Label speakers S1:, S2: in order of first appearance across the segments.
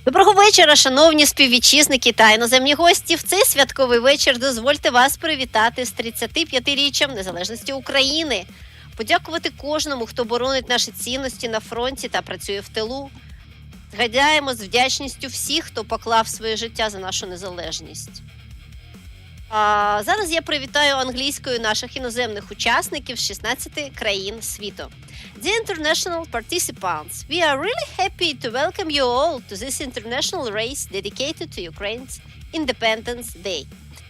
S1: Доброго вечора, шановні співвітчизники та іноземні гості. В цей святковий вечір дозвольте вас привітати з 35-річчям Незалежності України. Подякувати кожному, хто боронить наші цінності на фронті та працює в тилу. Згадаємо з вдячністю всіх, хто поклав своє життя за нашу незалежність. Зараз я привітаю англійською наших іноземних учасників з 16 країн світу. Dear international participants, we are really happy to welcome you all to this international race dedicated to Ukraine's Independence Day.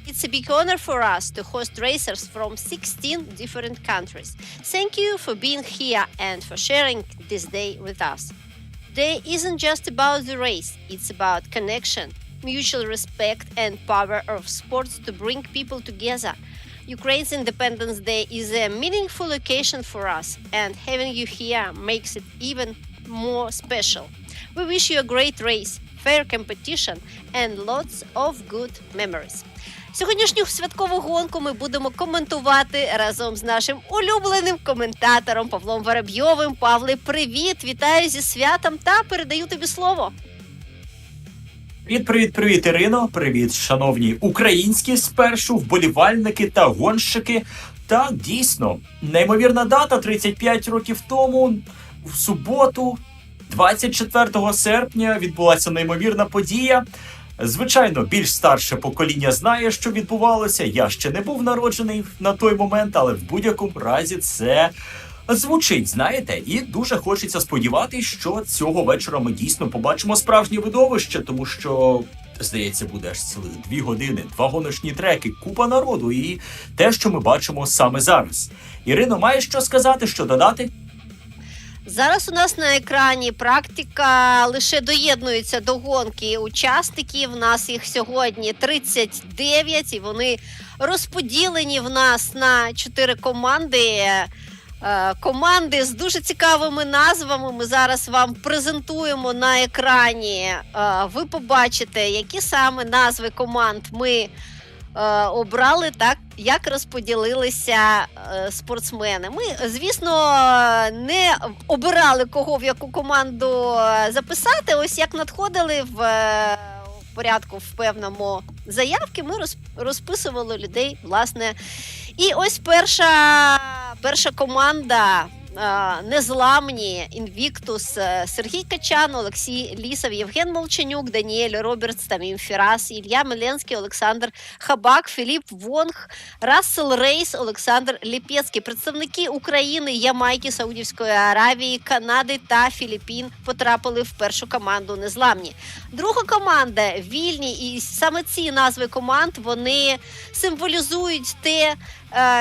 S1: It's a big honor for us to host racers from 16 different countries. Thank you for being here and for sharing this day with us. Today isn't just about the race, it's about connection, mutual respect and power of sports to bring people together. Ukraine's Independence Day is a meaningful occasion for us, and having you here makes it even more special. We wish you a great race, fair competition and lots of good memories. Сьогоднішню святкову гонку ми будемо коментувати разом з нашим улюбленим коментатором Павлом Воробйовим. Павле, привіт! Вітаю зі святом та передаю тобі слово.
S2: Привіт, Ірино. Привіт, шановні українські спершу, вболівальники та гонщики. Так, дійсно, неймовірна дата 35 років тому, в суботу, 24 серпня, відбулася неймовірна подія. Звичайно, більш старше покоління знає, що відбувалося. Я ще не був народжений на той момент, але в будь-якому разі це звучить, знаєте, і дуже хочеться сподіватися, що цього вечора ми дійсно побачимо справжнє видовище, тому що, здається, буде аж цілих 2 години, 2 гоночні треки, купа народу і те, що ми бачимо саме зараз. Ірино, маєш що сказати, що додати?
S1: Зараз у нас на екрані практика лише доєднується до гонки учасників. У нас їх сьогодні 39 і вони розподілені в нас на 4 команди. Команди з дуже цікавими назвами ми зараз вам презентуємо на екрані. Ви побачите, які саме назви команд ми обрали, так, як розподілилися спортсмени. Ми, звісно, не обирали, кого в яку команду записати. Ось як надходили в порядку в певному заявки, ми розписували людей, власне. І ось перша команда незламні, Інвіктус, Сергій Качан, Олексій Лісов, Євген Молчанюк, Даніель Робертс, Тамім Фірас, Ілля Меленський, Олександр Хабак, Філіп Вонг, Рассел Рейс, Олександр Ліпецький. Представники України, Ямайки, Саудівської Аравії, Канади та Філіппін потрапили в першу команду незламні. Друга команда вільні, і саме ці назви команд, вони символізують те,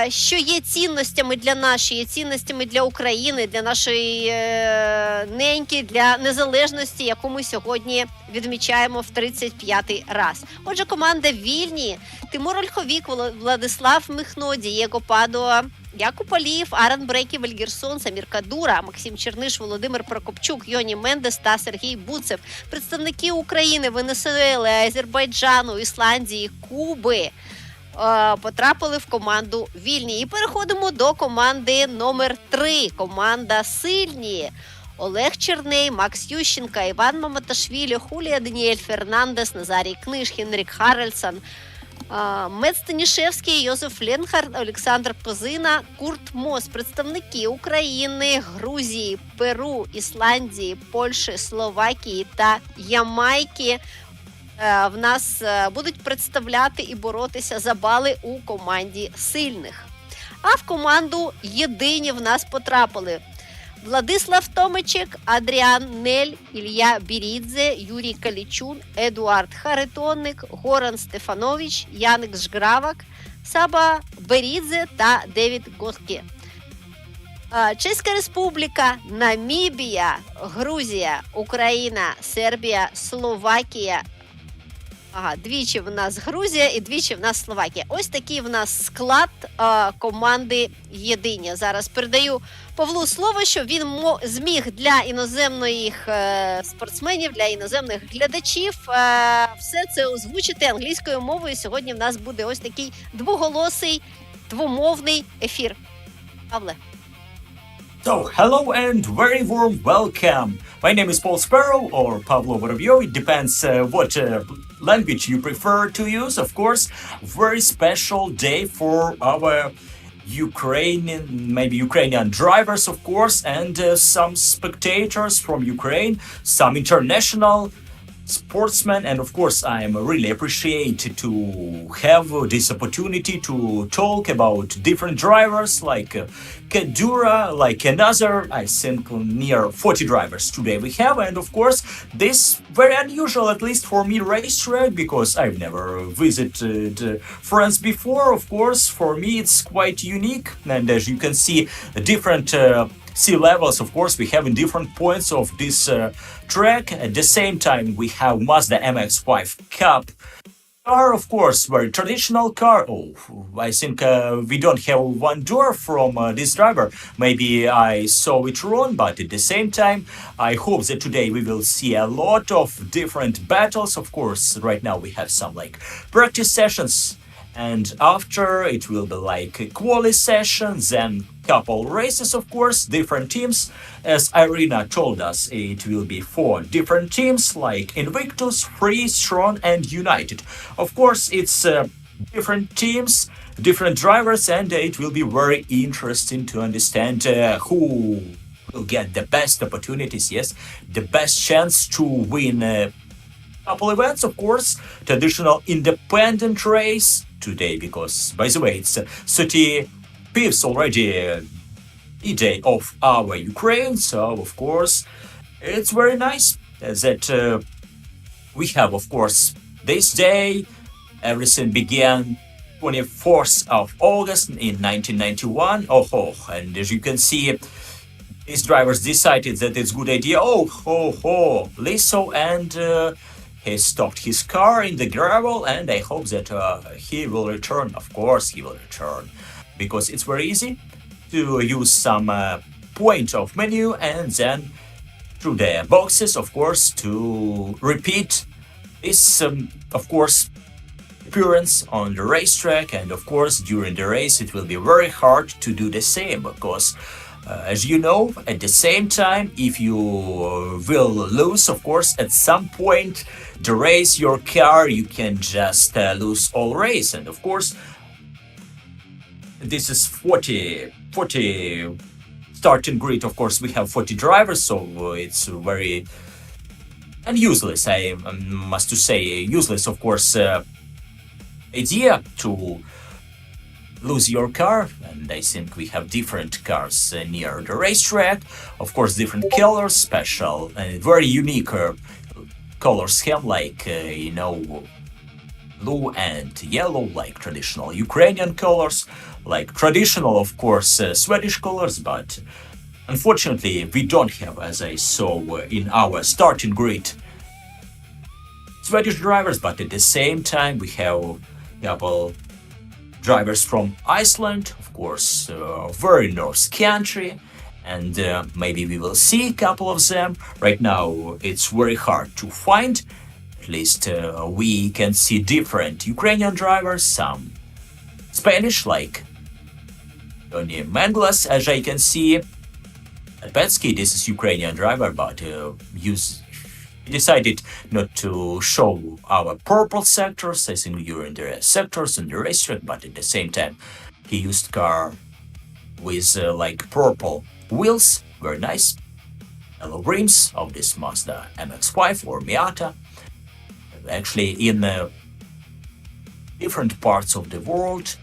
S1: що є цінностями для нашої, є цінностями для України, для нашої неньки, для незалежності, яку ми сьогодні відмічаємо в 35-й раз. Отже, команда вільні: Тимур Ольховік, Владислав Михно, Дієго Падуа, Якуб Алієв, Арен Бреків, Ельгірсон, Самір Кадура, Максим Черниш, Володимир Прокопчук, Йоні Мендес та Сергій Буцев. Представники України, Венесуели, Азербайджану, Ісландії, Куби потрапили в команду вільні. І переходимо до команди номер 3. Команда сильні: Олег Черней, Макс Ющенко, Іван Маматашвілі, Хулія Даніель Фернандес, Назарій Книж, Хенрік Харальсон, Мет Станішевський, Йозеф Ленхард, Олександр Козина, Курт Мос. Представники України, Грузії, Перу, Ісландії, Польщі, Словакії та Ямайки в нас будуть представляти і боротися за бали у команді сильних. А в команду єдині в нас потрапили Владислав Томичек, Адріан Нель, Ілля Бірідзе, Юрій Калічун, Едуард Харитонник, Горан Стефанович, Яник Жгравак, Саба Берідзе та Девід Госкі. Чеська Республіка, Намібія, Грузія, Україна, Сербія, Словакія. Двічі в нас Грузія і двічі в нас Словакія. Ось такий в нас склад команди єдині. Зараз передаю Павлу слово, щоб він зміг для іноземних спортсменів, для іноземних глядачів все це озвучити англійською мовою. Сьогодні в нас буде ось такий двоголосий, двомовний ефір. Павле.
S2: So, hello and very warm welcome. My name is Paul Sparrow or Pavlo Vorovyo. It depends what language you prefer to use. Of course, very special day for our Ukrainian drivers, of course, and some spectators from Ukraine, some international sportsmen, and of course I am really appreciate to have this opportunity to talk about different drivers like Kadura, like another, I think near 40 drivers today we have, and of course this very unusual, at least for me, racetrack, because I've never visited France before. Of course, for me it's quite unique, and as you can see, different sea levels, of course, we have in different points of this track. At the same time, we have Mazda MX-5 Cup car, of course, very traditional car. Oh, I think we don't have one door from this driver. Maybe I saw it wrong, but at the same time, I hope that today we will see a lot of different battles. Of course, right now we have some like practice sessions, and after it will be like a quali session, then couple races, of course, different teams. As Irina told us, it will be 4 different teams like Invictus, Free, Strong, and United. Of course, it's different teams, different drivers, and it will be very interesting to understand who will get the best opportunities, yes, the best chance to win couple events, of course, traditional independent race today, because, by the way, it's 35th already day of our Ukraine, so, of course, it's very nice that we have, of course, this day. Everything began 24th of August in 1991. And as you can see, these drivers decided that it's a good idea. Liso, and he stopped his car in the gravel, and I hope that he will return. Of course, he will return, because it's very easy to use some point of menu and then through the boxes, of course, to repeat this, of course, appearance on the racetrack. And of course, during the race, it will be very hard to do the same, because as you know, at the same time, if you will lose, of course, at some point the race, your car, you can just lose all race. And of course, this is 40 starting grid. Of course, we have 40 drivers, so it's very and useless, I must to say, useless, of course, idea to lose your car. And I think we have different cars near the racetrack, of course, different colors, special and very unique color scheme, like blue and yellow, like traditional Ukrainian colors, like traditional, of course, Swedish colors. But unfortunately, we don't have, as I saw in our starting grid, Swedish drivers. But at the same time, we have a couple drivers from Iceland, of course, very north country, and maybe we will see a couple of them. Right now, it's very hard to find. At least we can see different Ukrainian drivers, some Spanish, like Tony Manglas, as I can see. Petsky, this is Ukrainian driver, but he decided not to show our purple sectors, I think during the sectors in the racetrack, but at the same time, he used car with like purple wheels, very nice, yellow rims of this Mazda MX-5 or Miata. Actually, in different parts of the world,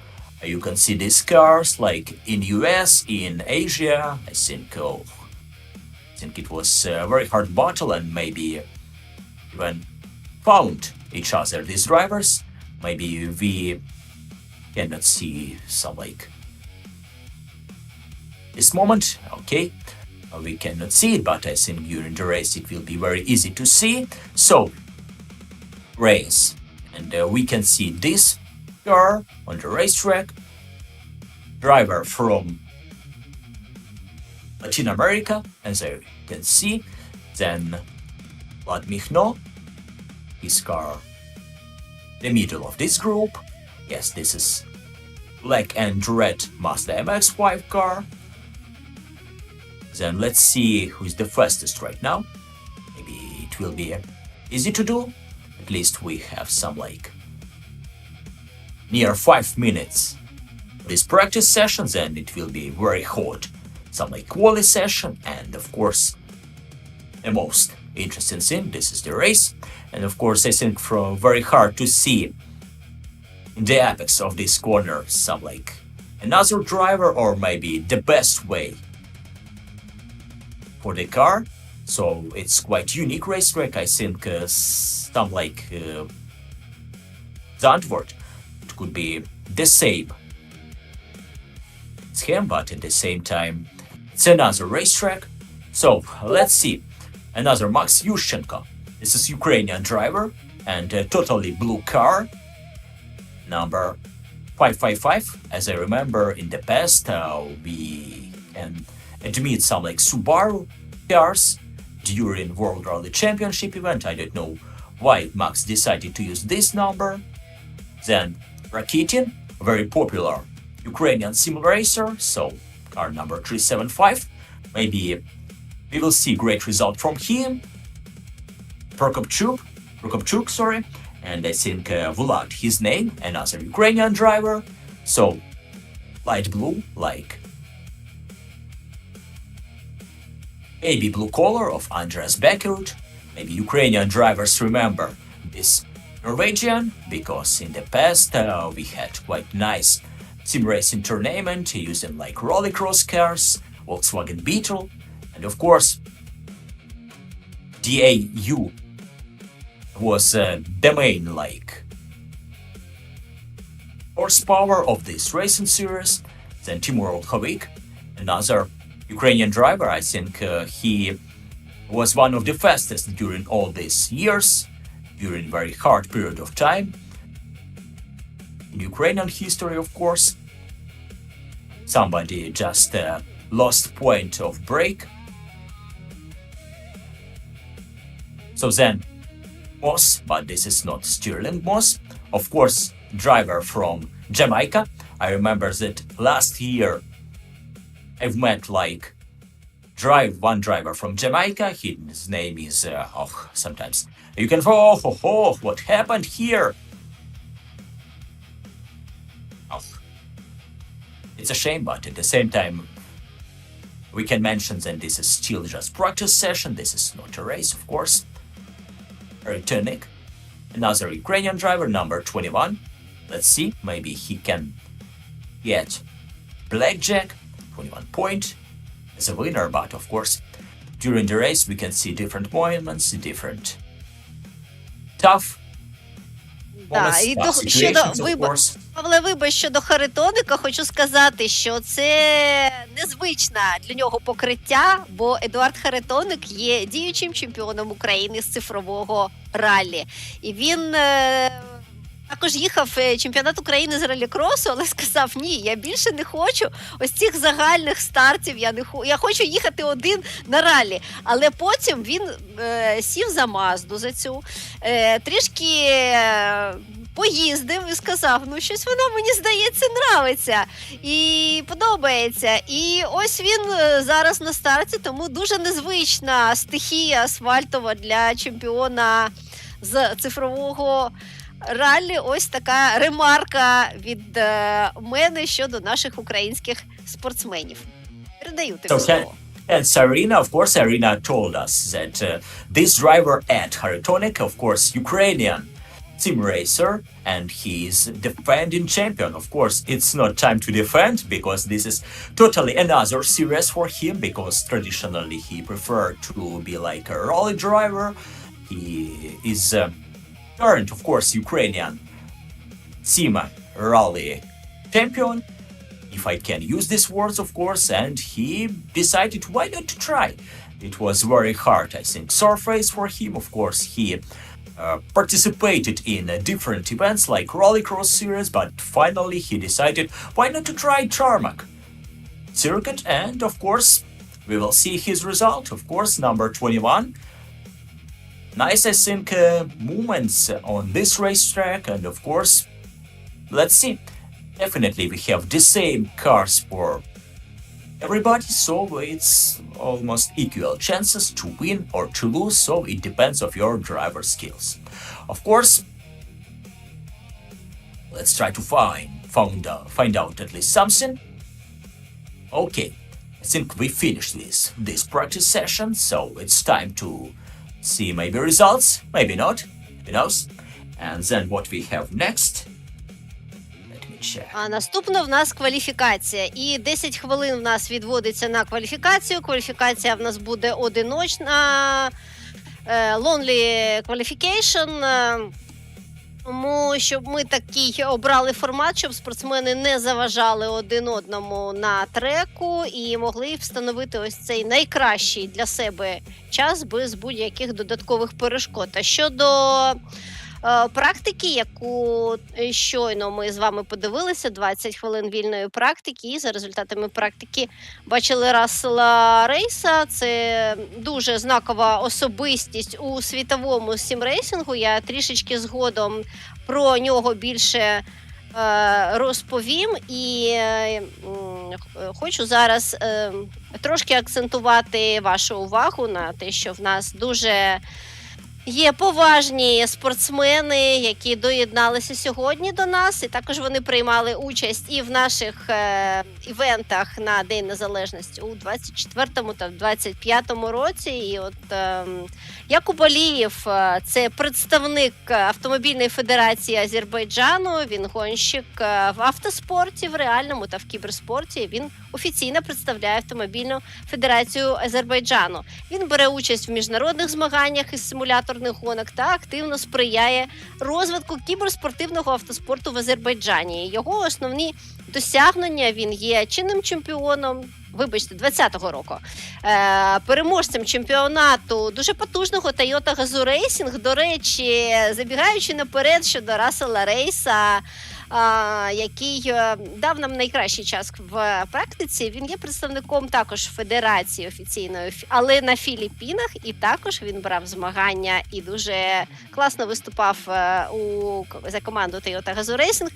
S2: you can see these cars, like in US, in Asia. I think it was a very hard battle, and maybe even found each other, these drivers. Maybe we cannot see some like this moment, okay, we cannot see it, but I think during the race it will be very easy to see. So, race, and we can see this car on the racetrack, driver from Latin America, as I can see, then Vlad Michno, his car, the middle of this group. Yes, this is black and red Mazda MX-5 car. Then let's see who is the fastest right now. Maybe it will be easy to do. At least we have some like near 5 minutes. This practice sessions, and it will be very hot. Some like quali session, and of course the most interesting thing, this is the race. And of course I think from very hard to see in the apex of this corner some like another driver, or maybe the best way for the car. So it's quite unique racetrack. I think some like Zandvoort, it could be the same scheme, but at the same time it's another racetrack. So let's see. Another Max Yushchenko. This is Ukrainian driver and a totally blue car. Number 555. As I remember in the past, we can admit some like Subaru cars during World Rally Championship event. I don't know why Max decided to use this number. Then Rakitin, very popular Ukrainian sim racer, so car number 375. Maybe we will see great result from him. Prokopchuk, sorry, and I think Vlad, his name, another Ukrainian driver. So light blue, like maybe blue color of Andreas Beckert. Maybe Ukrainian drivers remember this Norwegian, because in the past we had quite nice sim racing tournament using like rallycross cars, Volkswagen Beetle, and of course DAU was the main like horsepower of this racing series. Then Timur Olkhovik, another Ukrainian driver. I think he was one of the fastest during all these years, during very hard period of time in Ukrainian history, of course. Somebody just lost point of break. So then Moss, but this is not Stirling Moss, of course, driver from Jamaica. I remember that last year I've met like one driver from Jamaica. His name is sometimes you can what happened here? It's a shame, but at the same time we can mention that this is still just practice session. This is not a race, of course. Returning, another Ukrainian driver, number 21. Let's see, maybe he can get blackjack, 21 point as a winner, but of course during the race we can see different moments, different tough moments,
S1: І
S2: tough situations, of course.
S1: Павле, вибач, щодо Харитоника, хочу сказати, що це незвичне для нього покриття, бо Едуард Харитоник є діючим чемпіоном України з цифрового раллі. І він також їхав чемпіонат України з раллі-кросу, але сказав, ні, я більше не хочу ось цих загальних стартів, я хочу їхати один на раллі. Але потім він сів за Мазду за цю, трішки поїздив і сказав, ну щось вона, мені здається, нравиться і подобається. І ось він зараз на старті, тому дуже незвична стихія асфальтова для чемпіона з цифрового раллі. Ось така ремарка від мене щодо наших українських спортсменів. Передаю тобі слово.
S2: And Sarina, of course, Sarina told us that this driver at Haritonik, of course, Ukrainian sim racer, and he's defending champion. Of course, it's not time to defend because this is totally another series for him, because traditionally he preferred to be like a rally driver. He is current, of course, Ukrainian sim rally champion, if I can use these words, of course, and he decided why not to try. It was very hard, I think, surface for him. Of course, he participated in different events like rallycross series, but finally he decided why not to try tarmac circuit, and of course we will see his result. Of course, number 21. Nice, I think, movements on this racetrack, and of course, let's see. Definitely we have the same cars for everybody, so it's almost equal chances to win or to lose, so it depends of your driver skills. Of course, let's try to find out at least something. Okay, I think we finished this practice session, so it's time to see maybe results, maybe not, who knows. And then what we have next. Let me check.
S1: А наступно в нас кваліфікація. І 10 хвилин в нас відводиться на кваліфікацію. Кваліфікація в нас буде одиночна, lonely qualification. Тому щоб ми такий обрали формат, щоб спортсмени не заважали один одному на треку і могли встановити ось цей найкращий для себе час без будь-яких додаткових перешкод. А щодо практики, яку щойно ми з вами подивилися, 20 хвилин вільної практики, і за результатами практики бачили Рассела Рейса. Це дуже знакова особистість у світовому сімрейсингу. Я трішечки згодом про нього більше розповім, і хочу зараз трошки акцентувати вашу увагу на те, що в нас дуже є поважні спортсмени, які доєдналися сьогодні до нас, і також вони приймали участь і в наших івентах на День Незалежності у 24-му та 25-му році. І от Якуб Алієв – це представник Автомобільної федерації Азербайджану, він гонщик в автоспорті, в реальному та в кіберспорті. Він офіційно представляє Автомобільну федерацію Азербайджану. Він бере участь в міжнародних змаганнях із симуляторних гонок та активно сприяє розвитку кіберспортивного автоспорту в Азербайджані. Його основні досягнення: він є чинним чемпіоном, 20-го року, переможцем чемпіонату дуже потужного Toyota Gazoo Racing. До речі, забігаючи наперед щодо Рассела Рейса, який дав нам найкращий час в практиці, він є представником також федерації офіційної, але на Філіппінах, і також він брав змагання і дуже класно виступав за команду Toyota Gazoo Racing.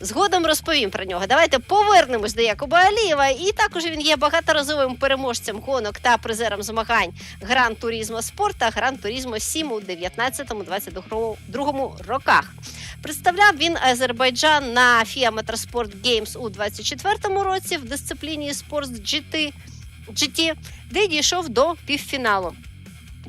S1: Згодом розповім про нього. Давайте повернемось до Якуба Алієва. І також він є багаторазовим переможцем гонок та призером змагань Гран Турізмо Спорт та Гран Турізмо 7 у 19-22 роках. Представляв він Азербайджан на FIA Motorsport Games у 24-му році в дисципліні Esports GT, де дійшов до півфіналу.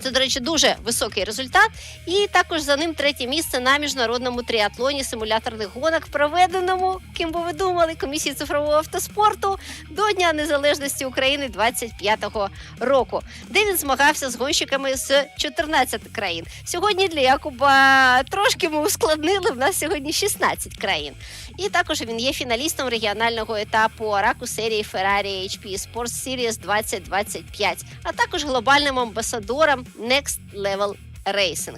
S1: Це, до речі, дуже високий результат. І також за ним 3-є місце на міжнародному тріатлоні симуляторних гонок, проведеному, ким би ви думали, Комісією цифрового автоспорту до Дня Незалежності України 25-го року, де він змагався з гонщиками з 14 країн. Сьогодні для Якуба трошки ми ускладнили, в нас сьогодні 16 країн. І також він є фіналістом регіонального етапу раку серії Ferrari HP Sports Series 2025, а також глобальним амбасадором Next Level Racing.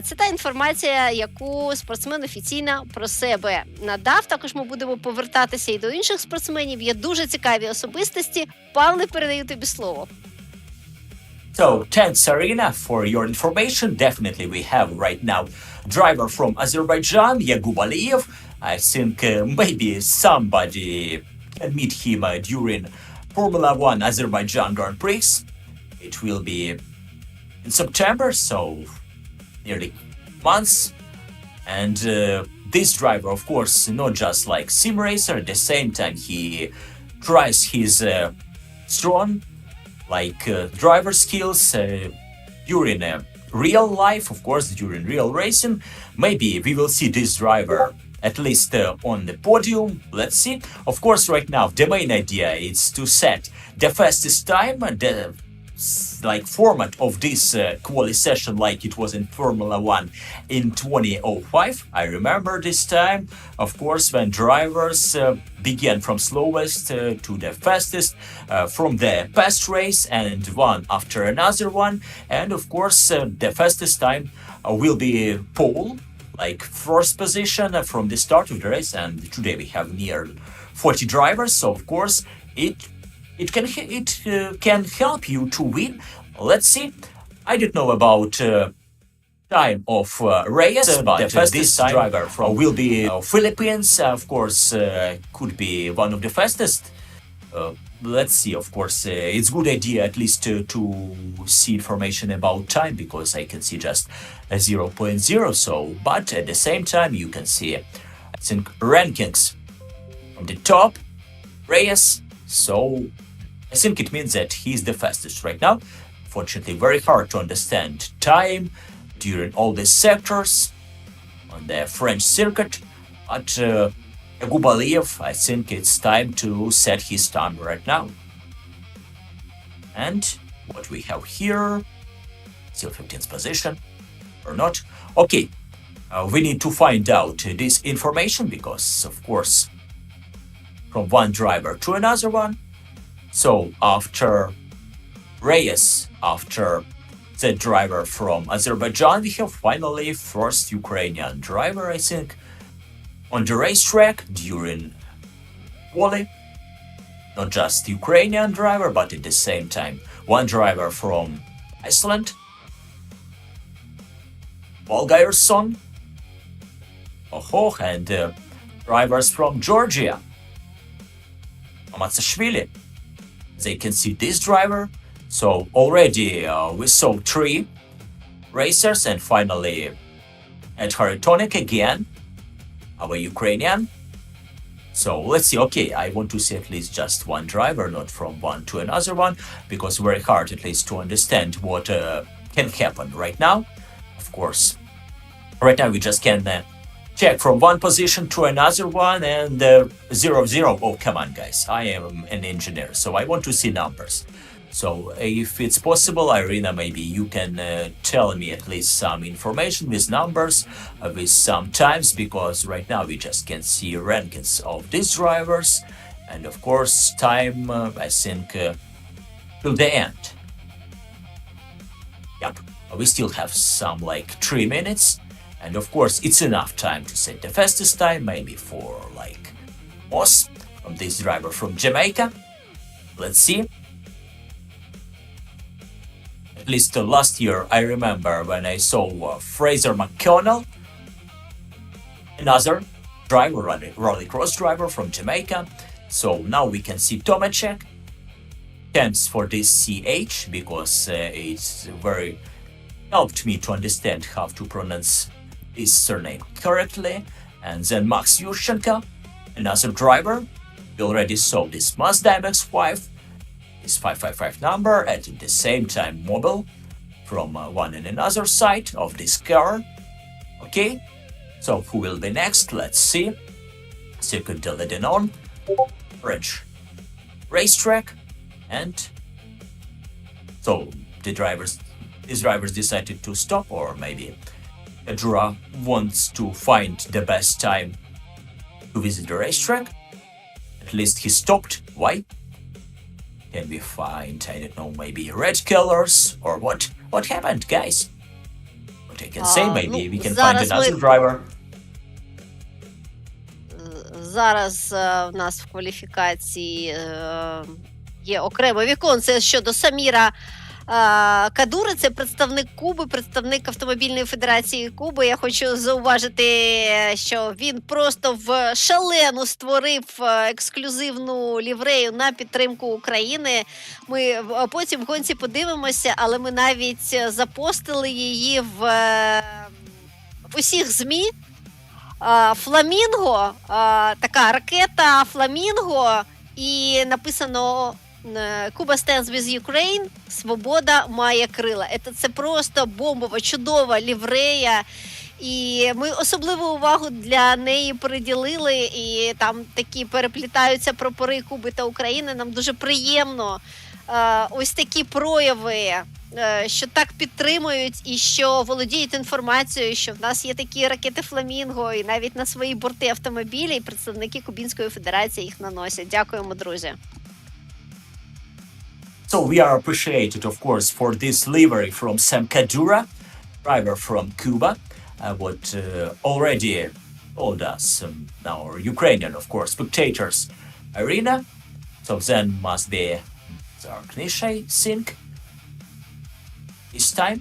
S1: Це та інформація, яку спортсмен офіційно про себе надав. Також ми будемо повертатися і до інших спортсменів. Є дуже цікаві особистості. Павле, передаю тобі слово.
S2: So, thanks, Arina, for your information. Definitely we have right now driver from Azerbaijan, Yakub Aliyev. I think maybe somebody can meet him during Formula 1 Azerbaijan Grand Prix. It will be in September, so nearly months. And this driver, of course, not just like sim racer, at the same time he tries his strong driver skills during real life, of course, during real racing. Maybe we will see this driver at least on the podium. Let's see. Of course, right now the main idea is to set the fastest time, the format of this quali session like it was in Formula 1 in 2005. I remember this time, of course, when drivers began from slowest to the fastest from the past race and one after another one. And of course, the fastest time will be pole, like first position from the start of the race. And today we have near 40 drivers, so of course it can help you to win. Let's see. I don't know about time of race, but the fastest driver will be Philippines. Of course, could be one of the fastest let's see, of course, it's good idea at least to see information about time, because I can see just a 0.0, so, but at the same time you can see, I think, rankings from the top, Reyes, so I think it means that he's the fastest right now. Fortunately, very hard to understand time during all these sectors on the French circuit, but Gubaliev, I think it's time to set his time right now. And what we have here, still 15th position, or not. Okay, we need to find out this information, because, of course, from one driver to another one. So after Reyes, after the driver from Azerbaijan, we have finally first Ukrainian driver, I think, on the racetrack during quali. Not just Ukrainian driver, but at the same time one driver from Iceland, Bulgaria, and drivers from Georgia, Matsashvili. They can see this driver. So already we saw 3 racers, and finally at Haritonic again, our Ukrainian. So let's see. Okay, I want to see at least just one driver, not from one to another one, because very hard at least to understand what can happen right now. Of course, right now we just can check from one position to another one, and 0-0. Oh, come on, guys. I am an engineer, so I want to see numbers. So if it's possible, Irina, maybe you can tell me at least some information with numbers, with some times, because right now we just can see rankings of these drivers, and of course time, I think, till the end. Yep, we still have some like 3 minutes, and of course it's enough time to set the fastest time, maybe for like Moss, from this driver from Jamaica. Let's see. At least last year, I remember when I saw Fraser McConnell, another driver, rallycross driver from Jamaica. So now we can see Tomacek. Thanks for this CH, because it's very helped me to understand how to pronounce his surname correctly. And then Max Yushchenko, another driver. We already saw this Mazda MX-5. This 555 number, and at the same time mobile from one and another side of this car. Okay, so who will be next? Let's see. Circuit de Lebanon, French racetrack, and so these drivers decided to stop, or maybe Edra wants to find the best time to visit the racetrack. At least he stopped. Why? Can we find, I don't know, maybe red colors, or what? What happened, guys? What I can say, maybe we can find another driver.
S1: Зараз в нас в кваліфікації є окреме віконце щодо Саміра Кадури, це представник Куби, представник Автомобільної федерації Куби. Я хочу зауважити, що він просто в шалену створив ексклюзивну ліврею на підтримку України. Ми потім в гонці подивимося, але ми навіть запостили її в усіх ЗМІ. Фламінго, така ракета Фламінго, і написано Cuba stands with Ukraine, свобода має крила. Це просто бомбова, чудова ліврея. І ми особливу увагу для неї приділили, і там такі переплітаються прапори Куби та України. Нам дуже приємно ось такі прояви, що так підтримують і що володіють інформацією, що в нас є такі ракети Фламінго, і навіть на свої борти автомобілі, і представники Кубінської федерації їх наносять. Дякуємо, друзі.
S2: So we are appreciated, of course, for this livery from Sam Kadura, driver from Cuba, what already told us our Ukrainian, of course, spectators, Irina. So then must be Zarknishay sync this time,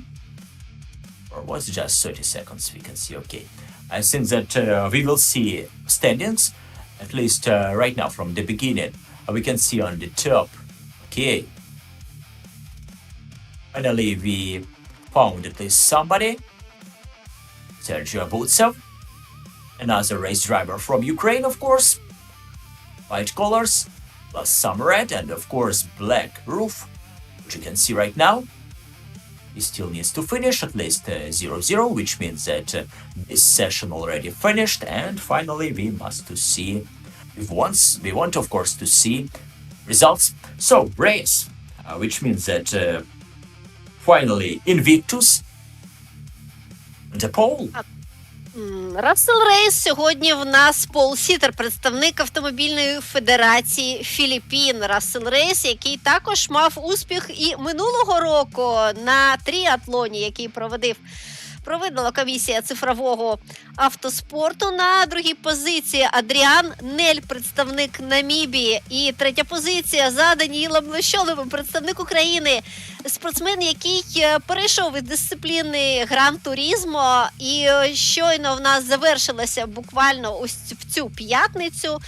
S2: or was it just 30 seconds? We can see. Okay, I think that we will see standings at least right now from the beginning. we can see on the top. Okay. Finally, we found at least somebody. Sergio Butsev, another race driver from Ukraine, of course. White colors, plus some red, and of course black roof, which you can see right now. He still needs to finish at least 0-0, which means that this session already finished. And finally, we must to see, we want of course to see results. So race, which means that finally Invictus, the pole.
S1: Рассел Рейс сьогодні в нас Пол Сітер, представник Автомобільної федерації Філіппін. Рассел Рейс, який також мав успіх і минулого року на тріатлоні, який проводила комісія цифрового автоспорту. На другій позиції Адріан Нель, представник Намібії. І третя позиція за Даніїлом Лещоловим, представник України. Спортсмен, який перейшов із дисципліни Гран-турізмо. І щойно в нас завершилося буквально ось в цю п'ятницю.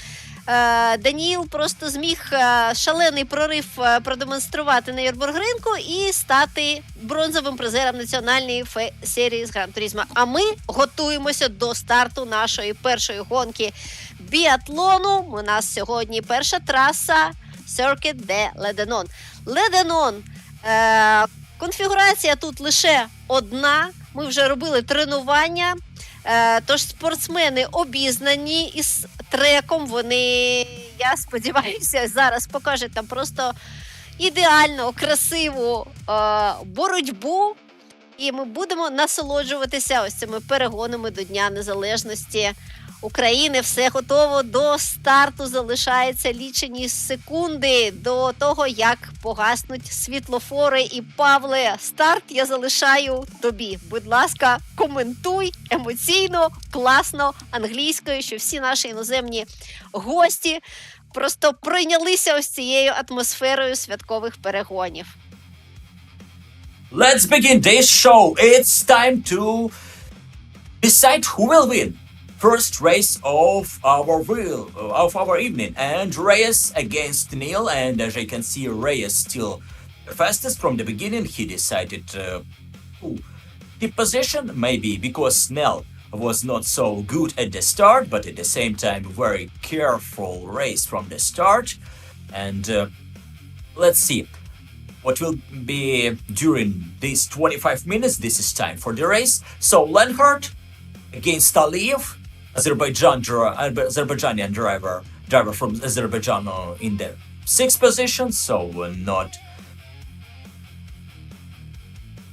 S1: Даніїл просто зміг шалений прорив продемонструвати на Нюрнбург-ринку і стати бронзовим призером національної серії з Гран-туризму. А ми готуємося до старту нашої першої гонки біатлону. У нас сьогодні перша траса Circuit de Ledénon. Ledénon. Конфігурація тут лише одна. Ми вже робили тренування. Тож спортсмени обізнані із треком, вони, я сподіваюся, зараз покажуть там просто ідеально красиву боротьбу, і ми будемо насолоджуватися ось цими перегонами до Дня Незалежності України. Все готово до старту, залишаються лічені секунди до того, як погаснуть світлофори. І, Павле, старт я залишаю тобі. Будь ласка, коментуй емоційно, класно, англійською, що всі наші іноземні гості просто прийнялися ось цією атмосферою святкових перегонів.
S2: Let's begin this show. It's time to decide who will win. First race of our evening, and Reyes against Neil, and as you can see, Reyes still the fastest from the beginning. He decided to keep position, maybe because Snell was not so good at the start, but at the same time very careful race from the start. And let's see what will be during these 25 minutes. This is time for the race. So Lenhart against Aliyev, Azerbaijani driver from Azerbaijan in the 6th position, so not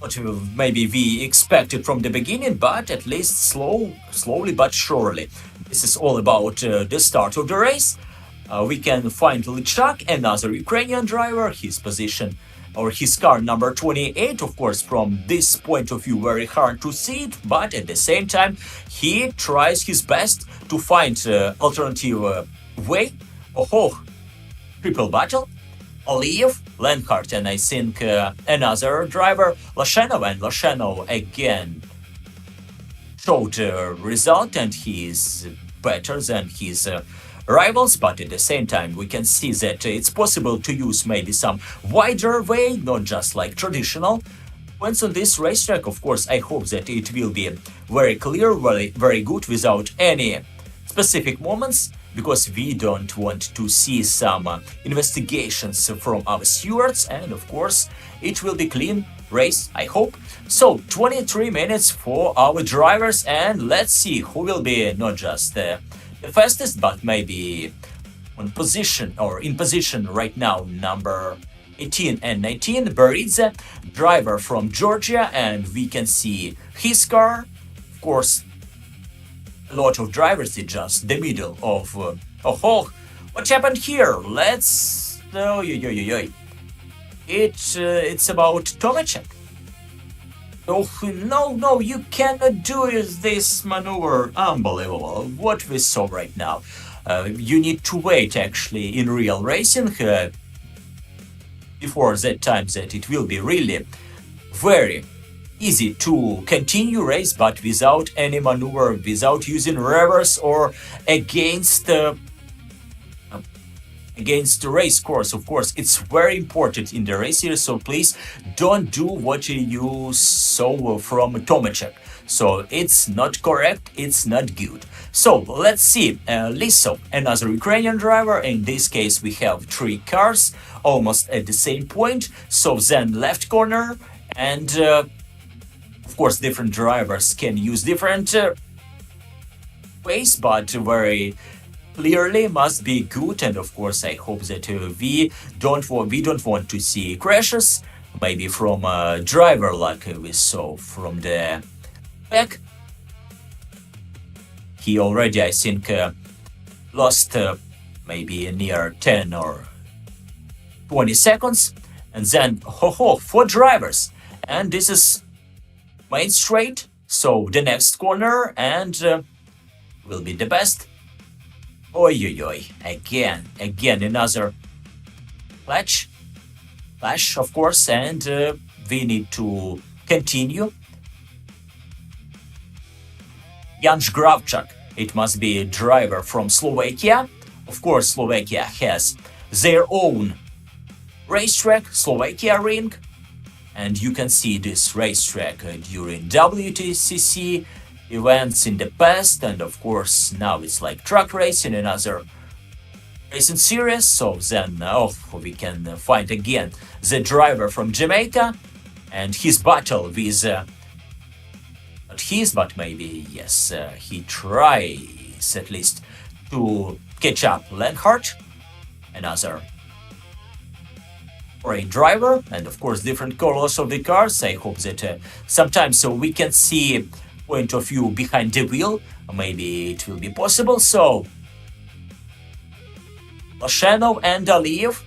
S2: what maybe we expected from the beginning, but at least slowly but surely. This is all about the start of the race. We can find Lichak, another Ukrainian driver, his position or his car number 28, of course, from this point of view, very hard to see it, but at the same time, he tries his best to find alternative way. Triple battle. Aliyev, Lenhart, and I think another driver, Lashenov, and Lashenov again showed result, and he is better than his rivals, but at the same time we can see that it's possible to use maybe some wider way, not just like traditional ones on this racetrack. Of course, I hope that it will be very clear, very good, without any specific moments, because we don't want to see some investigations from our stewards, and of course it will be clean race, I hope. So 23 minutes for our drivers, and let's see who will be not just the fastest, but maybe on position or in position right now, number 18 and 19, Beridze, driver from Georgia, and we can see his car. Of course, a lot of drivers in just the middle of what happened here? Let's it's about Tomacek. Oh, no, you cannot do this maneuver. Unbelievable. What we saw right now. You need to wait, actually, in real racing before that time that it will be really very easy to continue race, but without any maneuver, without using reverse or against against the race course. Of course, it's very important in the race here, so please don't do what you saw from Tomacek. So it's not correct, it's not good. So let's see, Liso, another Ukrainian driver. In this case, we have 3 cars almost at the same point. So then left corner, and of course, different drivers can use different ways, but very clearly must be good. And of course, I hope that we don't want to see crashes, maybe from a driver like we saw from the back. He already, I think, lost maybe near 10 or 20 seconds. And then, 4 drivers. And this is main straight. So the next corner, and will be the best. Oi. Again, another flash, of course, and we need to continue. Jan Gravchak, it must be a driver from Slovakia. Of course, Slovakia has their own racetrack, Slovakia Ring, and you can see this racetrack during WTCC events in the past, and of course now it's like truck racing, another racing series. So then we can find again the driver from Jamaica and his battle with but maybe yes, he tries at least to catch up Lenhart, another foreign driver, and of course different colors of the cars. I hope that sometimes so we can see point of view behind the wheel, maybe it will be possible. So Lashenov and Aliyev,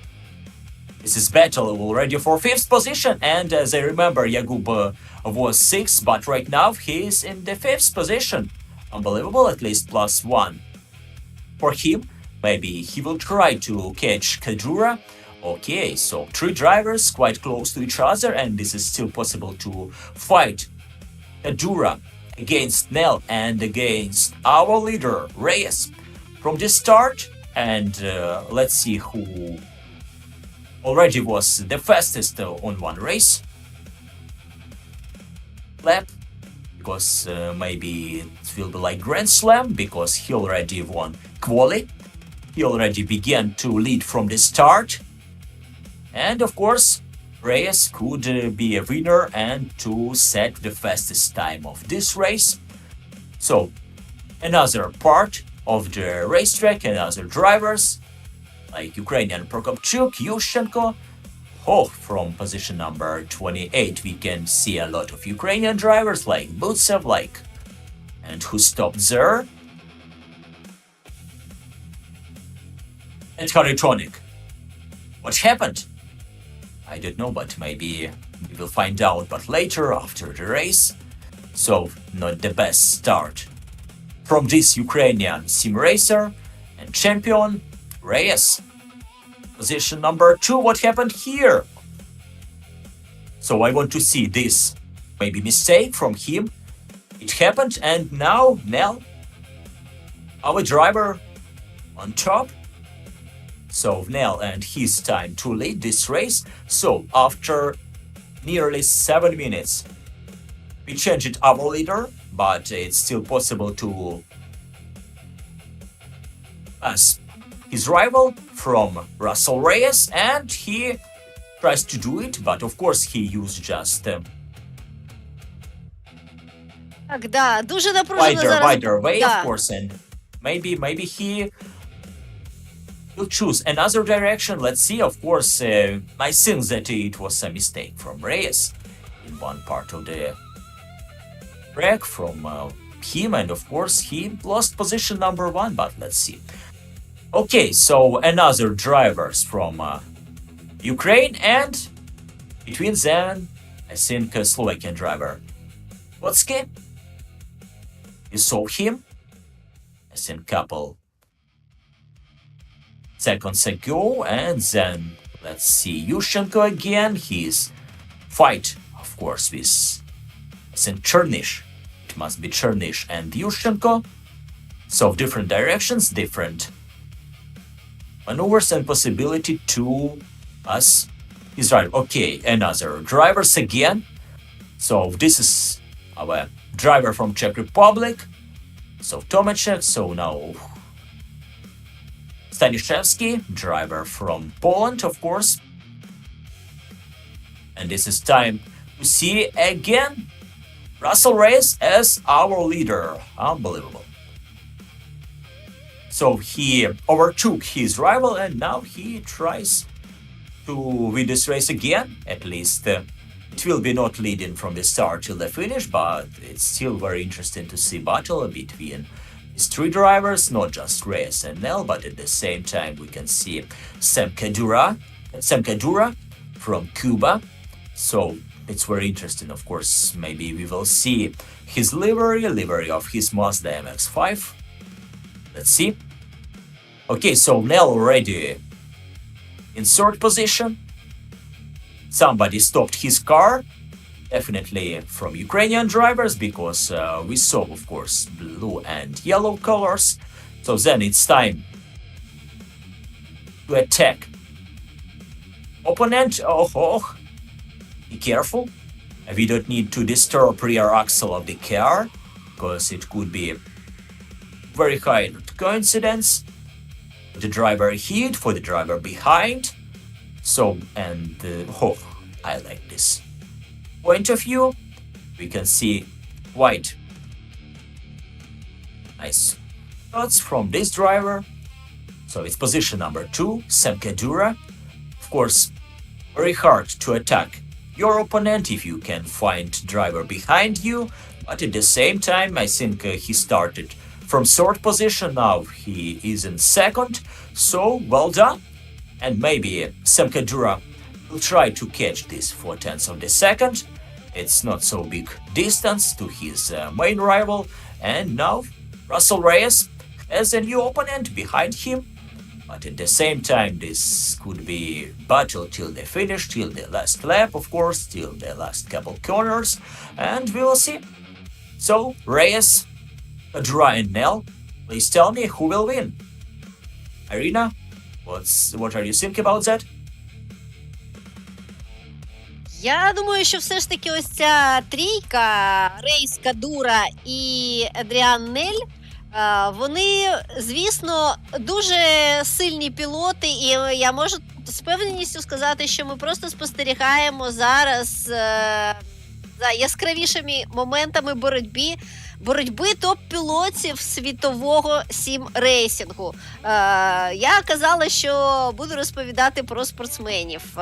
S2: this is battle already for 5th position, and as I remember, Yakub was 6th, but right now he is in the 5th position. Unbelievable, at least +1 for him. Maybe he will try to catch Kadura. Okay, so 3 drivers quite close to each other, and this is still possible to fight Kadura against Nel and against our leader Reyes from the start. And let's see who already was the fastest on one race lap, because maybe it will be like Grand Slam, because he already won quali. He already began to lead from the start, and of course Reyes could be a winner and to set the fastest time of this race. So another part of the racetrack, another drivers like Ukrainian Prokopchuk, Yushchenko. From position number 28 we can see a lot of Ukrainian drivers like Butsev, and who stopped there. And Haritronic. What happened? I don't know, but maybe we will find out, but later after the race. So not the best start from this Ukrainian sim racer and champion Reyes. Position number 2, what happened here? So I want to see this maybe mistake from him. It happened, and now Nel, our driver, on top. So Nel and his time to lead this race. So after nearly 7 minutes, we changed our leader, but it's still possible to pass his rival from Russell Reyes, and he tries to do it, but of course he used just
S1: Так, да, дуже напружено зараз.
S2: wider way,
S1: Да.
S2: of course, and maybe he will choose another direction. Let's see. Of course, I think that it was a mistake from Reyes in one part of the track from him, and of course he lost position number 1, but let's see. Okay, so another drivers from Ukraine, and between them, I think a Slovakian driver. Whatski? You saw him? I think couple seconds ago, and then let's see Yushchenko again. He's fight, of course, with I think Chernish. It must be Chernish and Yushchenko. So different directions, different maneuvers and possibility to us his driver. Okay, another drivers again. So this is our driver from Czech Republic. So Tomaszek, so now Staniszewski, driver from Poland, of course. And this is time to see again Russell Reyes as our leader. Unbelievable. So he overtook his rival and now he tries to win this race again. At least it will be not leading from the start till the finish, but it's still very interesting to see battle between these three drivers, not just Reyes and Nel, but at the same time we can see Sam Kadura from Cuba. So it's very interesting, of course. Maybe we will see his livery of his Mazda MX-5. Let's see. Okay, so Nel already in third position. Somebody stopped his car, definitely from Ukrainian drivers, because we saw, of course, blue and yellow colors. So then it's time to attack opponent. Oh, be careful. We don't need to disturb rear axle of the car, because it could be very high coincidence. The driver hit for the driver behind. So, and I like this point of view. We can see quite nice shots from this driver. So it's position number 2, Sam Kadura. Of course, very hard to attack your opponent if you can find driver behind you. But at the same time, I think he started from third position. Now he is in second. So well done. And maybe Sam Kadura will try to catch this 0.4 of the second. It's not so big distance to his main rival. And now Russell Reyes has a new opponent behind him. But at the same time, this could be battle till the finish, till the last lap, of course, till the last couple corners. And we will see. So, Reyes, Kadura and Nel, please tell me who will win. Irina? What are you thinking about that?
S1: Я думаю, що все ж таки ось ця трійка Рейс, Кадура і Адріан Нель, вони, звісно, дуже сильні пілоти, і я можу з впевненістю сказати, що ми просто спостерігаємо зараз за яскравішими моментами боротьби топ-пілотів світового сім-рейсингу. Я казала, що буду розповідати про спортсменів.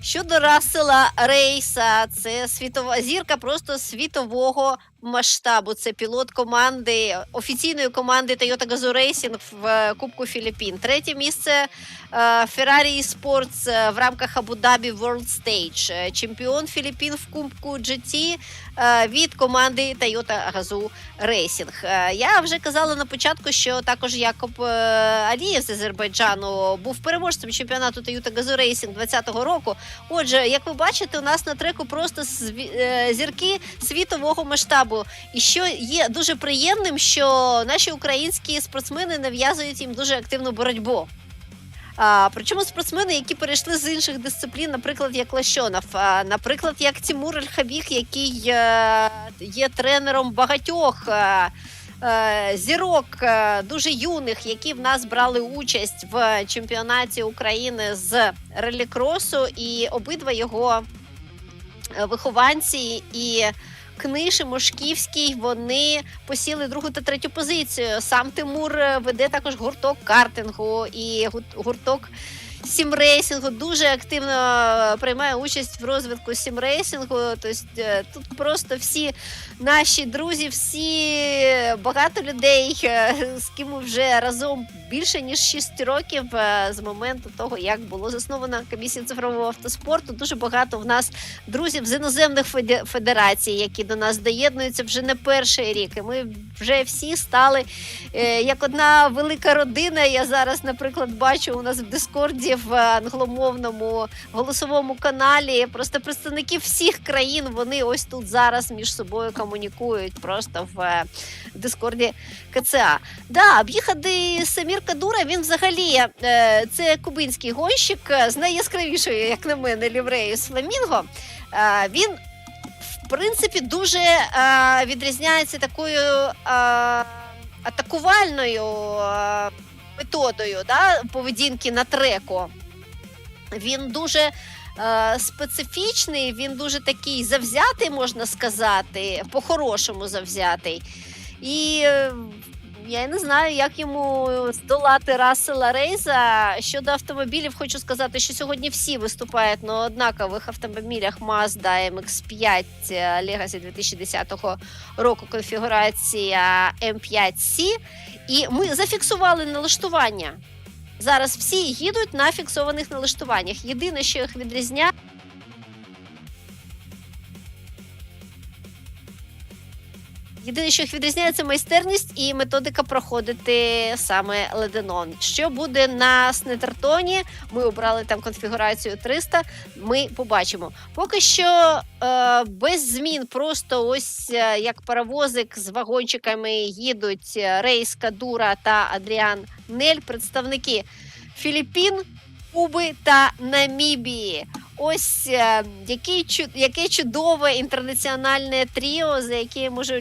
S1: Щодо Рассела Рейса, це світова зірка просто світового масштабу. Це пілот команди, офіційної команди Toyota Gazoo Racing в Кубку Філіппін. Третє місце Ferrari Esports в рамках Абу-Дабі World Stage. Чемпіон Філіппін в Кубку GT від команди Toyota Gazoo Racing. Я вже казала на початку, що також Якоб Алієв з Азербайджану був переможцем чемпіонату Toyota Gazoo Racing 2020 року. Отже, як ви бачите, у нас на треку просто зірки світового масштабу. І що є дуже приємним, що наші українські спортсмени нав'язують їм дуже активну боротьбу. Причому спортсмени, які перейшли з інших дисциплін, наприклад, як Лощонов, наприклад, як Тимур Альхабіг, який є тренером багатьох зірок дуже юних, які в нас брали участь в чемпіонаті України з раллі-кросу, і обидва його вихованці і Книж і Мошківський, вони посіли другу та третю позицію. Сам Тимур веде також гурток картингу і гурток сімрейсингу, дуже активно приймає участь в розвитку сімрейсингу. Тобто тут просто всі наші друзі, багато людей, з ким ми вже разом більше ніж 6 років з моменту того, як було засновано комісія цифрового автоспорту. Дуже багато в нас друзів з іноземних федерацій, які до нас доєднуються вже не перший рік. І ми вже всі стали як одна велика родина. Я зараз, наприклад, бачу у нас в Дискорді в англомовному голосовому каналі просто представники всіх країн, вони ось тут зараз між собою комунікують просто в Дискорді КЦА. Да, об'їхати Самір Мірка Дура, він взагалі, це кубинський гонщик з найяскравішою, як на мене, лівреєю з фламінго. Він, в принципі, дуже відрізняється такою атакувальною методою, да, поведінки на треку. Він дуже специфічний, він дуже такий завзятий, можна сказати, по-хорошому завзятий. І я не знаю, як йому здолати Рассела Рейза. Щодо автомобілів, хочу сказати, що сьогодні всі виступають на однакових автомобілях Mazda MX-5 Legacy 2010 року, конфігурація M5C. І ми зафіксували налаштування. Зараз всі їдуть на фіксованих налаштуваннях. Єдине, що їх відрізняє, це майстерність і методика проходити саме леденон. Що буде на Snetterton? Ми обрали там конфігурацію 300, ми побачимо. Поки що без змін, просто ось як паровозик з вагончиками їдуть Рейска Дура та Адріан Нель, представники Філіппін, Куби та Намібії. Ось яке чудове інтернаціональне тріо, за яке я можу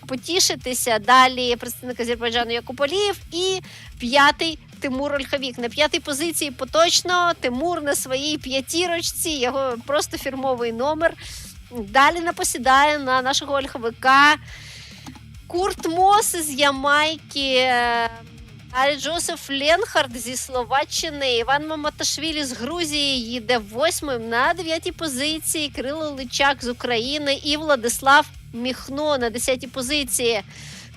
S1: потішитися. Далі представник Азербайджану Якупалієв і п'ятий Тимур Ольховік. На п'ятій позиції поточно Тимур на своїй п'ятірочці, його просто фірмовий номер. Далі напосідає на нашого Ольховика Курт Мос із Ямайки, Арі Джозеф Ленхард зі Словаччини, Іван Маматашвілі з Грузії їде 8-м, на 9-й позиції Кирило Личак з України і Владислав Міхно на 10-й позиції.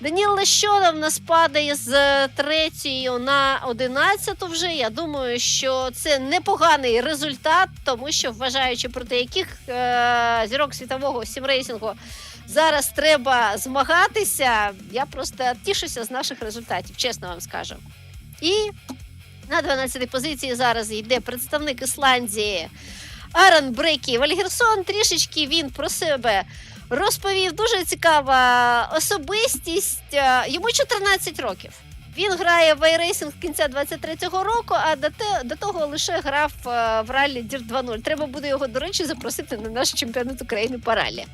S1: Даніл Лещонов в нас падає з 3-ї на 11-ту вже. Я думаю, що це непоганий результат, тому що, вважаючи проти яких зірок світового сімрейсингу зараз треба змагатися, я просто тішуся з наших результатів, чесно вам скажу. І на 12-й позиції зараз йде представник Ісландії Арон Брекі Вальгерсон. Трішечки він про себе розповів. Дуже цікава особистість. Йому 14 років. Він грає в iRacing з кінця 23-го року, а до того лише грав в ралі Dirt 2.0. Треба буде його, до речі, запросити на наш чемпіонат України по ралі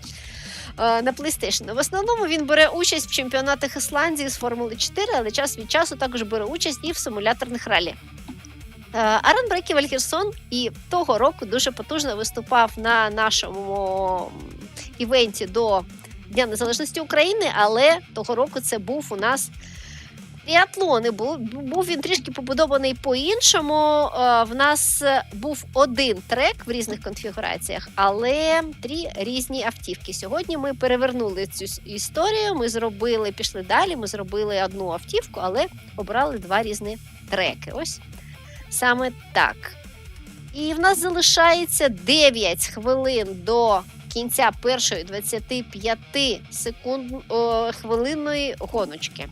S1: на PlayStation. В основному він бере участь в чемпіонатах Ісландії з Формули 4, але час від часу також бере участь і в симуляторних ралі. Арон Брекі Вальгерсон і того року дуже потужно виступав на нашому івенті до Дня Незалежності України, але того року це був у нас біатлон. Був він трішки побудований по-іншому. В нас був один трек в різних конфігураціях, але 3 різні автівки. Сьогодні ми перевернули цю історію, пішли далі, ми зробили одну автівку, але обрали 2 різні треки. Ось саме так. І в нас залишається 9 хвилин до кінця першої 25-хвилинної гоночки.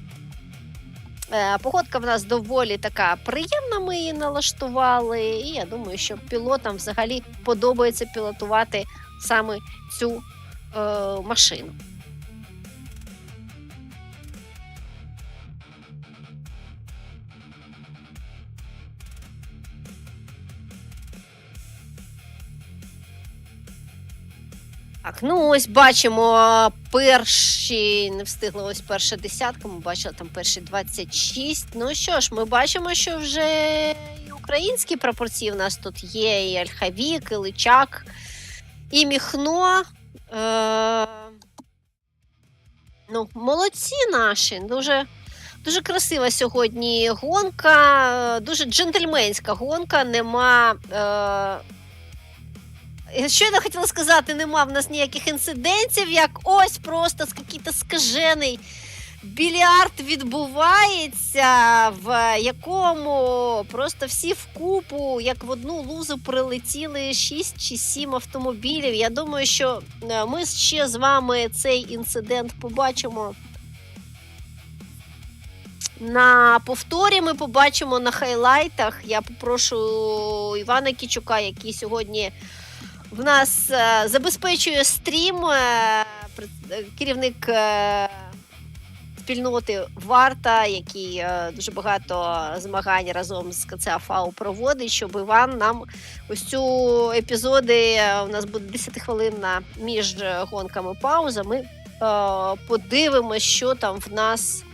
S1: Погодка в нас доволі така приємна, ми її налаштували, і я думаю, що пілотам взагалі подобається пілотувати саме цю машину. Так, ну ось бачимо не встигла ось перша десятка, ми бачили там перші 26. Ну що ж, ми бачимо, що вже і українські прапорці в нас тут є, і Ольховік, і Личак, і Міхно. Ну, молодці наші, дуже красива сьогодні гонка, дуже джентльменська гонка, нема... Що я хотіла сказати, нема в нас ніяких інцидентів, як ось просто якийсь скажений більярд відбувається, в якому просто всі вкупу, як в одну лузу прилетіли 6 чи 7 автомобілів. Я думаю, що ми ще з вами цей інцидент побачимо на повторі, ми побачимо на хайлайтах. Я попрошу Івана Кічука, який сьогодні в нас забезпечує стрім, керівник спільноти «Варта», який дуже багато змагань разом з КЦА ФАУ проводить, щоб Іван нам ось цю епізоди, у нас буде 10-хвилинна між гонками пауза, ми подивимось, що там в нас,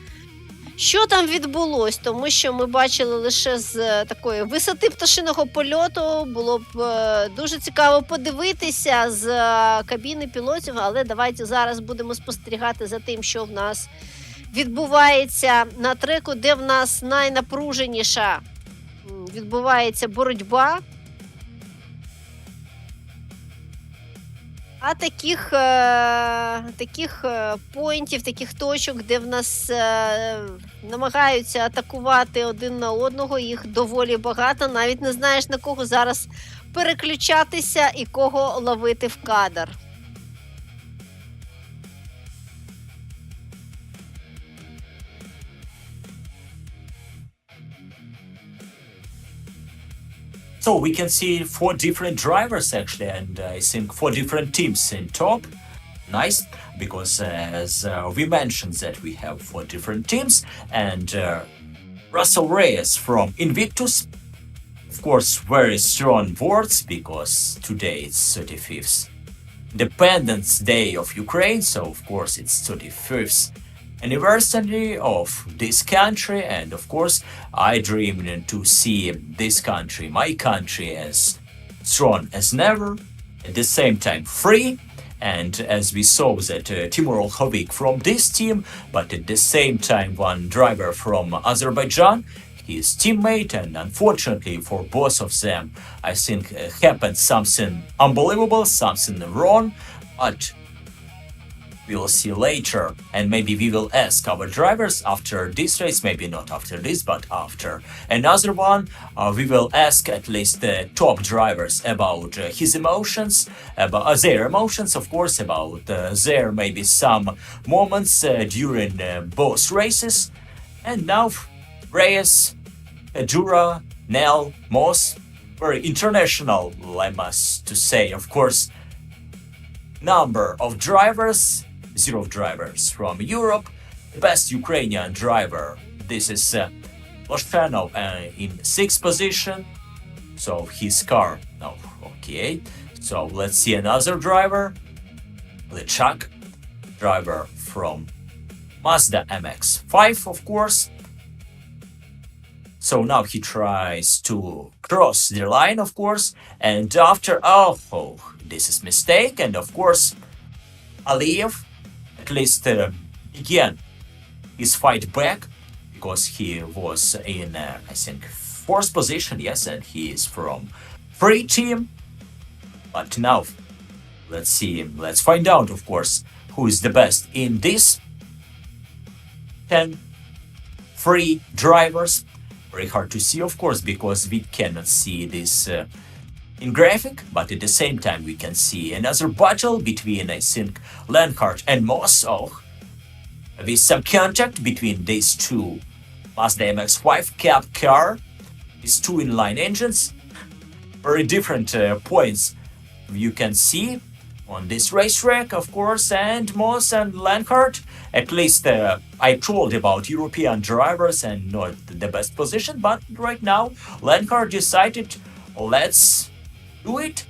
S1: що там відбулось, тому що ми бачили лише з такої висоти пташиного польоту. Було б дуже цікаво подивитися з кабіни пілотів, але давайте зараз будемо спостерігати за тим, що в нас відбувається на треку, де в нас найнапруженіша відбувається боротьба. А таких поінтів, таких точок, де в нас намагаються атакувати один на одного, їх доволі багато. Навіть не знаєш, на кого зараз переключатися і кого ловити в кадр.
S2: So we can see 4 different drivers actually, and I think 4 different teams in top. Nice, because as we mentioned that we have 4 different teams, and Russell Reyes from Invictus, of course, very strong words, because today it's 35th Independence Day of Ukraine, so of course it's 35th anniversary of this country, and of course I dream to see this country, my country, as strong as never, at the same time free, and as we saw that Timur Olkhovik from this team, but at the same time one driver from Azerbaijan, his teammate, and unfortunately for both of them I think happened something unbelievable, something wrong, but we will see later, and maybe we will ask our drivers after this race, maybe not after this, but after another one. We will ask at least the top drivers about his emotions, about their emotions, of course, about their maybe some moments during both races. And now Reyes, Jura, Nel, Moss, very international, I must to say, of course, number of drivers, 0 drivers from Europe. The best Ukrainian driver, this is Loshchanov in 6th position. So his car, no, okay. So let's see another driver, Lechak, driver from Mazda MX-5, of course. So now he tries to cross the line, of course, and after, oh, this is mistake, and of course, Aliyev, at least again, his fight back, because he was in, I think, 4th position, yes, and he is from free team. But now, let's see, let's find out, of course, who is the best in this 10 free drivers. Very hard to see, of course, because we cannot see this in graphic, but at the same time we can see another battle between, I think, Lenhart and Moss, with some contact between these two Mazda MX-5 cab car, these 2 inline engines. Very different points you can see on this racetrack, of course, and Moss and Lenhart, at least I told about European drivers and not the best position, but right now Lenhart decided, let's do it,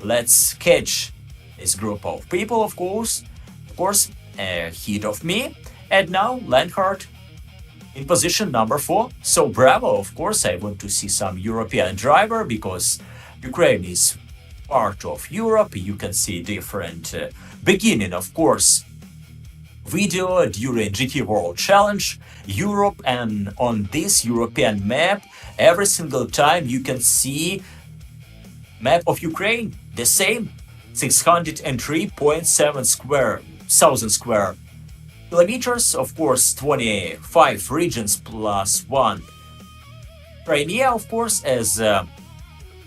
S2: let's catch this group of people, of course, ahead of me, and now Lenhart in position number 4. So bravo, of course, I want to see some European driver, because Ukraine is part of Europe. You can see different beginning, of course, video during GT World Challenge Europe, and on this European map every single time you can see map of Ukraine, the same 603.7 thousand square kilometers, of course 25 regions plus 1 Crimea, of course, as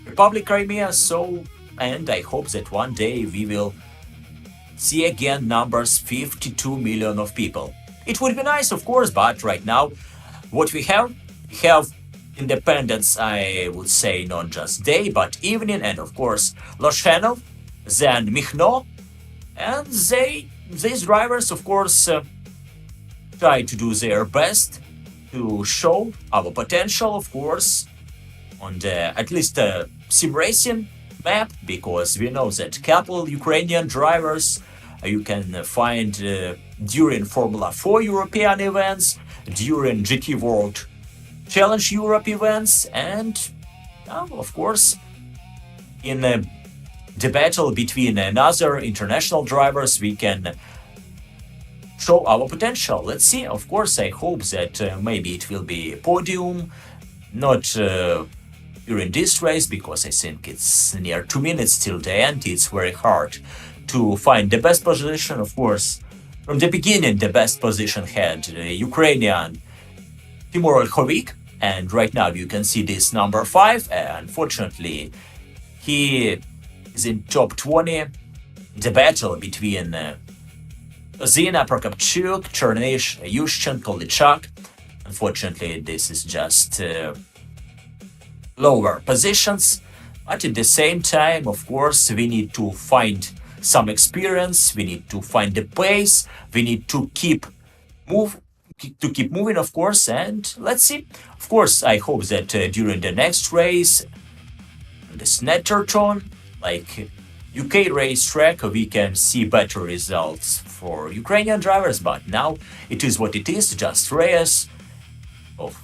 S2: Republic Crimea. So, and I hope that one day we will see again numbers 52 million of people. It would be nice, of course, but right now what we have independence, I would say, not just day but evening, and of course Loshenov, then Mikhno, and these drivers, of course, try to do their best to show our potential, of course, on the at least sim racing map, because we know that couple Ukrainian drivers you can find during Formula 4 European events, during GT World Challenge Europe events, and of course in the battle between another international drivers we can show our potential. Let's see. Of course, I hope that maybe it will be a podium, not during this race, because I think it's near 2 minutes till the end. It's very hard to find the best position. Of course, from the beginning, the best position had Ukrainian Timur Olkhovik, and right now you can see this number 5. Unfortunately, he is in top 20. The battle between Zina, Prokopchuk, Chernish, Yushchenko, Lichak. Unfortunately, this is just lower positions. But at the same time, of course, we need to find some experience. We need to find the pace. We need to keep moving, of course. And let's see. Of course, I hope that during the next race, the Snetterton, like UK racetrack, we can see better results for Ukrainian drivers, but now it is what it is, just race of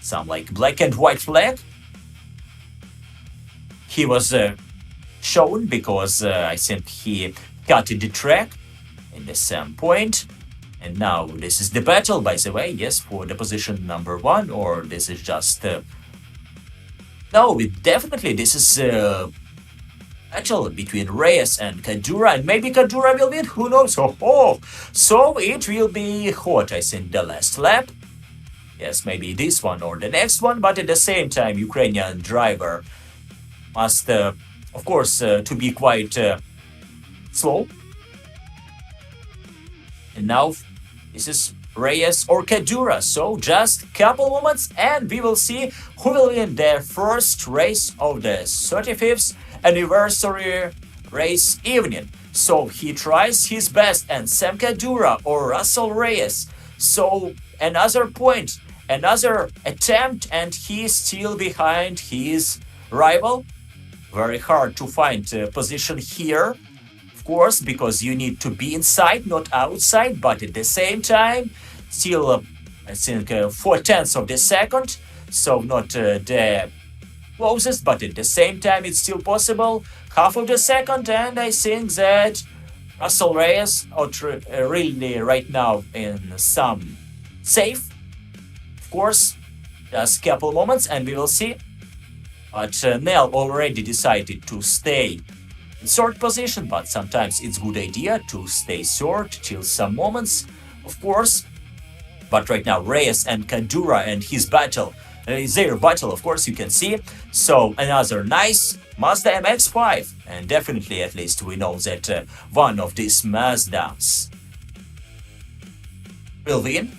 S2: some like black and white flag. He was shown because I think he cut the track in the same point, and now this is the battle, by the way, yes, for the position number 1, or this is just no, definitely this is battle between Reyes and Kadura, and maybe Kadura will win, who knows? So it will be hot, I think, the last lap. Yes, maybe this one or the next one, but at the same time, Ukrainian driver must, of course, to be quite slow. And now, this is Reyes or Kadura, so just couple moments, and we will see who will win the first race of the 35th anniversary race evening. So he tries his best, and Sam Kadura or Russell Reyes. So another point, another attempt, and he's still behind his rival. Very hard to find a position here, of course, because you need to be inside, not outside, but at the same time, still, I think, 4/10 of the second, so not the closest, but at the same time it's still possible, half of the second, and I think that Russell Reyes really right now in some safe, of course, just couple moments and we will see. But Nell already decided to stay in third position, but sometimes it's good idea to stay third till some moments, of course. But right now Reyes and Kadura and his battle, their battle, of course, you can see. So another nice Mazda MX-5, and definitely at least we know that one of these Mazdas will win.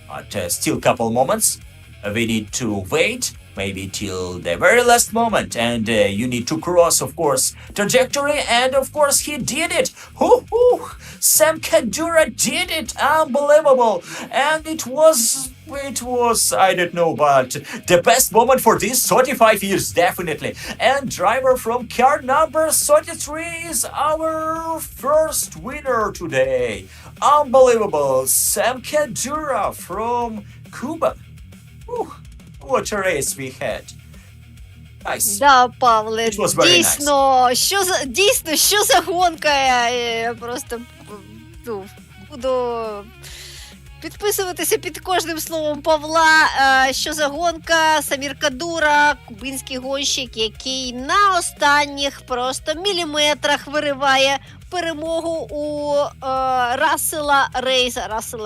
S2: But still couple moments, we need to wait maybe till the very last moment, and you need to cross, of course, trajectory, and of course he did it. Sam Kadura did it, unbelievable, and it was, I don't know, but the best moment for these 35 years, definitely. And driver from car number 33 is our first winner today. Unbelievable, Sam Kadura from Cuba. What a race we had. Nice.
S1: Да, Павле,
S2: It was very
S1: дійсно, що за гонка? Я просто буду підписуватися під кожним словом Павла. Що за гонка? Самір Кадура, кубинський гонщик, який на останніх просто міліметрах вириває перемогу у Рассела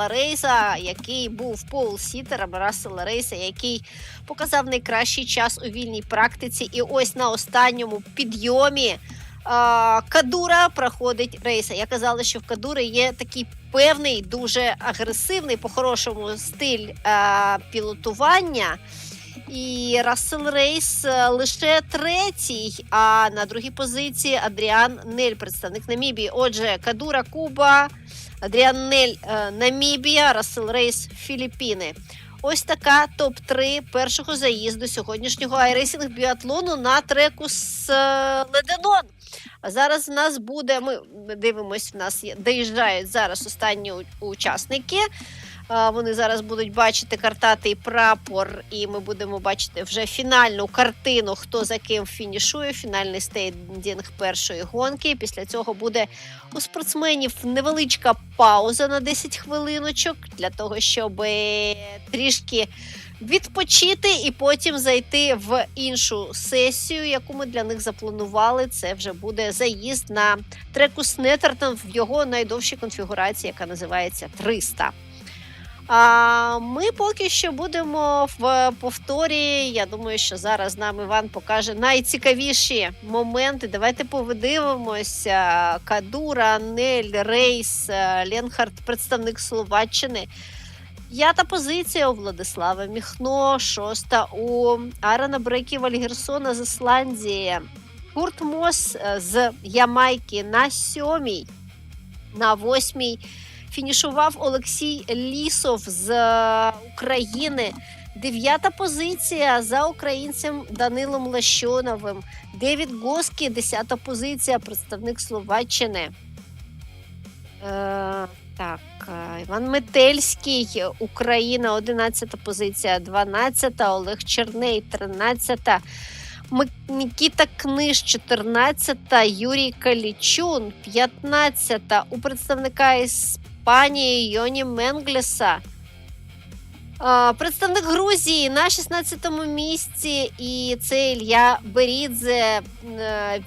S1: Рейса, який був полсітером, Рассела Рейса, який показав найкращий час у вільній практиці. І ось на останньому підйомі Кадура проходить Рейса. Я казала, що в Кадури є такий певний, дуже агресивний, по-хорошому, стиль пілотування. І Рассел Рейс лише третій, а на другій позиції Адріан Нель, представник Намібії. Отже, Кадура Куба, Адріан Нель Намібія, Рассел Рейс Філіппіни. Ось така топ-3 першого заїзду сьогоднішнього iRacing біатлону на треку Snetterton. А зараз в нас буде, ми дивимось, в нас доїжджають зараз останні учасники. Вони зараз будуть бачити картатий прапор, і ми будемо бачити вже фінальну картину, хто за ким фінішує, фінальний стейдінг першої гонки. Після цього буде у спортсменів невеличка пауза на 10 хвилиночок, для того, щоб трішки відпочити і потім зайти в іншу сесію, яку ми для них запланували. Це вже буде заїзд на треку Snetterton в його найдовшій конфігурації, яка називається 300. А ми поки що будемо в повторі. Я думаю, що зараз нам Іван покаже найцікавіші моменти. Давайте подивимося. Кадура, Нель, Рейс, Ленхард, представник Словаччини. 5-та позиція у Владислава Міхно, 6-та у Аарона Брекі Вальгерсона з Ісландії. Курт Мос з Ямайки на 7-й, на 8-й. Фінішував Олексій Лісов з України. 9-та позиція за українцем Данилом Лащоновим. Девід Госкі, 10-та позиція, представник Словаччини. Іван Метельський, Україна, 11-та позиція, 12-та, Олег Черней, 13-та. Нікіта Книж, 14-та, Юрій Калічун, 15-та, у представника Іспанії Йоні Менглеса. Представник Грузії на 16-му місці, і це Ілля Берідзе.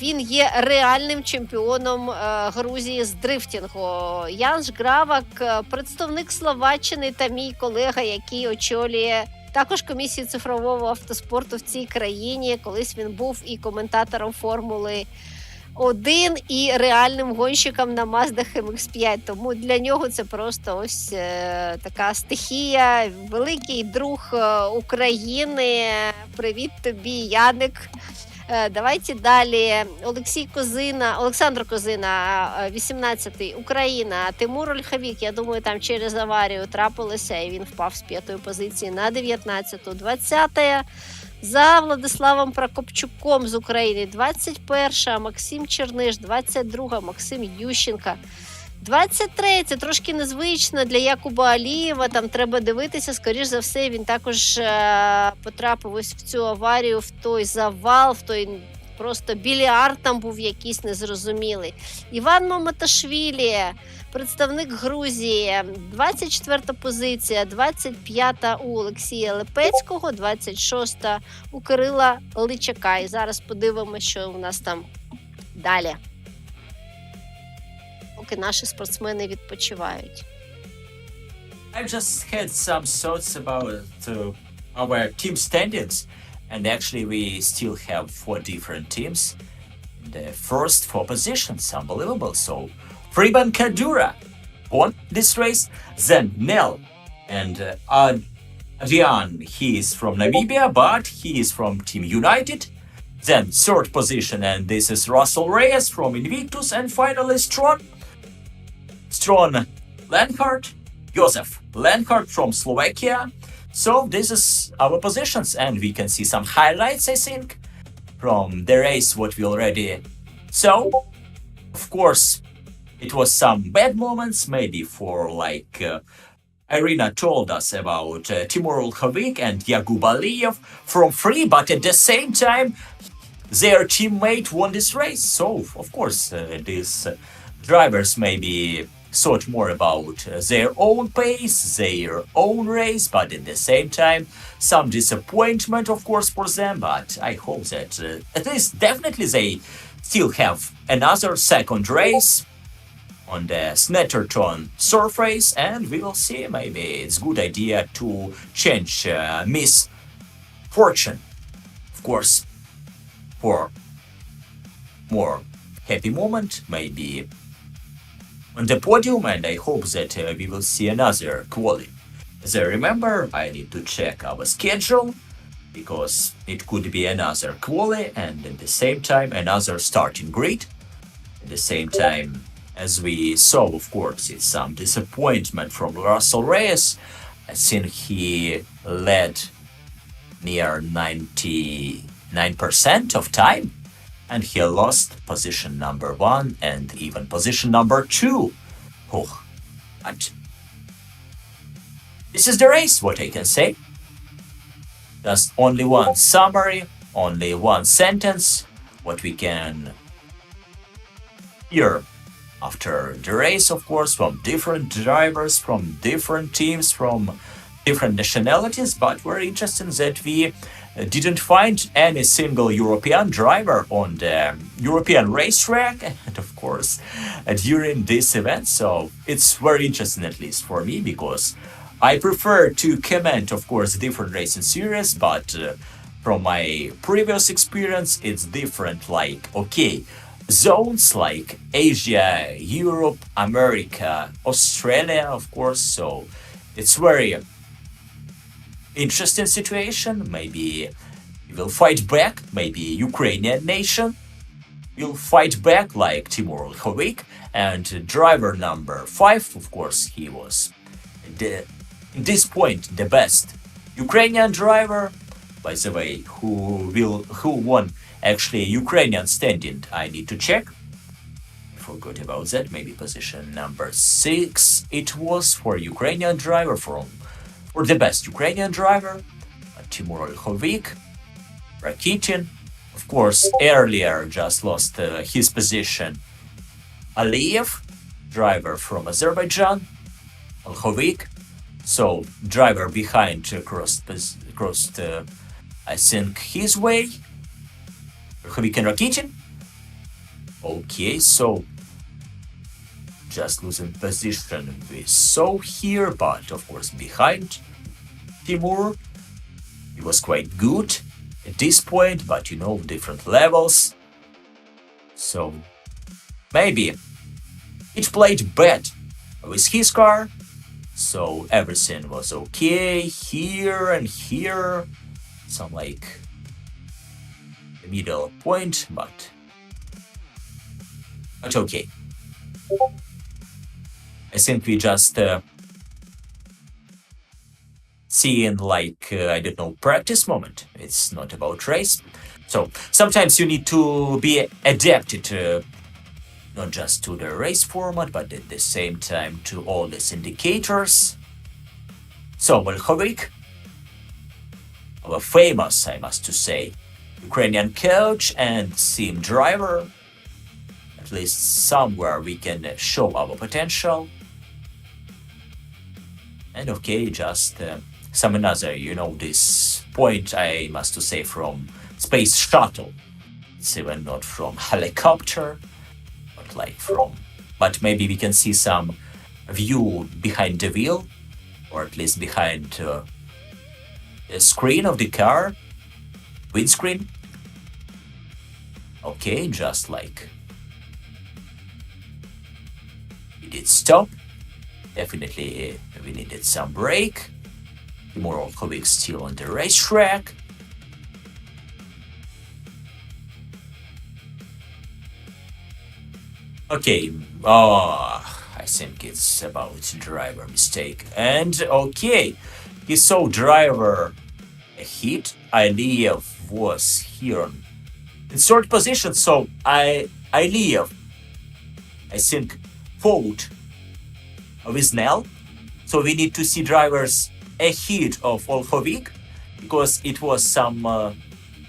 S1: Він є реальним чемпіоном Грузії з дрифтингу. Янш Гравак, представник Словаччини та мій колега, який очолює також комісію цифрового автоспорту в цій країні. Колись він був і коментатором Формули 1, і реальним гонщиком на Mazda MX-5. Тому для нього це просто ось така стихія. Великий друг України. Привіт тобі, Яник. Давайте далі. Олександр Козина, 18-й, Україна. Тимур Ольховік, я думаю, там через аварію трапилося, і він впав з 5-ї позиції на 19-ту. 20-та за Владиславом Прокопчуком з України. 21-ша Максим Черниш, 22-га Максим Ющенка. 23-це трошки незвично для Якуба Алієва, там треба дивитися, скоріш за все, він також потрапив ось в цю аварію, в той завал, в той просто більярд там був якийсь незрозумілий. Іван Маматашвілі, представник Грузії, 24-та позиція, 25-та у Олексія Лепецького, 26-та у Кирила Личака. І зараз подивимося, що у нас там далі, поки наші спортсмени відпочивають.
S2: I just had some thoughts about our team standings, and actually we still have 4 different teams. The first 4 positions, unbelievable. So Freeman Kadura won this race, then Nel and Adrian, he is from Namibia, but he is from Team United. Then 3rd position, and this is Russell Reyes from Invictus, and finally Stron Lenhart, Josef Lenhart from Slovakia. So this is our positions, and we can see some highlights, I think, from the race what we already saw. Of course, it was some bad moments, maybe for like Irina told us about Timur Ulkhovik and Yakub Aliyev from free, but at the same time, their teammate won this race. So, of course, these drivers maybe thought more about their own pace, their own race, but at the same time, some disappointment, of course, for them. But I hope that at least definitely they still have another second race on the Snetterton surface, and we will see. Maybe it's a good idea to change Miss Fortune, of course, for more happy moment, maybe on the podium, and I hope that we will see another quali. As I remember, I need to check our schedule. because it could be another quali and at the same time another starting grid. At the same time, as we saw, of course, it's some disappointment from Russell Reyes. I think he led near 99% of time, and he lost position number 1 and even position number 2. Oh, but this is the race, what I can say. Just only one summary, only one sentence, what we can hear after the race, of course, from different drivers, from different teams, from different nationalities, but very interesting that we didn't find any single European driver on the European racetrack, and of course, during this event. So it's very interesting, at least for me, because I prefer to comment, of course, different racing series, but from my previous experience, it's different. Like, okay, zones like Asia, Europe, America, Australia, of course. So it's very interesting situation. Maybe we will fight back. Maybe Ukrainian nation will fight back, like Timur Olkhovik, and driver number 5. Of course, he was at this point the best Ukrainian driver. By the way, who won actually Ukrainian standing, I need to check. I forgot about that. Maybe position number 6 it was for Ukrainian driver, for the best Ukrainian driver, Timur Olkhovik, Rakitin. Of course, earlier just lost his position Aliyev, driver from Azerbaijan, Olkhovik. So driver behind crossed I think his way. Olkhovik and Rakitin. Okay, so just losing position we saw here, but of course behind Timur he was quite good at this point, but different levels. So maybe it played bad with his car. So everything was okay here and here, some like the middle point, but okay. I think we just seeing like I don't know, practice moment. It's not about race. So sometimes you need to be adapted not just to the race format, but at the same time to all these indicators. So Olkhovik, our famous, I must to say, Ukrainian coach and sim driver. At least somewhere we can show our potential. And okay, just some another, this point I must to say from space shuttle. It's even not from helicopter, but like from, but maybe we can see some view behind the wheel, or at least behind the screen of the car, windscreen. Okay, just like we did stop. Definitely we needed some break. Timur Olkhovik still on the racetrack. Okay, I think it's about driver mistake. And okay, he saw driver hit. Aliyev was here in third position, so Aliyev, I think, fought with Nell. So we need to see drivers ahead of Olkhovik, because it was some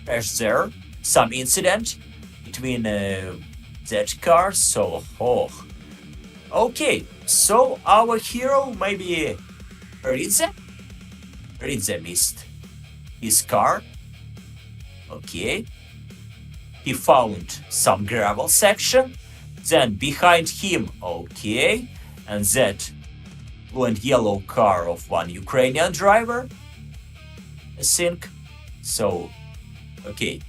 S2: crash there, some incident between that car. So okay, so our hero, maybe Ridze missed his car. Okay, he found some gravel section, then behind him, okay, and that blue and yellow car of one Ukrainian driver, I think. So okay,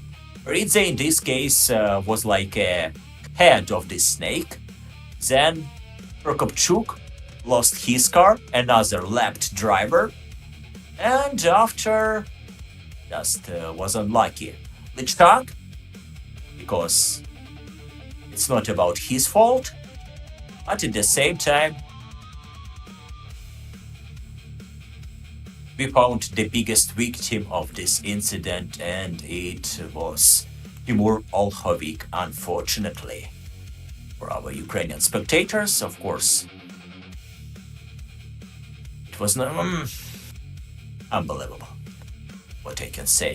S2: Ridze in this case was like a head of the snake. Then Prokopchuk lost his car, another lapped driver, and after just was unlucky. Lichtak, because it's not about his fault, but at the same time, we found the biggest victim of this incident, and it was Timur Olkhovik, unfortunately. For our Ukrainian spectators, of course, it was unbelievable, what I can say.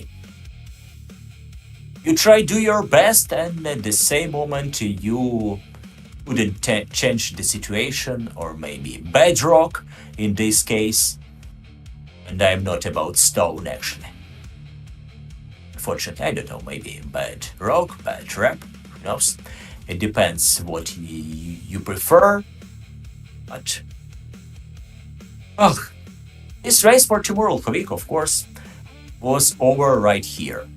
S2: You try do your best, and at the same moment you wouldn't change the situation, or maybe bedrock in this case. And I'm not about stone, actually. Unfortunately, I don't know, maybe bad rock, bad rap, who knows. It depends what you prefer. But this race for Timur Olkhovik, of course, was over right here.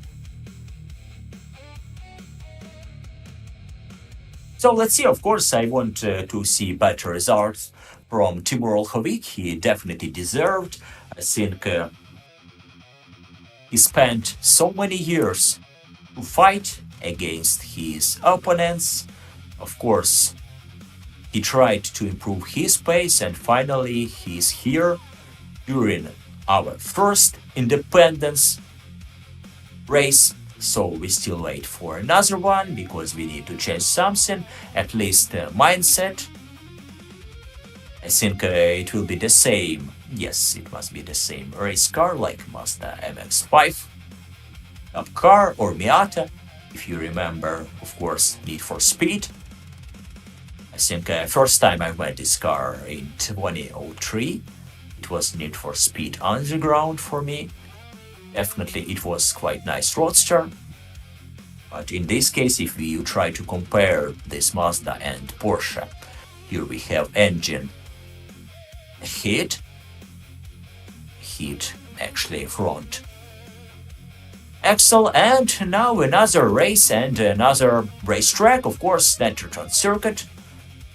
S2: So let's see, of course, I want to see better results from Timur Olkhovik. He definitely deserved. I think he spent so many years to fight against his opponents. Of course, he tried to improve his pace, and finally he's here during our first independence race. So we still wait for another one, because we need to change something, at least mindset. I think it will be the same. Yes, it must be the same race car, like Mazda MX-5, Top Car or Miata, if you remember, of course, Need for Speed. I think first time I met this car in 2003, it was Need for Speed Underground for me. Definitely it was quite nice roadster. But in this case, if you try to compare this Mazda and Porsche, here we have engine hit actually front axle, and now another race and another racetrack, of course, Snetterton circuit,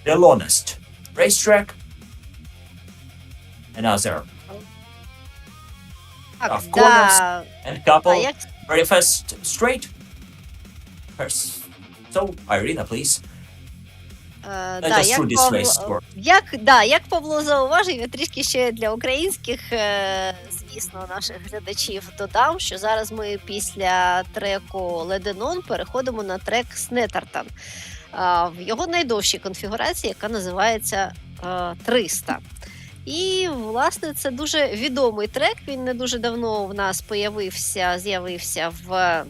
S2: the longest racetrack, another tough corners and couple very fast straight. First. So, Irina, please.
S1: Як Павло зауважив, я трішки ще для українських, звісно, наших глядачів додам, що зараз ми після треку Ledénon переходимо на трек Snetterton. В його найдовшій конфігурації, яка називається 300. І, власне, це дуже відомий трек, він не дуже давно в нас з'явився в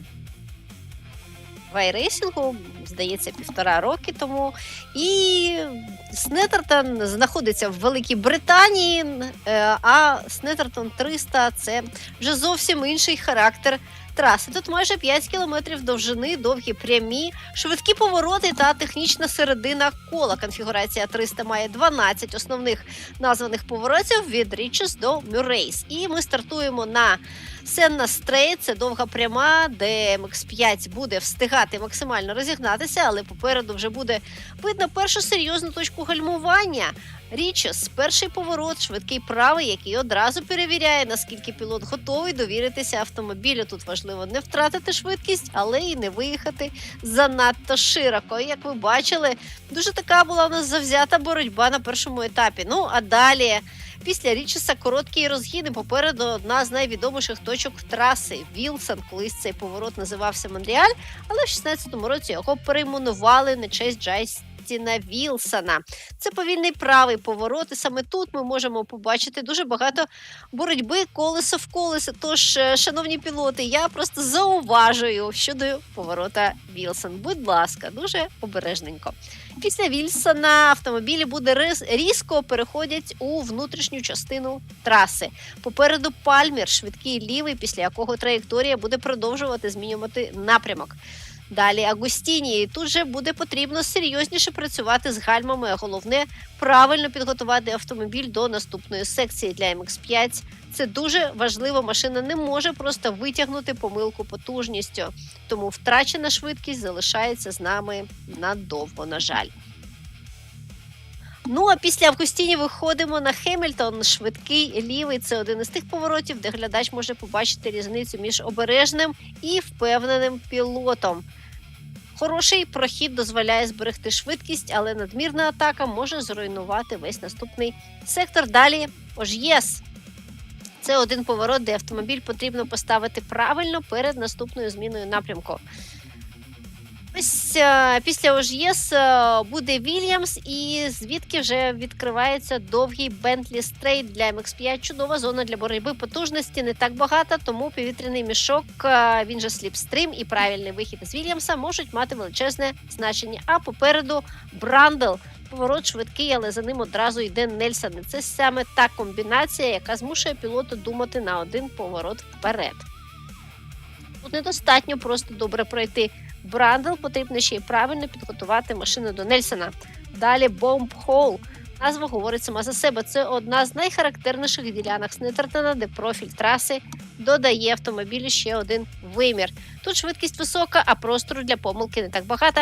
S1: iRacing, здається, 1,5 роки тому. І Snetterton знаходиться в Великій Британії, а Snetterton 300 – це вже зовсім інший характер траси. Тут майже 5 кілометрів довжини, довгі прямі, швидкі повороти та технічна середина кола. Конфігурація 300 має 12 основних названих поворотів від Участь до Мюррейс. І ми стартуємо на Сенна Стрейт, це довга пряма, де MX-5 буде встигати максимально розігнатися, але попереду вже буде видно першу серйозну точку гальмування. Річес, перший поворот, швидкий правий, який одразу перевіряє, наскільки пілот готовий довіритися автомобілю. Тут важливо не втратити швидкість, але і не виїхати занадто широко. І, як ви бачили, дуже така була у нас завзята боротьба на першому етапі. Ну, а далі, після Річеса, короткі розгіни. Попереду одна з найвідоміших точок траси – Вілсон. Колись цей поворот називався Монреаль, але в 16-му році його перейменували на честь Джастіна Вілсона. Це повільний правий поворот, і саме тут ми можемо побачити дуже багато боротьби колесо в колесо. Тож, шановні пілоти, я просто зауважую щодо поворота Вілсон. Будь ласка, дуже обережненько. Після Вільсона автомобілі різко переходять у внутрішню частину траси. Попереду Пальмір, швидкий лівий, після якого траєкторія буде продовжувати змінювати напрямок. Далі Агустіні, і тут же буде потрібно серйозніше працювати з гальмами, а головне – правильно підготувати автомобіль до наступної секції для MX-5. Це дуже важливо, машина не може просто витягнути помилку потужністю, тому втрачена швидкість залишається з нами надовго, на жаль. Ну, а після Августіні виходимо на Хемільтон, швидкий лівий. Це один із тих поворотів, де глядач може побачити різницю між обережним і впевненим пілотом. Хороший прохід дозволяє зберегти швидкість, але надмірна атака може зруйнувати весь наступний сектор. Далі Ож'єс. Це один поворот, де автомобіль потрібно поставити правильно перед наступною зміною напрямку. Ось після Ож'єс буде Вільямс, і звідки вже відкривається довгий Бентлі Стрейт для MX-5. Чудова зона для боротьби, потужності не так багато, тому повітряний мішок, він же сліпстрім і правильний вихід з Вільямса можуть мати величезне значення. А попереду Брандл. Поворот швидкий, але за ним одразу йде Нельсон. І це саме та комбінація, яка змушує пілота думати на один поворот вперед. Тут недостатньо просто добре пройти Брандл, потрібно ще й правильно підготувати машину до Нельсона. Далі Бомб Холл. Назва говорить сама за себе. Це одна з найхарактерніших ділянок Snetterton, де профіль траси додає автомобілю ще один вимір. Тут швидкість висока, а простору для помилки не так багато.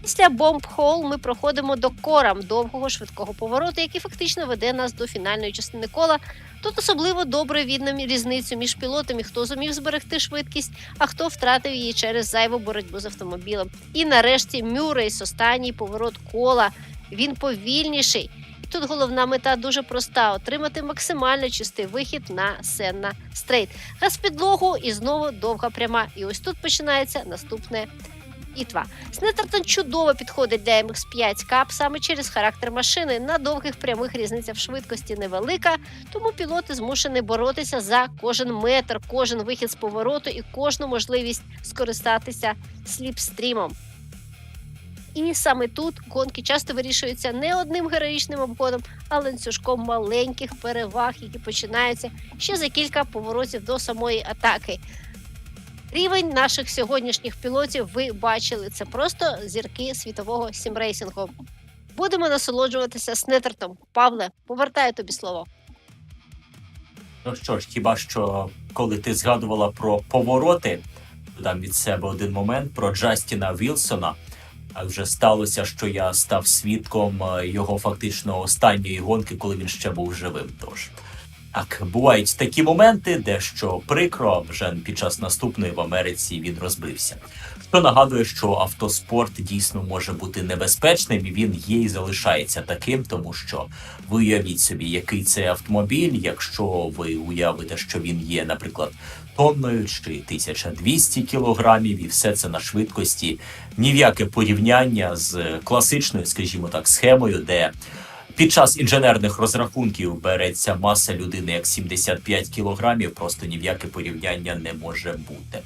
S1: Після Бомб Холл ми проходимо до Корам, довгого швидкого повороту, який фактично веде нас до фінальної частини кола. Тут особливо добре видно різницю між пілотами, хто зумів зберегти швидкість, а хто втратив її через зайву боротьбу з автомобілем. І нарешті Мюррейс, останній поворот кола. Він повільніший. І тут головна мета дуже проста – отримати максимально чистий вихід на Сенна Стрейт. Газ в підлогу і знову довга пряма. І ось тут починається наступне битва. Snetterton чудово підходить для MX-5 Cup саме через характер машини. На довгих прямих різниця в швидкості невелика, тому пілоти змушені боротися за кожен метр, кожен вихід з повороту і кожну можливість скористатися сліпстрімом. І саме тут гонки часто вирішуються не одним героїчним обходом, а ланцюжком маленьких переваг, які починаються ще за кілька поворотів до самої атаки. Рівень наших сьогоднішніх пілотів ви бачили. Це просто зірки світового сімрейсингу. Будемо насолоджуватися Snetterton. Павле, повертаю тобі слово.
S2: Ну що ж, хіба що, коли ти згадувала про повороти, додам від себе один момент про Джастіна Вілсона. А вже сталося, що я став свідком його фактично останньої гонки, коли він ще був живим. Тож, так, бувають такі моменти, де що прикро, вже під час наступної в Америці він розбився. Що нагадує, що автоспорт дійсно може бути небезпечним, і він є і залишається таким, тому що ви уявіть собі, який це автомобіль, якщо ви уявите, що він є, наприклад, тонною чи 1200 кілограмів, і все це на швидкості. Ні в яке порівняння з класичною, скажімо так, схемою, де під час інженерних розрахунків береться маса людини як 75 кілограмів, просто ні в яке порівняння не може бути.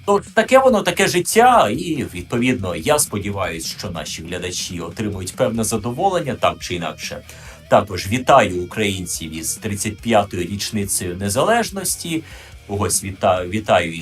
S2: Тож таке воно, таке життя, і, відповідно, я сподіваюся, що наші глядачі отримують певне задоволення, так чи інакше. Також вітаю українців із 35-ю річницею незалежності. Ось вітаю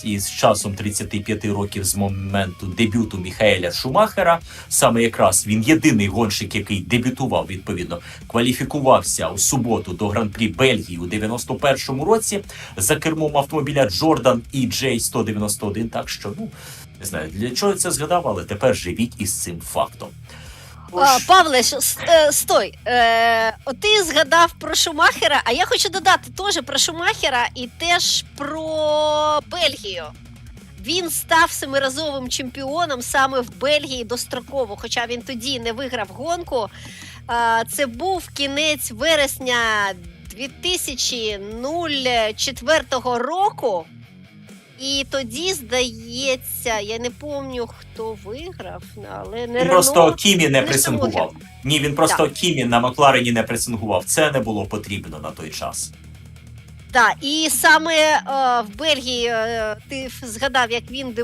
S2: із часом 35 років з моменту дебюту Міхаеля Шумахера. Саме якраз він єдиний гонщик, який дебютував, відповідно, кваліфікувався у суботу до Гран-прі Бельгії у 91-му році за кермом автомобіля Джордан EJ191. Так що, не знаю, для чого я це згадав, але тепер живіть із цим фактом.
S1: Павле, стой. От ти згадав про Шумахера, а я хочу додати теж про Шумахера і теж про Бельгію. Він став семиразовим чемпіоном саме в Бельгії достроково, хоча він тоді не виграв гонку. Це був кінець вересня 2004 року. І тоді, здається, я не пам'ятаю, хто виграв, але не Рено,
S2: просто Кімі не пресингував.
S1: Шумахер.
S2: Ні, він просто Кімі на Макларені не пресингував. Це не було потрібно на той час.
S1: Так, і саме в Бельгії ти згадав, як він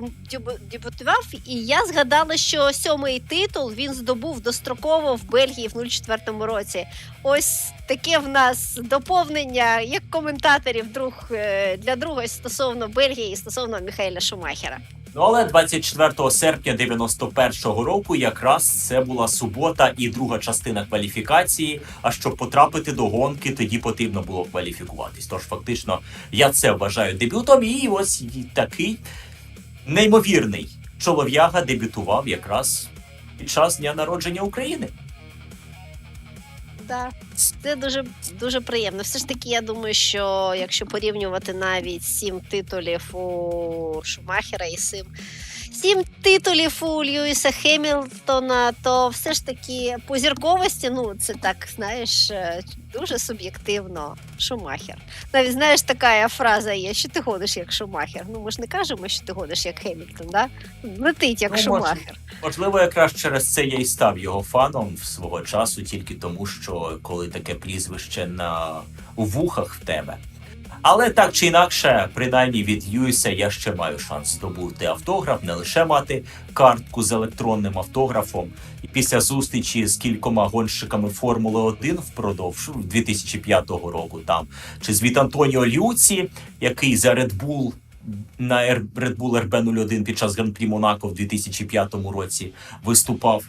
S1: дебютував, і я згадала, що 7-й титул він здобув достроково в Бельгії в 2004 році. Ось таке в нас доповнення, як коментаторів для друга стосовно Бельгії і стосовно Міхаеля Шумахера.
S2: Але 24 серпня 91-го року якраз це була субота і друга частина кваліфікації, а щоб потрапити до гонки, тоді потрібно було кваліфікуватись. Тож фактично я це вважаю дебютом, і ось такий неймовірний чолов'яга дебютував якраз під час Дня народження України.
S1: Да. Це дуже, дуже приємно. Все ж таки, я думаю, що якщо порівнювати навіть 7 титулів у Шумахера і 7 титулів у Льюіса Хемілтона, то все ж таки по зірковості, ну, це так, знаєш, дуже суб'єктивно Шумахер. Навіть, знаєш, така фраза є, що ти ходиш як Шумахер. Ну, ми ж не кажемо, що ти ходиш як Хемілтон, да? Летить як Шумахер.
S2: Можливо, якраз через це я й став його фаном свого часу, тільки тому, що коли таке прізвище у вухах в тебе. Але так чи інакше, принаймні від Льюіса я ще маю шанс здобути автограф, не лише мати картку з електронним автографом. І після зустрічі з кількома гонщиками Формули-1 впродовж 2005 року там, чи з від Антоніо Люці, який за Red Bull на Red Bull RB01 під час Гран-прі Монако в 2005 році виступав.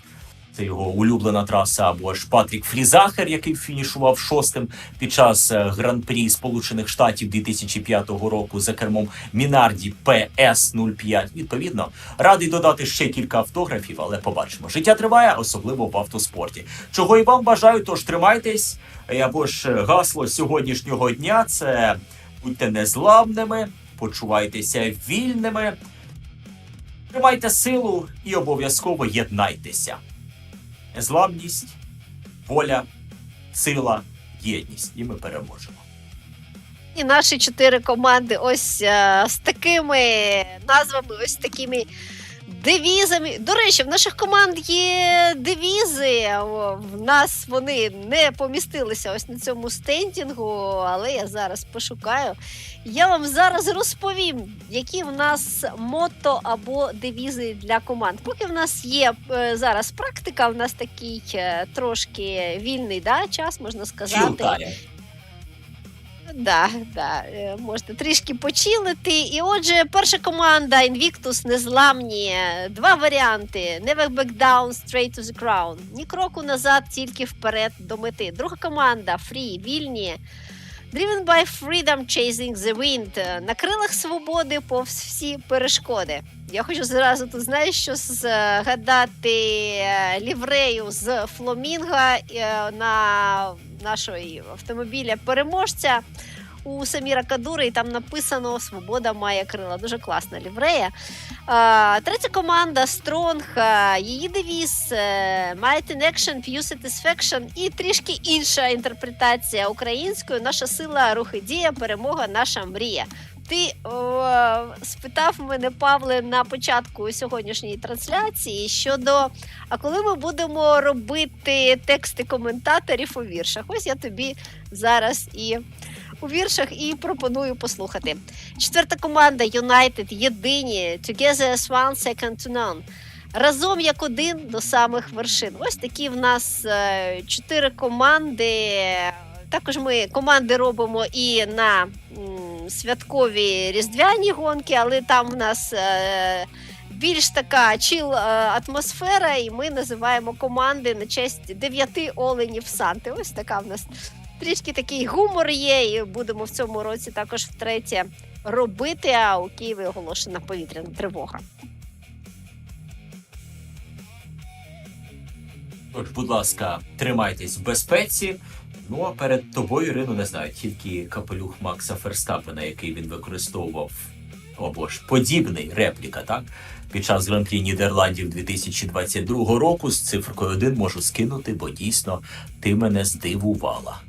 S2: Це його улюблена траса, або ж Патрік Фрізахер, який фінішував 6-м під час Гран-прі Сполучених Штатів 2005 року за кермом Мінарді PS05. Відповідно, радий додати ще кілька автографів, але побачимо. Життя триває, особливо в автоспорті. Чого і вам бажаю, тож тримайтесь. Або ж гасло сьогоднішнього дня – це будьте незламними, почувайтеся вільними, тримайте силу і обов'язково єднайтеся. Незламність, воля, сила, єдність. І ми переможемо.
S1: І наші 4 команди ось з такими назвами, ось такими девізами. До речі, в наших команд є девізи. В нас вони не помістилися ось на цьому стендінгу, але я зараз пошукаю. Я вам зараз розповім, які в нас мото або девізи для команд. Поки в нас є зараз практика, в нас такий трошки вільний час, можна сказати. Да, можете трішки почилити. І отже, перша команда Invictus незламні. 2 варіанти. Never back down, straight to the crown. Ні кроку назад, тільки вперед до мети. Друга команда Free, вільні. Driven by freedom, chasing the wind. На крилах свободи повз всі перешкоди. Я хочу зразу тут, знаєш, що згадати ліврею з Фламінго на нашого автомобіля переможця у Саміра Кадури, і там написано «Свобода має крила». Дуже класна ліврея. Третя команда Strong, її девіз Might in action, few satisfaction і трішки інша інтерпретація українською «Наша сила, рух і дія, перемога, наша мрія». Ти спитав мене, Павле, на початку сьогоднішньої трансляції щодо, а коли ми будемо робити тексти коментаторів у віршах? Ось я тобі зараз і у віршах і пропоную послухати. Четверта команда United, єдині, Together as one, second to none. Разом як один до самих вершин. Ось такі в нас 4 команди. Також ми команди робимо і на святкові різдвяні гонки, але там в нас більш така чіл атмосфера, і ми називаємо команди на честь 9 оленів Санти. Ось така в нас трішки такий гумор є, і будемо в цьому році також втретє робити, а у Києві оголошена повітряна тривога.
S2: Тож, будь ласка, тримайтесь в безпеці. Ну, а перед тобою, Ірино, не знаю, тільки капелюх Макса Ферстапена, який він використовував, або ж подібний, репліка, так? Під час Гран-прі Нідерландів 2022 року з цифркою 1 можу скинути, бо дійсно ти мене здивувала.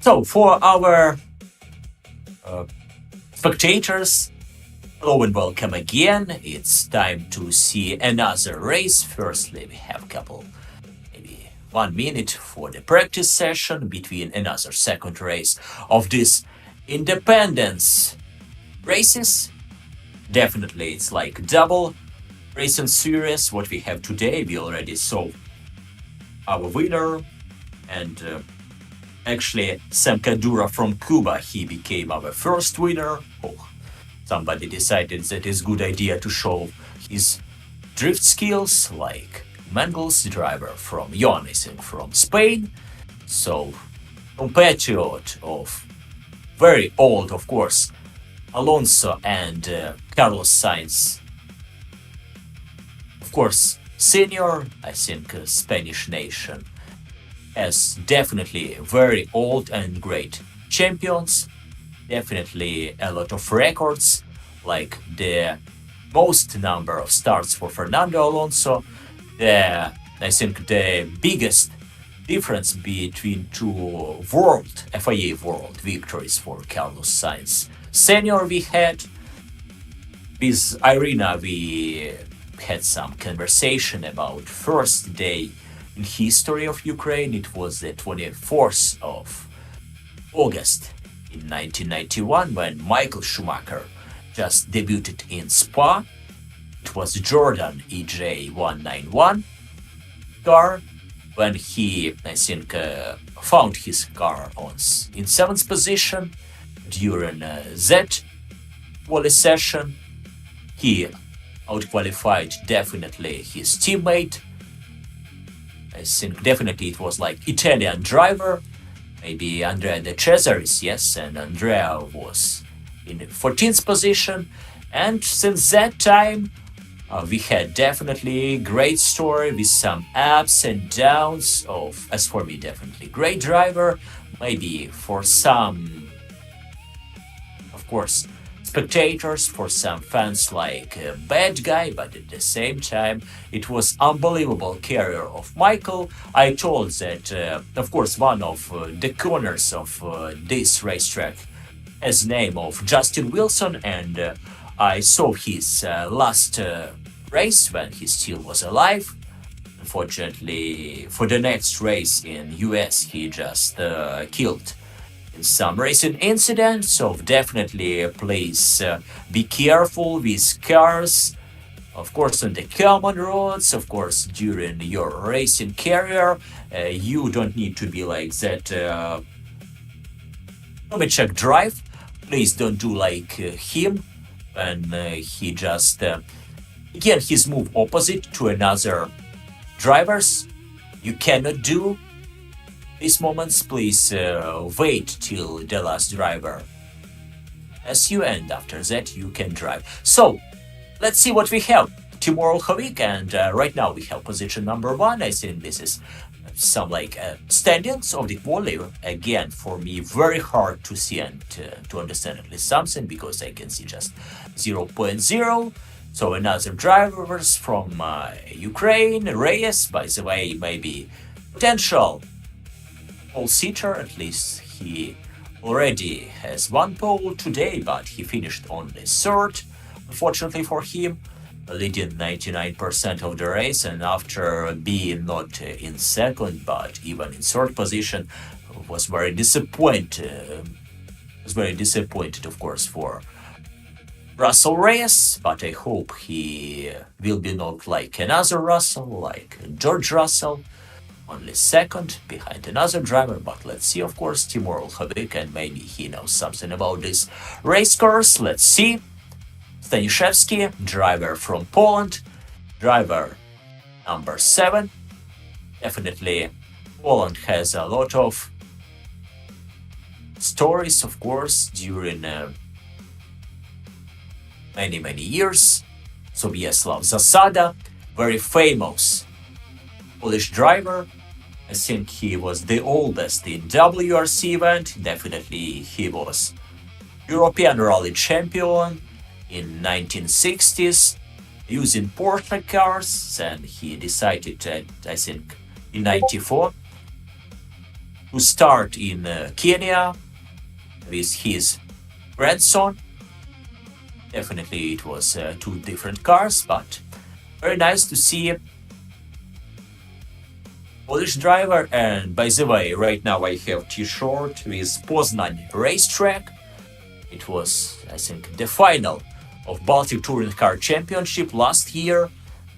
S2: So, for our spectators, hello and welcome again. It's time to see another race. Firstly, we have a couple 1 minute for the practice session between another second race of this independence races. Definitely it's like double racing series what we have today. We already saw our winner, and actually Sam Kadura from Cuba, he became our first winner. Oh, somebody decided that it's a good idea to show his drift skills, like Mangels, the driver from Ionising from Spain. So, compatriot of very old, of course, Alonso and Carlos Sainz. Of course, senior, I think, Spanish nation has definitely very old and great champions, definitely a lot of records, like the most number of starts for Fernando Alonso, I think the biggest difference between two FIA world victories for Carlos Sainz Senior we had. With Irina we had some conversation about first day in history of Ukraine. It was the 24th of August in 1991 when Michael Schumacher just debuted in Spa. It was Jordan EJ191 car when he, I think, found his car in 7th position during that quali session. He outqualified definitely his teammate. I think definitely it was like Italian driver, maybe Andrea De Cesaris, yes, and Andrea was in 14th position. And since that time, we had definitely great story with some ups and downs of, as for me, definitely great driver. Maybe for some, of course, spectators, for some fans like a bad guy, but at the same time, it was unbelievable career of Michael. I told that, of course, one of the corners of this racetrack has name of Justin Wilson, and I saw his last race when he still was alive. Unfortunately, for the next race in US, he just killed in some racing incident. So definitely, please be careful with cars. Of course, on the common roads. Of course, during your racing career, you don't need to be like that. Check drive. Please don't do like him, and he just again his move opposite to another drivers. You cannot do these moments. Please wait till the last driver as you, and after that you can drive. So let's see what we have. Timur Olkhovik, and right now we have position number 1. I think this is some like standings of the quali. Again, for me, very hard to see and to understand at least something, because I can see just 0.0. So another drivers from Ukraine, Reyes, by the way, maybe potential pole-sitter. At least he already has one pole today, but he finished only 3rd, unfortunately for him, leading 99% of the race, and after being not in 2nd but even in 3rd position, was very disappointed. Of course, for Russell Reyes, but I hope he will be not like another Russell, like George Russell, only 2nd behind another driver. But let's see, of course, Timur Olkhovik, and maybe he knows something about this race course. Let's see. Staniszewski, driver from Poland, driver number 7. Definitely Poland has a lot of stories, of course, during many years. So Wiesław Zasada, very famous Polish driver. I think he was the oldest in WRC event. Definitely he was European Rally champion in 1960s using Porsche cars, and he decided, I think, in 94 to start in Kenya with his grandson. Definitely it was 2 different cars, but very nice to see Polish driver. And by the way, right now I have t-shirt with Poznań racetrack. It was, I think, the final of Baltic Touring Car Championship last year.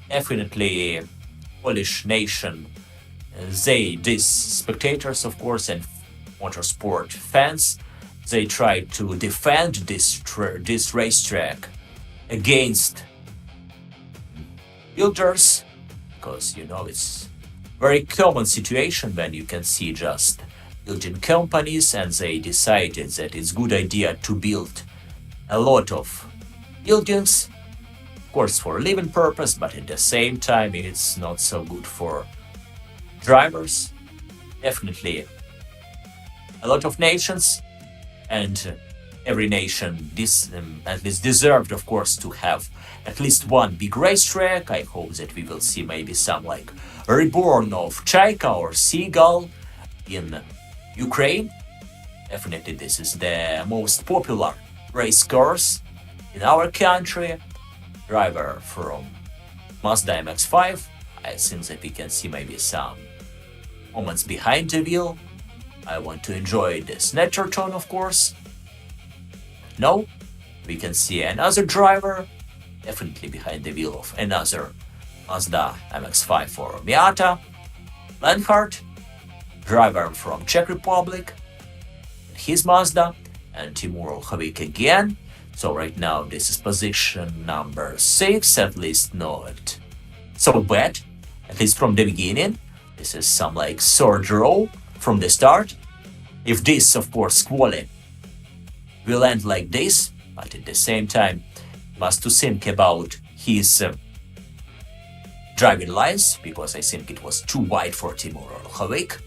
S2: Definitely Polish nation, these spectators, of course, and motorsport fans, they tried to defend this racetrack against builders, because, you know, it's very common situation when you can see just building companies, and they decided that it's good idea to build a lot of buildings. Of course, for living purpose, but at the same time, it's not so good for drivers. Definitely a lot of nations, and every nation at least deserved, of course, to have at least one big racetrack. I hope that we will see maybe some like reborn of Chaika or Seagull in Ukraine. Definitely this is the most popular race course in our country. Driver from Mazda MX-5. I think that we can see maybe some moments behind the wheel. I want to enjoy the Snetterton, of course. No, we can see another driver, definitely behind the wheel of another Mazda MX-5 or Miata. Lenhart, driver from Czech Republic, his Mazda, and Timur Olkhovik again. So right now this is position number 6, at least not so bad, at least from the beginning. This is some like third row from the start. If this, of course, quali will end like this, but at the same time, must to think about his driving lines, because I think it was too wide for Timur Olkhovik.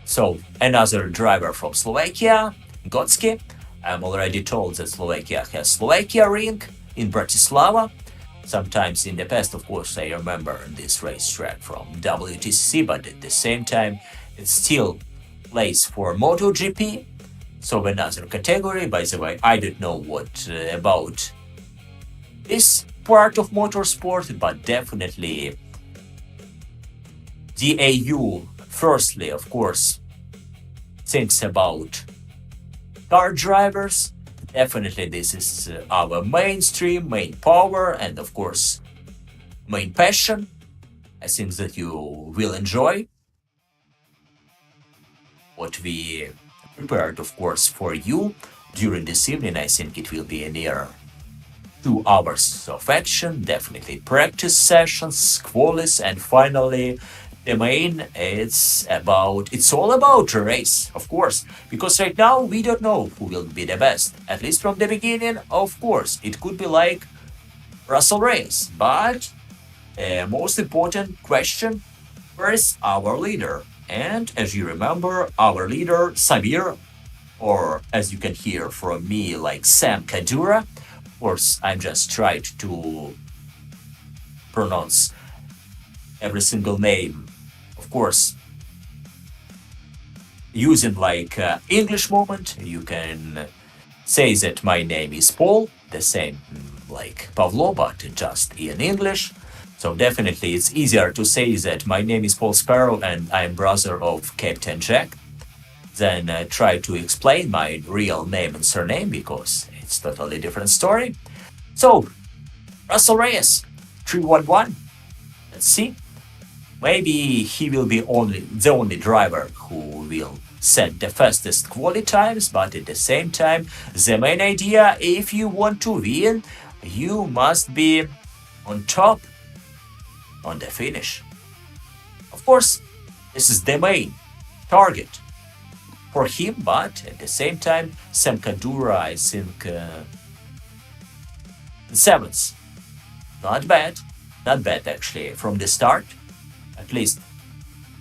S2: So another driver from Slovakia, Gotski. I'm already told that Slovakia has Slovakia ring in Bratislava. Sometimes in the past, of course, I remember this racetrack from WTCC, but at the same time, it's still place for MotoGP. So another category. By the way, I don't know what about this part of motorsport, but definitely the AU, firstly, of course, thinks about car drivers. Definitely this is our mainstream, main power, and of course, main passion. I think that you will enjoy what we prepared, of course, for you during this evening. I think it will be near 2 hours of action, definitely practice sessions, qualis, and finally the main, it's all about a race, of course, because right now we don't know who will be the best. At least from the beginning, of course, it could be like Russell Reyes, but most important question, where is our leader? And as you remember, our leader, Samir, or as you can hear from me, like Sam Kadura. Of course, I'm just trying to pronounce every single name, of course, using like English moment. You can say that my name is Paul, the same like Pavlo, but just in English. So definitely it's easier to say that my name is Paul Sparrow and I'm brother of Captain Jack than try to explain my real name and surname, because it's totally different story. So, Russell Reyes, 311. Let's see. Maybe he will be the only driver who will set the fastest quali times, but at the same time, the main idea, if you want to win, you must be on top on the finish. Of course, this is the main target for him, but at the same time, Sam Kadura, I think, 7th. Not bad actually from the start. At least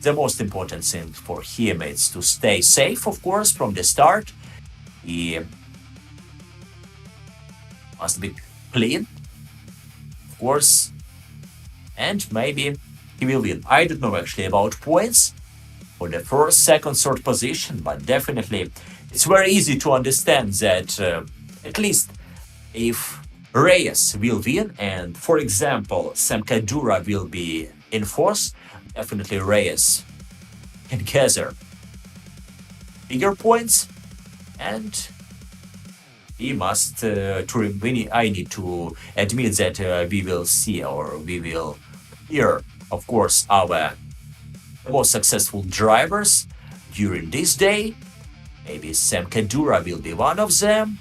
S2: the most important thing for him is to stay safe, of course, from the start. He must be clean, of course, and maybe he will win. I don't know actually about points for the first, second, third position, but definitely it's very easy to understand that at least if Reyes will win and, for example, Sam Kadura will be in fourth, definitely Reyes can gather bigger points, and he must I need to admit that we will see, or we will hear, of course, our most successful drivers during this day. Maybe Sam Kadura will be one of them.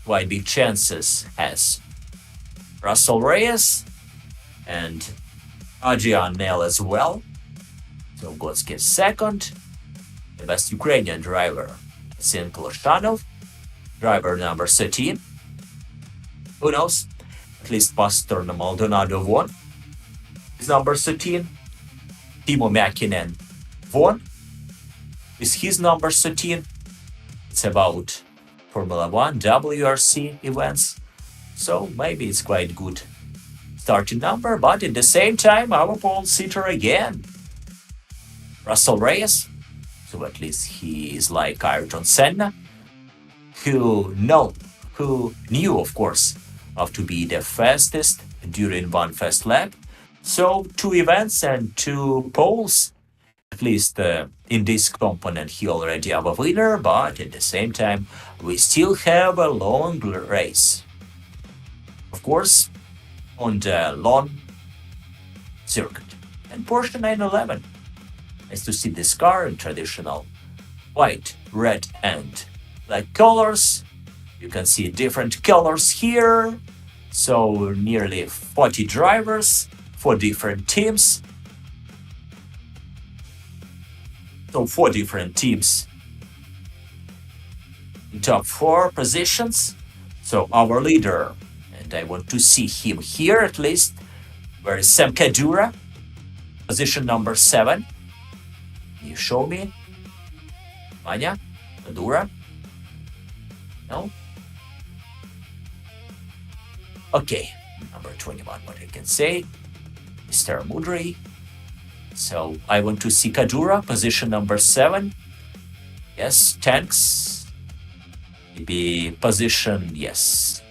S2: Quite big chances as Russell Reyes and Adrian Nel as well. So Gotski second. The best Ukrainian driver, Sin Koloshanov. driver number 13. Who knows? At least Pastor Maldonado won. Is number 13. Timo Mäkinen won. Is his number 13. It's about Formula 1, WRC events. So maybe it's quite good starting number, but at the same time, our pole sitter again. Russell Reyes. So at least he is like Ayrton Senna, who knew, of course, how to be the fastest during one fast lap. So 2 events and 2 poles. At least in this component, he already have a winner, but at the same time, we still have a long race. Of course, on the long circuit. And Porsche 911. Nice to see this car in traditional white, red, and black colors. You can see different colors here. So nearly 40 drivers for different teams. So 4 different teams in top 4 positions. So our leader, and I want to see him here at least. Where is Sam Kadura? Position number 7. Can you show me? Vanya? Kadura? No? Okay, number 21, what I can say. Mr. Mudri. So I want to see Kadura, position number 7. Yes, tanks. Maybe position, yes.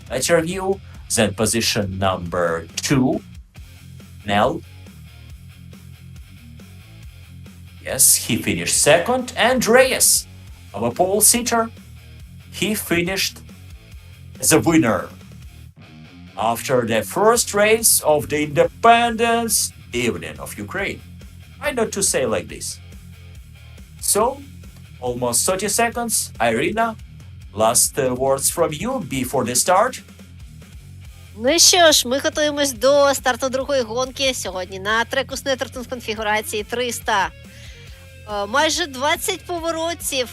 S2: Better view. Then position number 2. Nell. Yes, he finished second. And Reyes, our pole sitter, he finished as a winner after the first race of the Independence Evening of Ukraine. Why not to say like this? So, almost 30 seconds. Irina, last words from you before the start.
S1: Ну що ж, ми готуємось до старту другої гонки сьогодні на треку Snetterton з конфігурації 300. Майже 20 поворотів,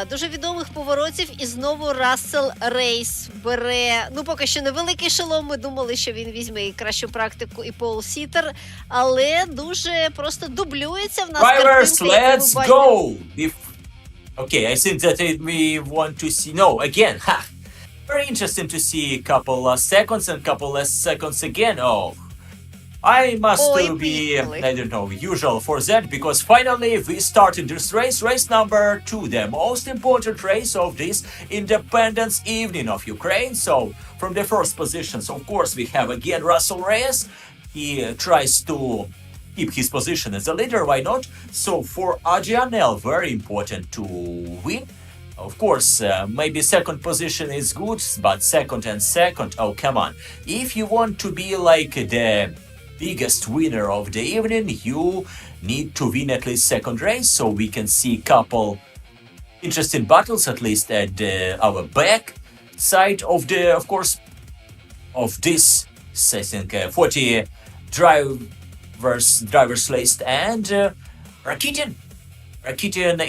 S1: дуже відомих поворотів, і знову Рассел Рейс бере, ну поки що невеликий шолом, ми думали, що він візьме і кращу практику, і пол-сітер, але дуже просто дублюється в нас
S2: Drivers,
S1: картинка,
S2: let's go! Okay, I think that we want to see, no, again, very interesting to see a couple last seconds and couple last seconds again, I must be, I don't know, usual for that, because finally we started this race number 2, the most important race of this Independence Evening of Ukraine. So, from the first positions, of course, we have again Russell Reyes. He tries to keep his position as a leader, why not? So, for Adrianel, very important to win. Of course, maybe second position is good, but second, oh, come on. If you want to be like the biggest winner of the evening, you need to win at least second race, so we can see couple interesting battles at least at our back side of the, of course, of this, I think, 40 drivers list. And Rakitin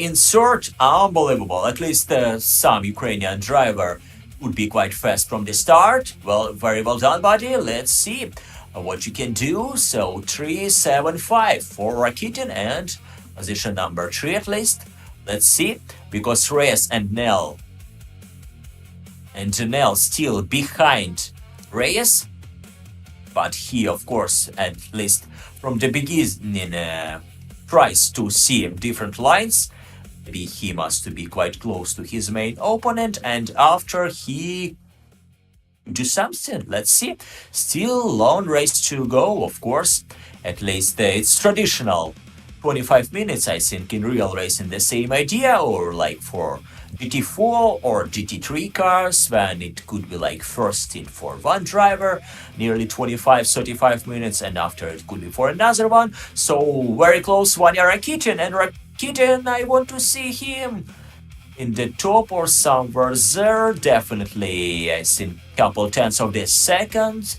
S2: insert, unbelievable. At least some Ukrainian driver would be quite fast from the start. Well, very well done, buddy. Let's see what you can do. So 3-7-5 for Rakitin and position number 3 at least. Let's see, because Reyes and Nell still behind Reyes, but he, of course, at least from the beginning tries to see different lines. Maybe he must be quite close to his main opponent, and after he do something. Let's see. Still long race to go, of course. At least it's traditional 25 minutes, I think, in real racing, the same idea, or like for GT4 or GT3 cars, when it could be like first in for one driver, nearly 25-35 minutes, and after it could be for another one. So very close, Vanya Rakitin, and Rakitin, I want to see him in the top or somewhere there. Definitely, I think, couple tenths of the second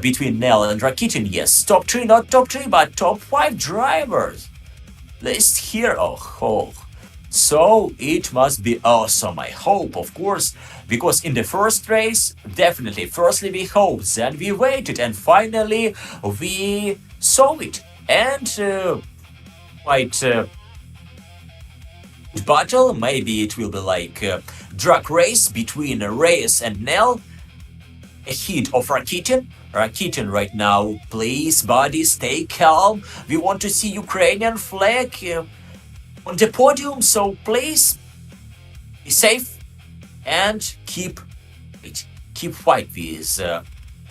S2: between Nell and Rakitin. Yes, top 3, not top 3, but top 5 drivers. List here, So it must be awesome, I hope, of course, because in the first race, definitely, firstly we hoped, then we waited, and finally we saw it. And quite battle, maybe it will be like a drag race between Reyes and Nell, a hit of Rakitin. Rakitin right now, please, buddy, stay calm. We want to see Ukrainian flag on the podium, so please be safe and keep fight with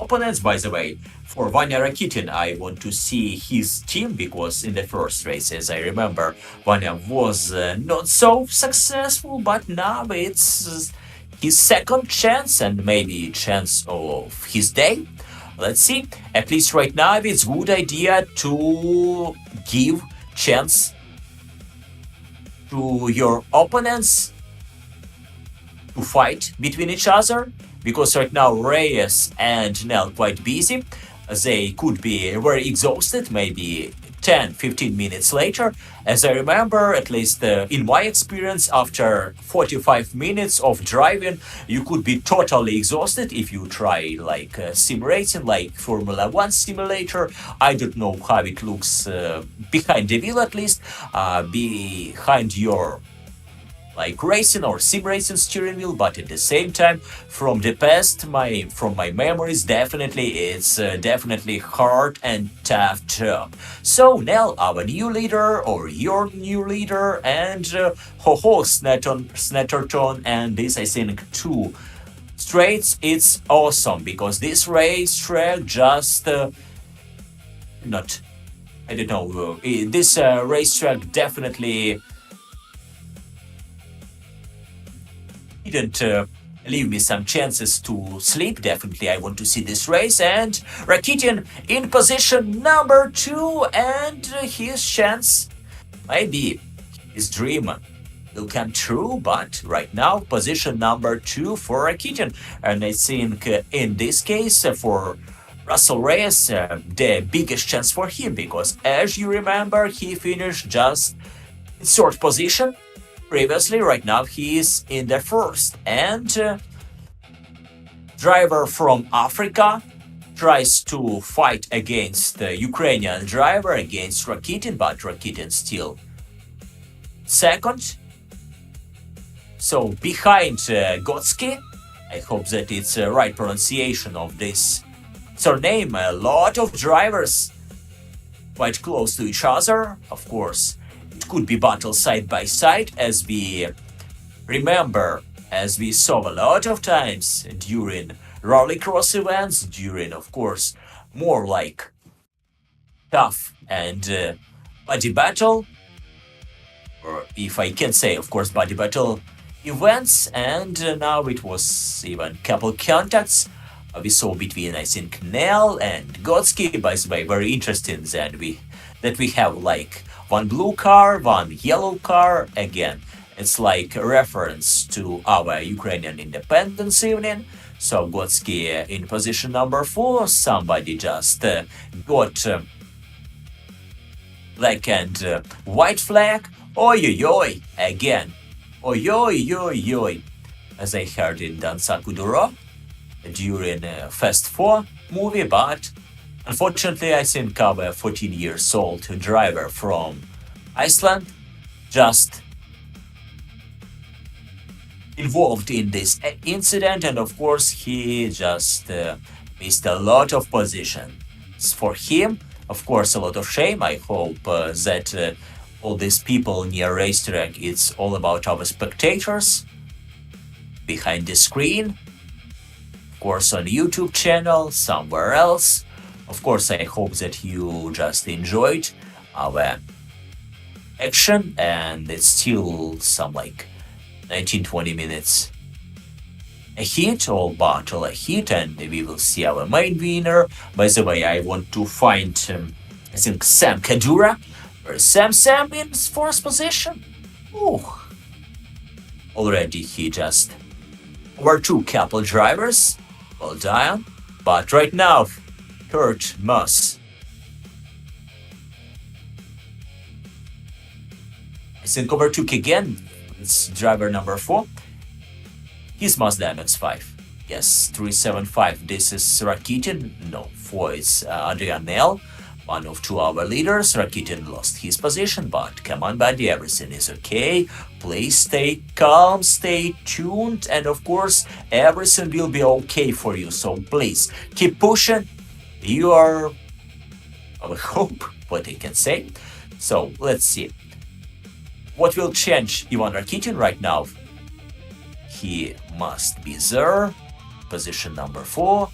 S2: opponents. By the way, for Vanya Rakitin, I want to see his team, because in the first race, as I remember, Vanya was not so successful, but now it's his second chance and maybe chance of his day. Let's see. At least right now, it's good idea to give chance to your opponents to fight between each other, because right now Reyes and Nell quite busy. They could be very exhausted, maybe 10-15 minutes later. As I remember, at least in my experience, after 45 minutes of driving, you could be totally exhausted if you try like sim racing, like Formula 1 simulator. I don't know how it looks behind the wheel, at least behind your like racing or sim racing steering wheel, but at the same time, from the past, from my memories, definitely it's definitely hard and tough job. So Nell, our new leader, or your new leader, and Snetterton, and this I think two straights. It's awesome, because this racetrack just not, I don't know, this racetrack definitely didn't leave me some chances to sleep. Definitely I want to see this race. And Rakitin in position number 2, and his chance, maybe his dream will come true, but right now position number 2 for Rakitin. And I think in this case for Russell Reyes, the biggest chance for him, because as you remember, he finished just in 3rd position previously. Right now he is in the 1st, and driver from Africa tries to fight against the Ukrainian driver, against Rakitin, but Rakitin still 2nd. So behind Gotsky, I hope that it's the right pronunciation of this surname, a lot of drivers quite close to each other. Of course, it could be battle side by side, as we remember, as we saw a lot of times during rallycross events, during, of course, more like tough and body battle, or if I can say, of course, body battle events. And now it was even couple contacts we saw between, I think, Nell and Gotsky. By the way, very interesting that we have like one blue car, one yellow car. Again, it's like a reference to our Ukrainian independence evening. So Gotsky in position number 4. Somebody just got black and white flag. Oi oi oi! Again, oi oi oi oi! As I heard in Dansa Kuduro during Fast 4 movie, but unfortunately, I think our 14 years old driver from Iceland just involved in this incident, and of course he just missed a lot of positions. For him, of course, a lot of shame. I hope that all these people near racetrack, it's all about our spectators behind the screen, of course on YouTube channel, somewhere else. Of course, I hope that you just enjoyed our action, and it's still some like 19-20 minutes a hit, all battle a hit, and we will see our main winner. By the way, I want to find I think Sam Kadura, or Sam in 4th position. Ooh. Already he just overtook couple drivers. Well done. But right now, Kurt Moss, I think, overtook again It's driver number 4. His Mazda MX-5. Yes, 375. This is Rakitin. No, 4 is Adrianel. One of 2 our leaders. Rakitin lost his position, but come on, buddy, everything is okay. Please stay calm, stay tuned, and of course, everything will be okay for you. So please keep pushing. You are, I hope, what I can say. So let's see. What will change Ivan Rakitin right now? He must be there. Position number 4.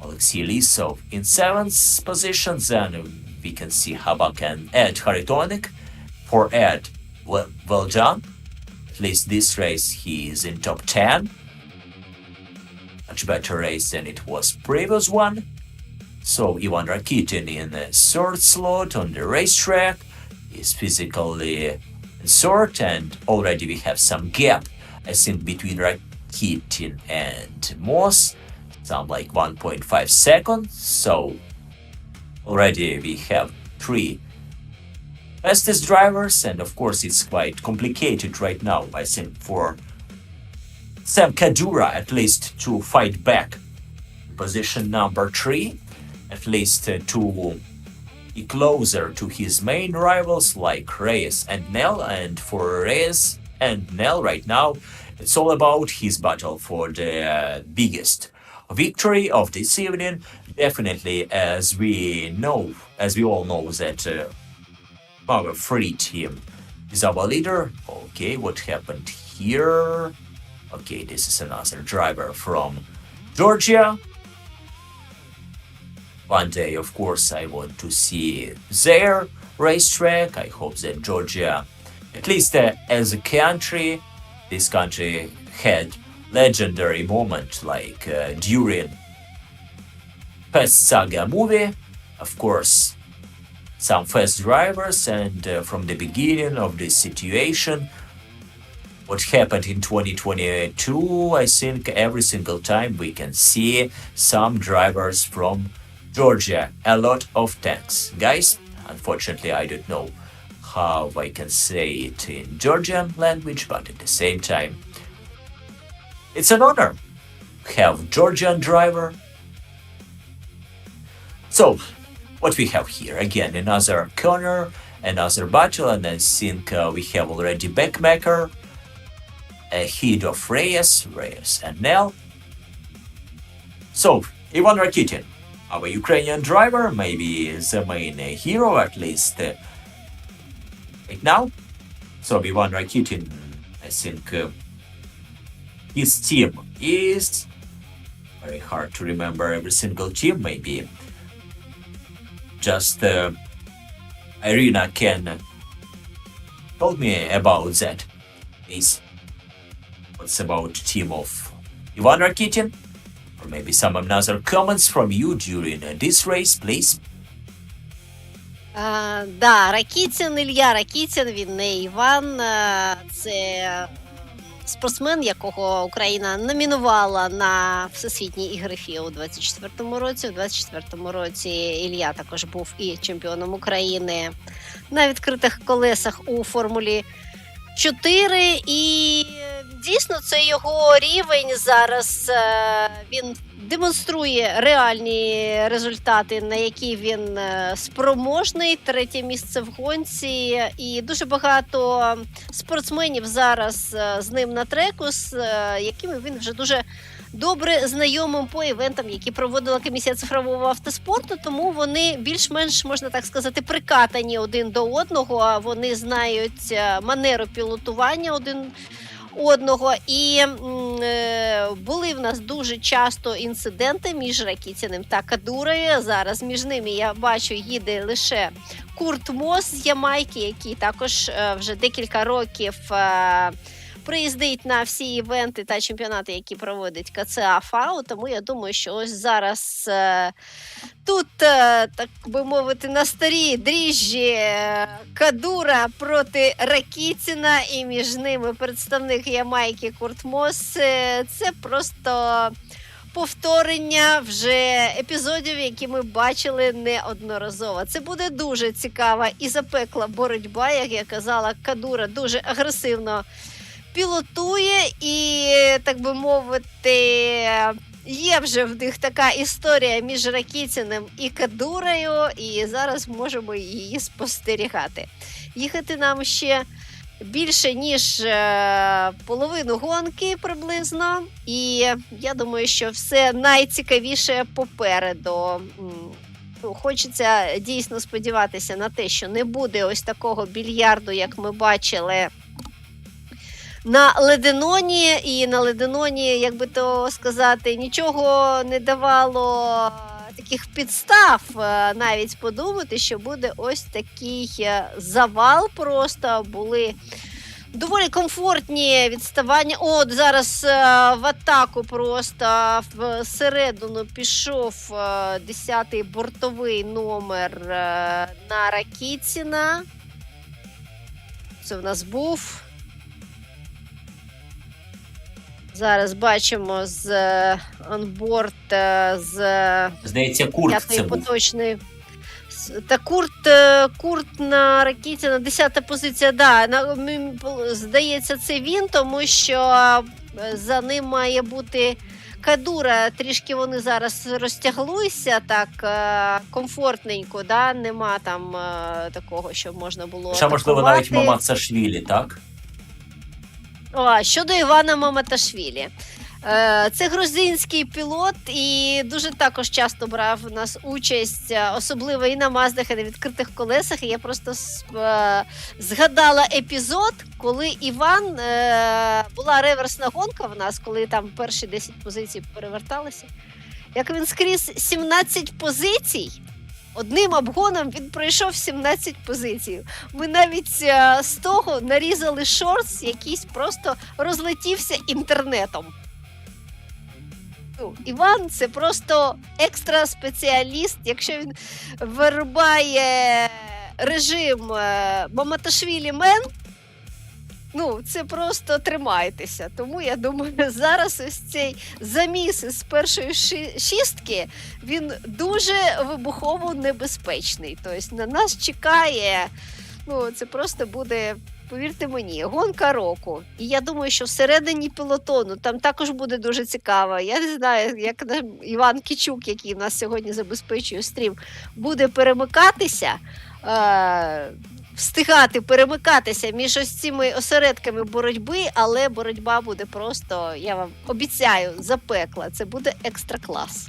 S2: Alexei Lisov in 7th position. Then we can see Habak and Ed Haritonik. For Ed, well done. At least this race he is in top 10. Much better race than it was previous one. So Ivan Rakitin in the 3rd slot on the racetrack is physically in 3rd, and already we have some gap, I think, between Rakitin and Moss, some like 1.5 seconds. So already we have 3 fastest drivers, and of course it's quite complicated right now, I think, for Sam Kadura at least to fight back position number 3, at least to be closer to his main rivals like Reyes and Nel. And for Reyes and Nel right now, it's all about his battle for the biggest victory of this evening. Definitely, as we all know that our free team is our leader. Okay, what happened here? Okay, this is another driver from Georgia. One day, of course, I want to see their racetrack. I hope that Georgia, at least as a country, this country had legendary moment like during Fast Saga movie. Of course, some fast drivers, and from the beginning of this situation, what happened in 2022, I think every single time we can see some drivers from Georgia, a lot of thanks. Guys, unfortunately I don't know how I can say it in Georgian language, but at the same time, it's an honor to have Georgian driver. So, what we have here, again, another corner, another battle, and I think we have already backmaker ahead of Reyes and Nel. So, Ivan Rakitin, our Ukrainian driver, maybe the main hero, at least right now. So Ivan Rakitin, I think his team is very hard to remember every single team. Maybe just Irina can tell me about that. Please, what's about team of Ivan Rakitin? Or maybe some other comments from you during this race, please.
S1: Да, Ракітін, Ілля Ракітін, він не Іван. Це спортсмен, якого Україна номінувала на Всесвітні ігри ФІА у 24-му році. У 24-му році Ілля також був і чемпіоном України на відкритих колесах у Формулі 4. І дійсно це його рівень зараз. Він демонструє реальні результати, на які він спроможний. 3-те місце в гонці. І дуже багато спортсменів зараз з ним на треку, з якими він вже дуже добре знайомим по івентам, які проводила комісія цифрового автоспорту, тому вони більш-менш, можна так сказати, прикатані один до одного, вони знають манеру пілотування один одного, і були в нас дуже часто інциденти між Ракітіним та Кадурою. Зараз між ними, я бачу, їде лише Курт Мос з Ямайки, який також вже декілька років приїздить на всі івенти та чемпіонати, які проводить КЦА ФАУ, тому я думаю, що ось зараз тут, так би мовити, на старі дріжджі Кадура проти Ракітіна, і між ними представник Ямайки Курт Мос. Це просто повторення вже епізодів, які ми бачили неодноразово. Це буде дуже цікава і запекла боротьба, як я казала, Кадура дуже агресивно пілотує і, так би мовити, є вже в них така історія між Ракітіним і Кадурою, і зараз можемо її спостерігати. Їхати нам ще більше, ніж половину гонки приблизно, і я думаю, що все найцікавіше попереду. Хочеться дійсно сподіватися на те, що не буде ось такого більярду, як ми бачили на Леденоні, і на Леденоні, як би то сказати, нічого не давало таких підстав навіть подумати, що буде ось такий завал просто, були доволі комфортні відставання. От зараз в атаку просто всередину пішов 10-й бортовий номер на Ракітіна. Це в нас був. Зараз бачимо з онборд,
S2: Здається, Курт це був.
S1: поточний. Та Курт на Ракітіна, 10-та позиція, да, здається, це він, тому що за ним має бути Кадура. Трішки вони зараз розтяглися так комфортненько, да, нема там такого, щоб можна було
S2: Ще, можливо, навіть Мамацашвілі, так?
S1: Щодо Івана Маматашвілі. Це грузинський пілот і дуже також часто брав у нас участь, особливо і на Маздах, і на відкритих колесах. І я просто згадала епізод, коли Іван, була реверсна гонка в нас, коли там перші 10 позицій переверталися. Як він скрізь 17 позицій, одним обгоном він пройшов 17 позицій. Ми навіть з того нарізали шортс, якийсь просто розлетівся інтернетом. Іван – це просто екстра спеціаліст. Якщо він вирубає режим Маматашвілі Мен, це просто тримайтеся. Тому я думаю, зараз ось цей заміс з першої шістки, він дуже вибухово небезпечний. Тобто на нас чекає, це просто буде, повірте мені, гонка року. І я думаю, що всередині пелотону там також буде дуже цікаво. Я не знаю, як Іван Кічук, який в нас сьогодні забезпечує стрім, буде перемикатися, встигати перемикатися між ось цими осередками боротьби, але боротьба буде просто, я вам обіцяю, запекла. Це буде екстра клас.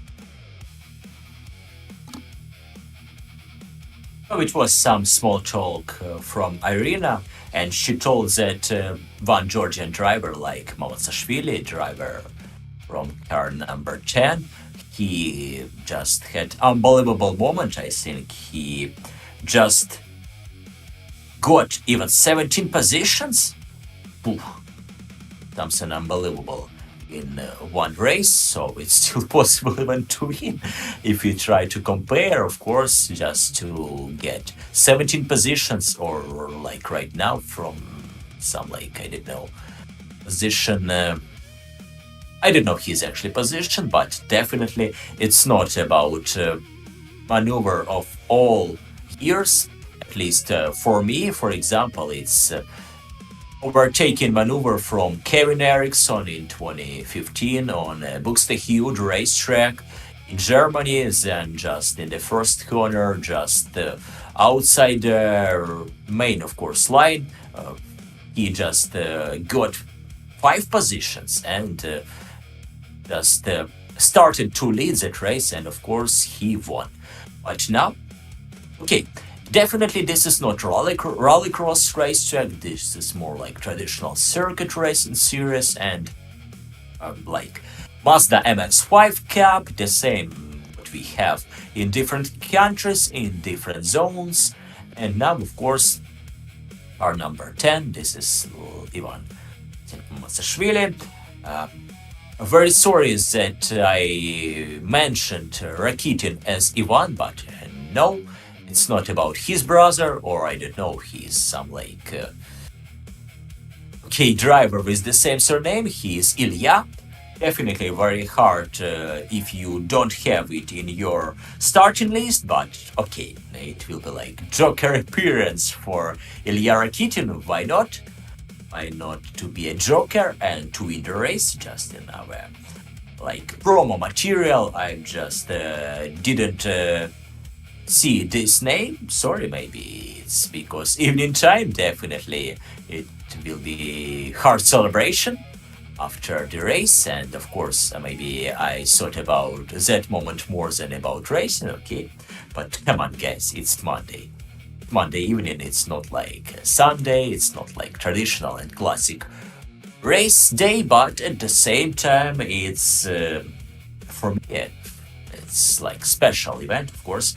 S2: It was some small talk from Irina, and she told that one Georgian driver like Mamatsashvili, driver from car number 10, he just had unbelievable moment. I think he just got even 17 positions. Oof, something unbelievable in one race, so it's still possible even to win if you try to compare, of course, just to get 17 positions, or like right now from some, like, I don't know, position, I don't know his actually position, but definitely it's not about maneuver of all years. At least for me, for example, it's overtaking maneuver from Kevin Eriksson in 2015 on Buxtehude racetrack in Germany. Then just in the first corner, just outside the main, of course, line, he just got 5 positions and just started to lead that race, and of course he won. But now, okay, definitely this is not rallycross racetrack, this is more like traditional circuit racing series, and like Mazda MX-5 Cup, the same what we have in different countries, in different zones. And now, of course, our number 10, this is Ivan Mamatsashvili. Very sorry that I mentioned Rakitin as Ivan, but no, it's not about his brother, or I don't know, he's some like driver with the same surname. He is Ilya. Definitely very hard if you don't have it in your starting list, but okay, it will be like Joker appearance for Ilya Rakitin, why not? Why not to be a joker and to win the race just in our like promo material? I just didn't see this name. Sorry, maybe it's because evening time. Definitely it will be hard celebration after the race, and of course maybe I thought about that moment more than about racing. Okay, but come on guys, it's Monday evening. It's not like Sunday, it's not like traditional and classic race day, but at the same time it's for me it's like special event. Of course,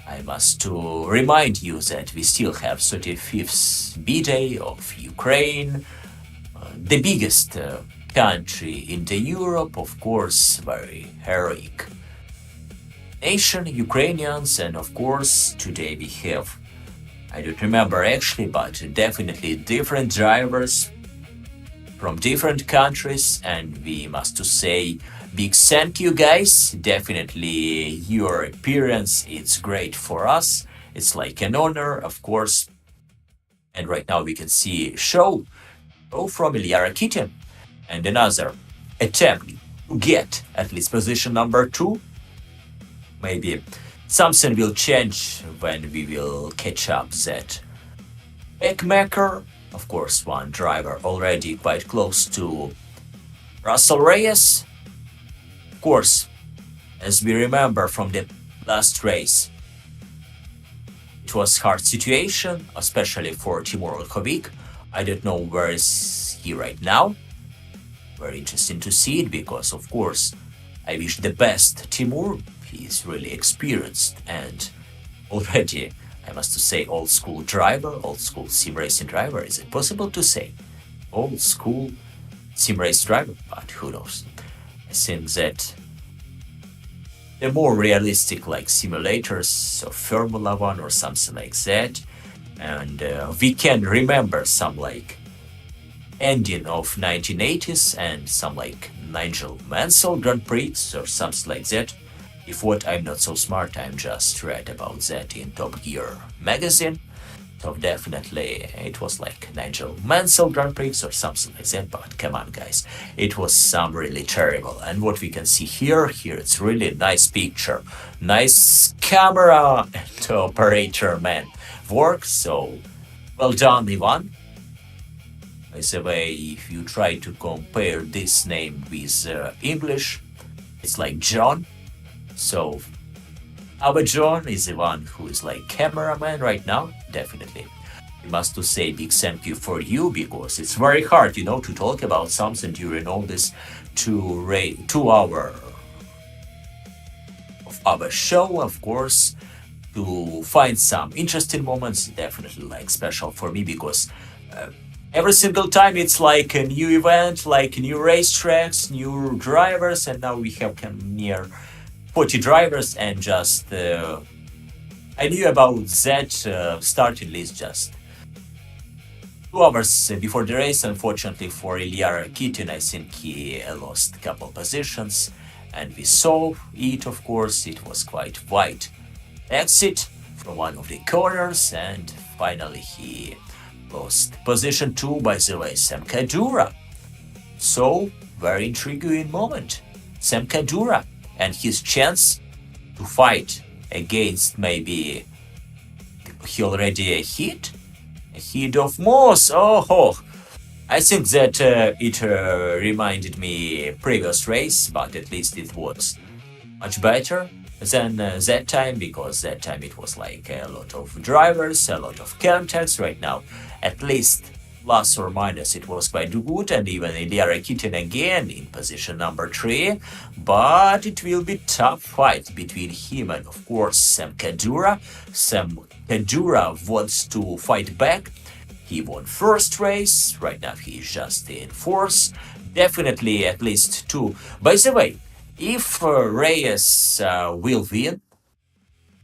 S2: I must to remind you that we still have 35th B-Day of Ukraine, the biggest country in the Europe, of course, very heroic nation, Ukrainians, and of course today we have, I don't remember actually, but definitely different drivers from different countries, and we must to say big thank you guys. Definitely your appearance, it's great for us. It's like an honor, of course. And right now we can see show from Ilya Rakitin and another attempt to get at least position number 2. Maybe something will change when we will catch up that backmaker. Of course, one driver already quite close to Russell Reyes. Of course, as we remember from the last race, it was hard situation, especially for Timur Olkhovik. I don't know where is he right now. Very interesting to see it because, of course, I wish the best Timur. He is really experienced and already, I must say, old school driver, old school sim racing driver. Is it possible to say old school sim race driver? But who knows? I think that the more realistic like simulators of Formula One or something like that, and we can remember some like ending of 1980s and some like Nigel Mansell Grand Prix or something like that. If what, I'm not so smart, I'm just read about that in Top Gear magazine. So definitely it was like Nigel Mansell Grand Prix or something like that, but come on guys, it was some really terrible. And what we can see here it's really nice picture, nice camera and operator man work, so well done Ivan. By the way, if you try to compare this name with English, it's like John. So our John is the one who is like cameraman right now. Definitely, we must to say big thank you for you because it's very hard, to talk about something during all this 2 hour of our show. Of course, to find some interesting moments, definitely like special for me because every single time it's like a new event, like new racetracks, new drivers, and now we have come near 40 drivers, and just I knew about that starting list just 2 hours before the race. Unfortunately for Ilya Rakitin, I think he lost a couple positions, and we saw it, of course. It was quite wide exit from one of the corners, and finally he lost position 2, by the way, Sam Kadura. So very intriguing moment. Sam Kadura and his chance to fight against maybe he already hit of Moss. I think that it reminded me previous race, but at least it was much better than that time, because that time it was like a lot of drivers, a lot of contacts. Right now, at least plus or minus, it was quite good, and even Ilya Rakitin again in position number 3, but it will be tough fight between him and, of course, Sam Kadura. Sam Kadura wants to fight back. He won first race, right now he is just in 4th, definitely at least 2. By the way, if Reyes will win,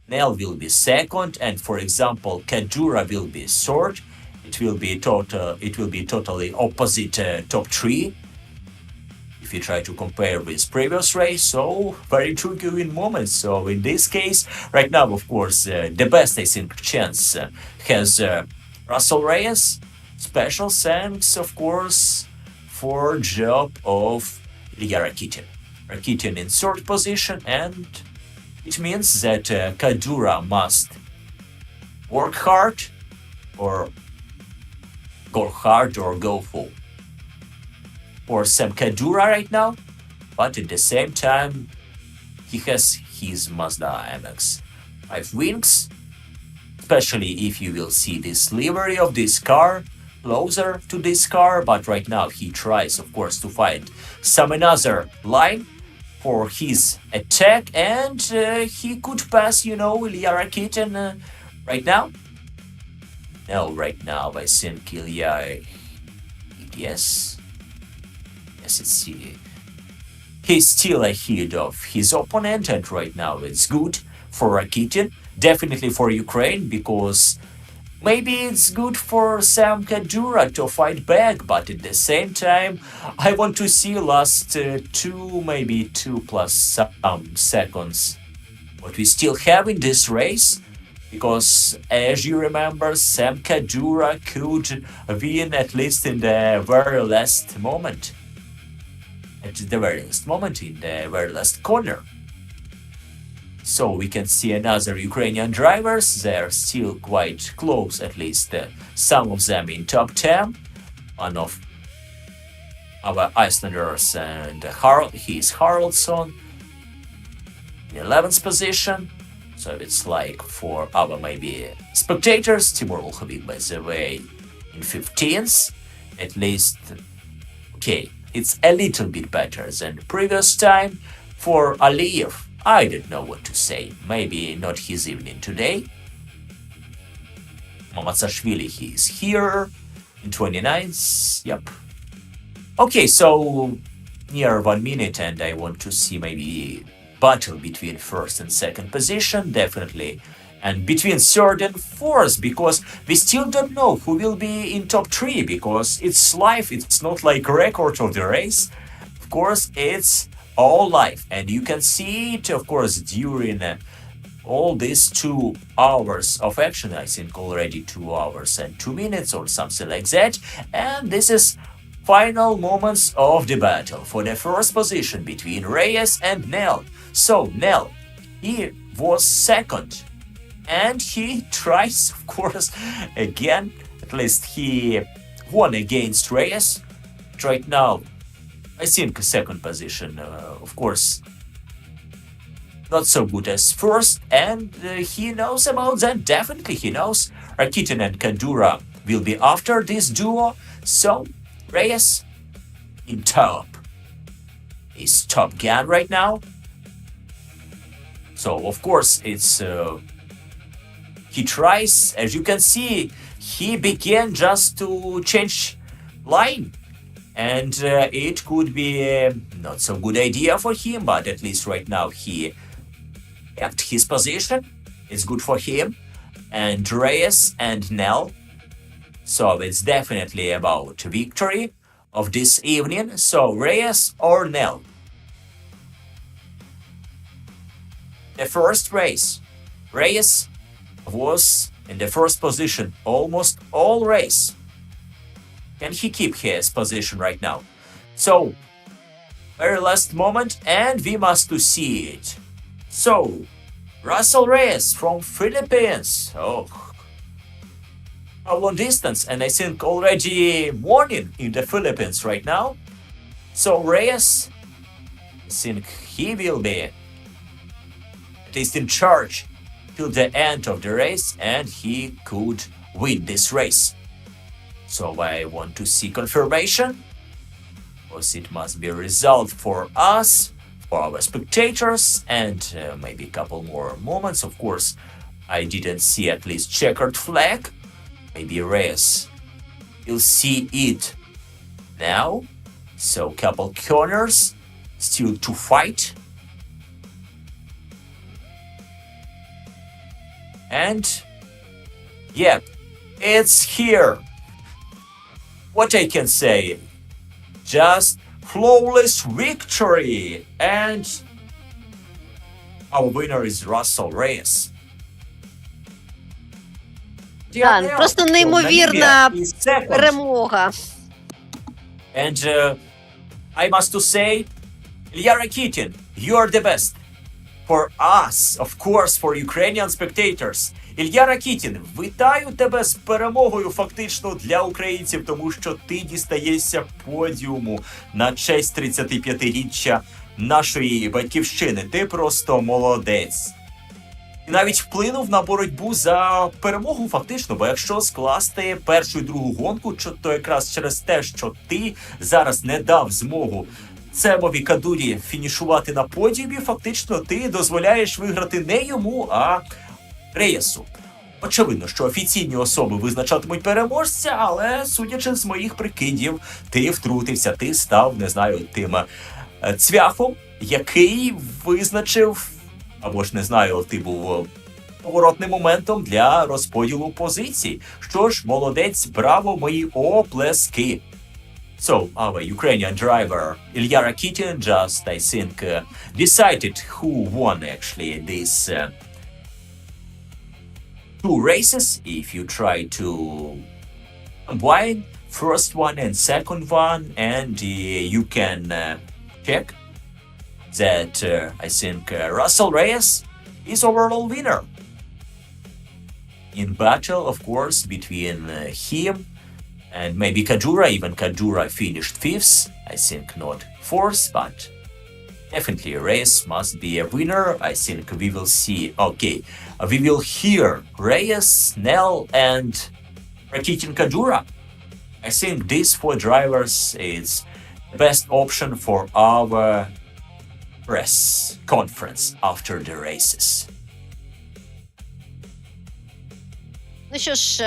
S2: Nell will be 2nd, and for example Kadura will be 3rd, it will be totally opposite top 3 if you try to compare with previous race. So very intriguing moments. So in this case, right now, of course, the best I think chance has Russell Reyes. Special thanks, of course, for job of Ilya Rakitin. Rakitin in third position, and it means that Kadura must work hard or go full. For Sam Kadura right now, but at the same time, he has his Mazda MX-5 wings, especially if you will see this livery of this car closer to this car, but right now he tries, of course, to find some another line for his attack, and he could pass, Ilya Rakitin right now. No, right now I think Ilya, yes, it's he's still ahead of his opponent, and right now it's good for Rakitin, definitely for Ukraine, because maybe it's good for Sam Kadura to fight back, but at the same time, I want to see last 2 plus some seconds what we still have in this race, because as you remember, Sam Kadura could win at least in the very last moment. At the very last moment, in the very last corner. So we can see another Ukrainian drivers. They're still quite close, at least some of them in top 10. One of our Icelanders, and he's Haraldsson in 11th position. So it's like for our maybe spectators, Timur Ulkhavik, by the way, in 15th. At least, okay, it's a little bit better than the previous time. For Aliyev, I don't know what to say. Maybe not his evening today. Mamatsashvili, he is here in 29th. Yep. Okay, so near 1 minute, and I want to see maybe battle between first and second position, definitely. And between third and fourth, because we still don't know who will be in top 3, because it's live, it's not like record of the race. Of course, it's all live, and you can see it, of course, during all these 2 hours of action. I think already 2 hours and 2 minutes or something like that. And this is final moments of the battle for the first position between Reyes and Nel. So Nel, he was second, and he tries, of course, again. At least he won against Reyes. Right now, I think second position, of course, not so good as first, and he knows about that. Definitely he knows. Rakitin and Kadura will be after this duo, so Reyes in top. He's top gun right now. So of course it's he tries, as you can see, he began just to change line. And it could be not so good idea for him, but at least right now he kept his position. It's good for him. And Reyes and Nel. So it's definitely about victory of this evening. So Reyes or Nel. The first race, Reyes was in the first position almost all race. Can he keep his position right now? So, very last moment, and we must to see it. So, Russell Reyes from Philippines. Oh, how long distance? And I think already morning in the Philippines right now. So Reyes, I think he will be at least in charge till the end of the race, and he could win this race. So I want to see confirmation, because it must be a result for us, for our spectators, and maybe a couple more moments. Of course, I didn't see at least checkered flag. Maybe Reyes will see it now. So couple corners still to fight. And yeah, it's here. What I can say, just flawless victory, and our winner is Russell Reyes.
S1: Да, просто неймовірна перемога.
S2: And I must to say, Ilya Rakitin, you are the best. For us, of course, for Ukrainian spectators. Ілля Ракітін, вітаю тебе з перемогою фактично для українців, тому що ти дістаєшся подіуму на честь 35-річчя нашої батьківщини. Ти просто молодець. І навіть вплинув на боротьбу за перемогу фактично, бо якщо скласти першу і другу гонку, то якраз через те, що ти зараз не дав змогу Цемові Кадурі фінішувати на подіумі, фактично ти дозволяєш виграти не йому, а Реєсу. Очевидно, що офіційні особи визначатимуть переможця, але, судячи з моїх прикидів, ти втрутився, ти став, не знаю, тим цвяхом, який визначив, або ж, не знаю, ти був поворотним моментом для розподілу позицій. Що ж, молодець, браво, мої оплески. So, our Ukrainian driver, Ilya Rakitin, just, I think, decided who won, actually, this two races. If you try to combine first one and second one, and you can check that, I think, Russell Reyes is overall winner. In battle, of course, between him and maybe Kadura. Even Kadura finished fifth. I think not fourth, but definitely Reyes must be a winner. I think we will see. Okay, we will hear Reyes, Snell, and Rakitin Kadura. I think these four drivers is the best option for our press conference after the races.
S1: Ну що ж,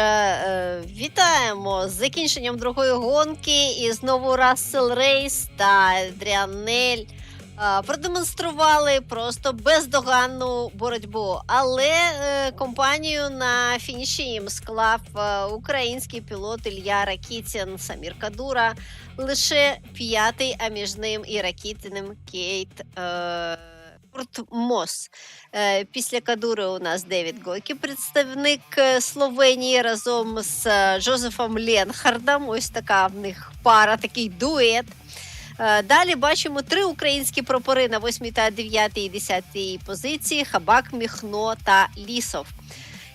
S1: вітаємо з закінченням другої гонки, і знову Рассел Рейс та Адріан Нель продемонстрували просто бездоганну боротьбу. Але компанію на фініші їм склав український пілот Ілля Ракітін, Самір Кадура, лише п'ятий, а між ним і Ракітіним Кейт Мос. Після Кадури у нас Девід Гойкі, представник Словенії, разом з Жозефом Ленхардом. Ось така в них пара, такий дует. Далі бачимо 3 українські прапори на 8-й та 9-й і 10-й позиції: Хабак, Міхно та Лісов.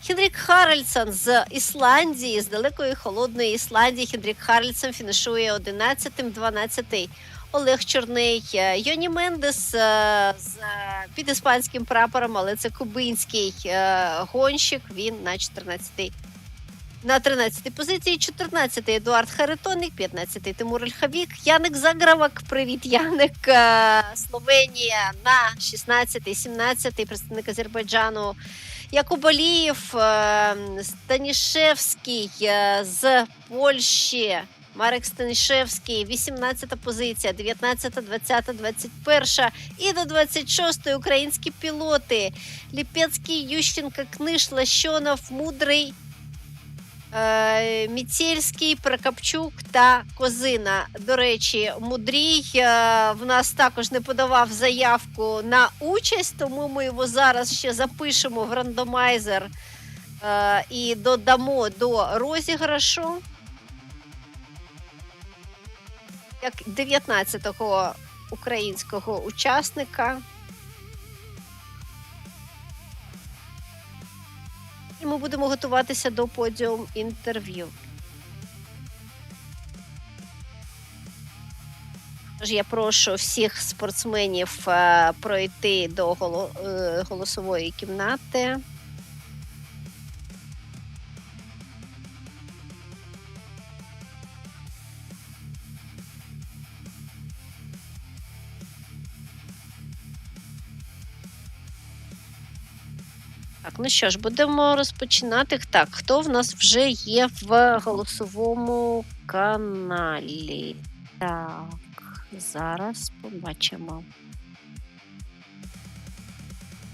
S1: Хенрік Харальдсон з Ісландії, з далекої холодної Ісландії. Хенрік Харальдсон фінішує 11-м, 12-й Олег Чорний. Йоні Мендес під іспанським прапором, але це кубинський гонщик, він на 13-й позиції, 14-й Едуард Харитонник, 15-й Тимур Ольхавік, Яник Загравак, привіт, Яник, Словенія, на 16-й, 17-й представник Азербайджану, Якуб Алієв, Станішевський з Польщі, Марек Станішевський, 18-та позиція, 19-та, 20-та, 21-та і до 26-ї українські пілоти: Ліпецький, Ющенко, Книж, Лащонов, Мудрий, Міцельський, Прокопчук та Козина. До речі, Мудрій в нас також не подавав заявку на участь, тому ми його зараз ще запишемо в рандомайзер і додамо до розіграшу як 19-го українського учасника. І ми будемо готуватися до подіум інтерв'ю. Тож я прошу всіх спортсменів пройти до голосової кімнати. Так, ну що ж, будемо розпочинати. Так, хто в нас вже є в голосовому каналі? Так, зараз побачимо.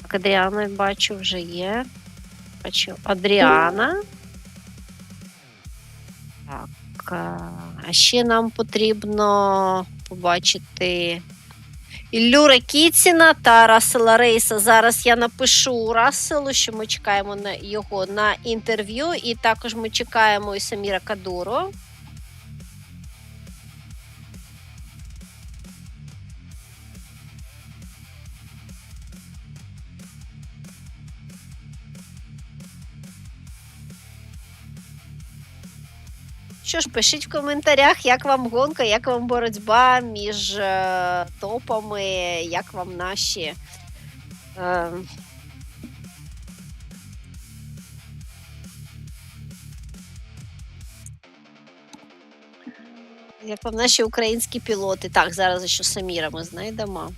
S1: Так, Адріана, бачу, вже є. Бачу Адріана. Так, а ще нам потрібно побачити Іллю Ракіціна та Рассела Рейса. Зараз я напишу Расселу, що ми чекаємо на його на інтерв'ю, і також ми чекаємо і Саміра Кадуру. Що ж, пишіть в коментарях, як вам гонка, як вам боротьба між топами, як вам наші як вам наші українські пілоти. Так, зараз ще Саміра ми знайдемо.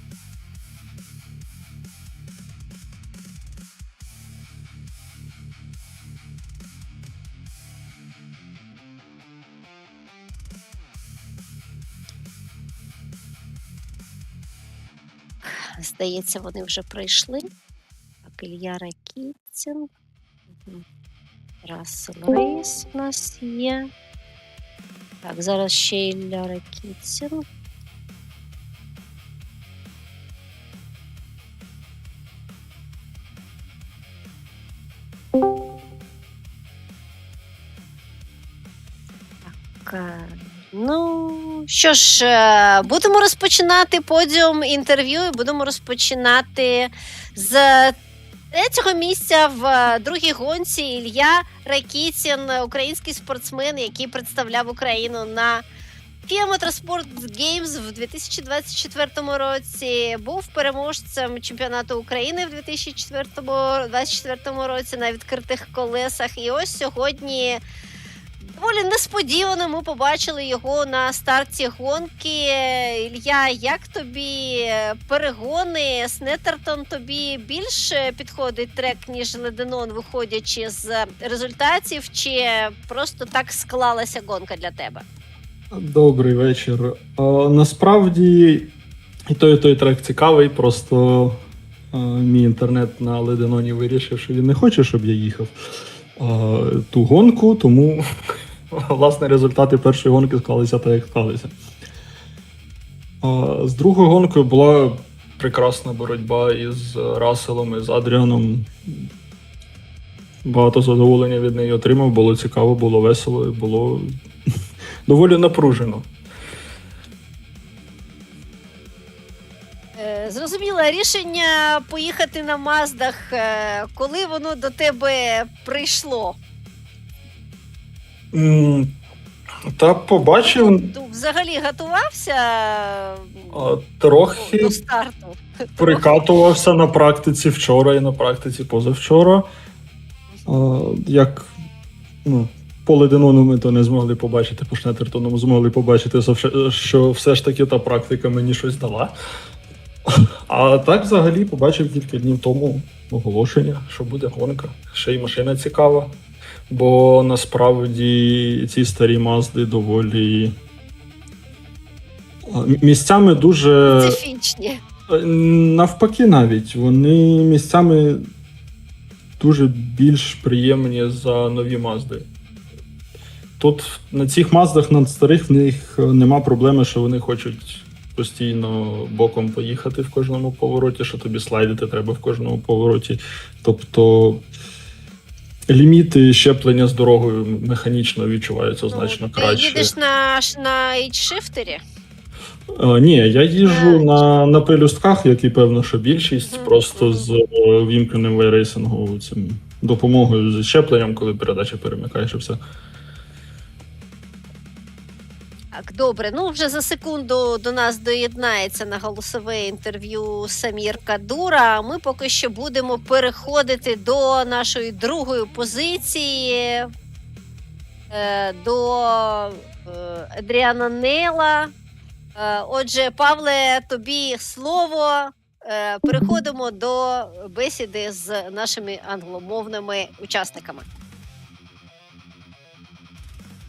S1: Здається, вони вже прийшли. Так, Ілля Ракіцін. Рассел Рейс у нас є. Так, зараз ще Ілля Ракіцін. Так, ну, що ж, будемо розпочинати подіум інтерв'ю і будемо розпочинати з третього місця в другій гонці. Ілля Ракіцін, український спортсмен, який представляв Україну на FIA Motorsport Games в 2024 році, був переможцем чемпіонату України в 2024 році на відкритих колесах. І ось сьогодні доволі несподівано ми побачили його на старті гонки. Ілля, як тобі перегони? Snetterton тобі більше підходить трек, ніж Леденон, виходячи з результатів, чи просто так склалася гонка для тебе?
S3: Добрий вечір. Насправді і той трек цікавий, просто мій інтернет на Леденоні вирішив, що він не хоче, щоб я їхав ту гонку, тому власне результати першої гонки склалися так, як склалися. З другою гонкою була прекрасна боротьба із Расселом, із Адріаном. Багато задоволення від неї отримав, було цікаво, було весело, було доволі напружено.
S1: Зрозуміло, рішення поїхати на Маздах, коли воно до тебе прийшло?
S3: Та побачив.
S1: Взагалі готувався
S3: трохи
S1: до старту?
S3: Прикатувався на практиці вчора і на практиці позавчора. Як по Леденону ми то не змогли побачити, по Snetterton змогли побачити, що все ж таки та практика мені щось дала. А так взагалі побачив кілька днів тому оголошення, що буде гонка. Ще й машина цікава, бо насправді ці старі Мазди доволі місцями дуже
S1: специфічні.
S3: Навпаки навіть, вони місцями дуже більш приємні за нові Мазди. Тут на цих Маздах, на старих, в них нема проблеми, що вони хочуть постійно боком поїхати в кожному повороті, що тобі слайдити треба в кожному повороті. Тобто ліміти щеплення з дорогою механічно відчуваються значно краще.
S1: Ти їдеш на H-шифтері?
S3: Ні, я їжджу на пелюстках, як і певно, що більшість, просто з вімкненим iRacing, цим допомогою з щепленням, коли передача перемикаєш і все.
S1: Так, добре. Ну, вже за секунду до нас доєднається на голосове інтерв'ю Самір Кадура. Ми поки що будемо переходити до нашої другої позиції, до Адріана Нейла. Отже, Павле, тобі слово. Переходимо до бесіди з нашими англомовними учасниками.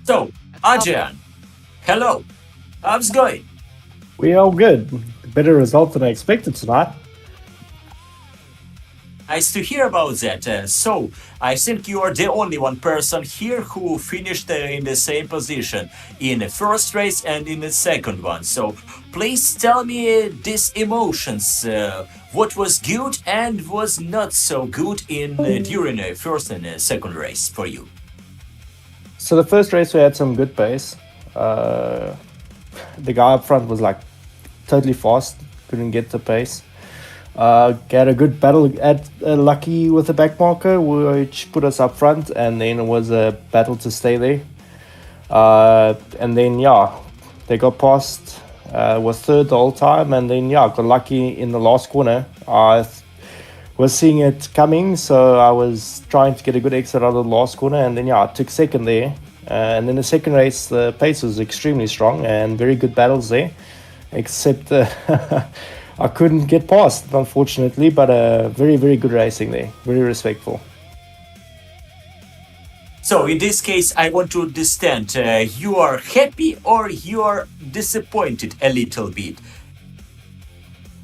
S2: So, Adrian, hello. How's it going?
S4: We are good. Better result than I expected tonight.
S2: I nice to hear about that. So, I think you are the only one person here who finished in the same position in the first race and in the second one. So, please tell me these emotions. What was good and was not so good in during the first and second race for you?
S4: So the first race we had some good pace. The guy up front was like totally fast, couldn't get the pace. Had a good battle at Lucky with the back marker, which put us up front, and then it was a battle to stay there. And then they got past. Was third the whole time, and then got lucky in the last corner. I was seeing it coming, so I was trying to get a good exit out of the last corner, and then I took second there. And then the second race, the pace was extremely strong and very good battles there, except I couldn't get past, unfortunately, but very, very good racing there, very respectful.
S2: So in this case, I want to understand, you are happy or you are disappointed a little bit?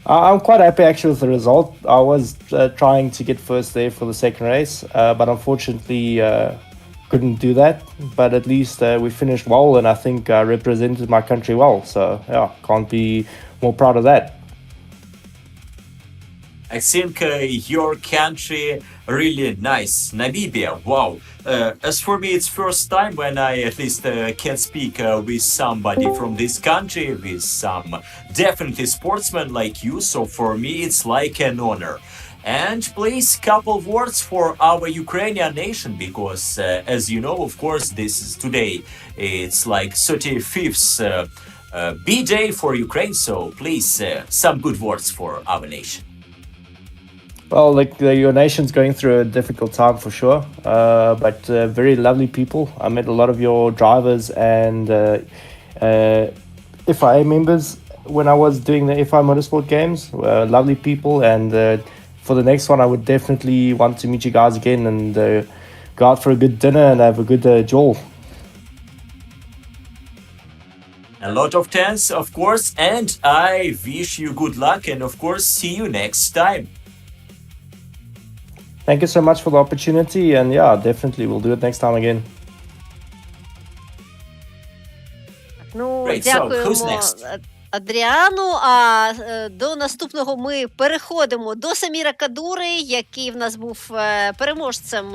S4: I'm quite happy actually with the result. I was trying to get first there for the second race, but unfortunately couldn't do that. But at least we finished well, and I think I represented my country well. So can't be more proud of that.
S2: I think your country really nice. Namibia, wow. As for me, it's first time when I at least can speak with somebody from this country, with some definitely sportsmen like you. So for me, it's like an honor. And please, couple words for our Ukrainian nation, because as you know, of course, this is today. It's like 35th B-Day for Ukraine. So please, some good words for our nation.
S4: Well, your nation's going through a difficult time for sure, but very lovely people. I met a lot of your drivers and FIA members when I was doing the FI Motorsport Games. Lovely people, and for the next one, I would definitely want to meet you guys again and go out for a good dinner and have a good jaw.
S2: A lot of thanks, of course, and I wish you good luck, and of course, see you next time.
S4: Thank you so much for the opportunity, and definitely we'll do it next time again.
S1: Ну,
S2: Great. So, who's
S1: дякуємо
S2: next?
S1: Адріану. А до наступного ми переходимо до Саміра Кадури, який в нас був переможцем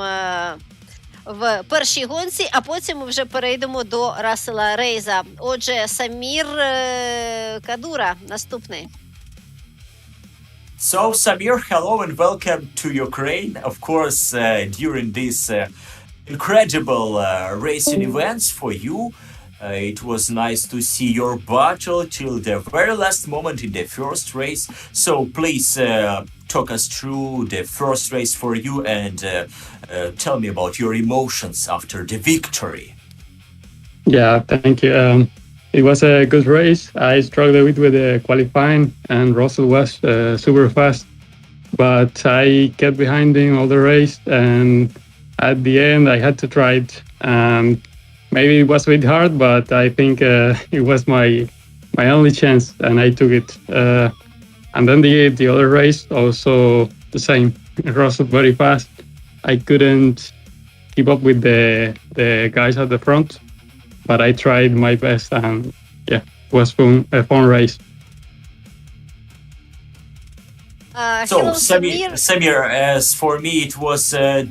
S1: в першій гонці, а потім ми вже перейдемо до Рассела Рейза. Отже, Самір Кадура наступний.
S2: So, Samir, hello and welcome to Ukraine. Of course, during this incredible racing events for you, it was nice to see your battle till the very last moment in the first race. So, please talk us through the first race for you and tell me about your emotions after the victory.
S5: Yeah, thank you. It was a good race. I struggled a bit with the qualifying, and Russell was super fast, but I kept behind him all the race, and at the end I had to try it. Maybe it was a bit hard, but I think it was my only chance, and I took it. And then the other race also the same. Russell very fast. I couldn't keep up with the guys at the front, but I tried my best, and it was a fun race.
S2: So,
S1: Hello, Samir.
S2: Samir, as for me, it was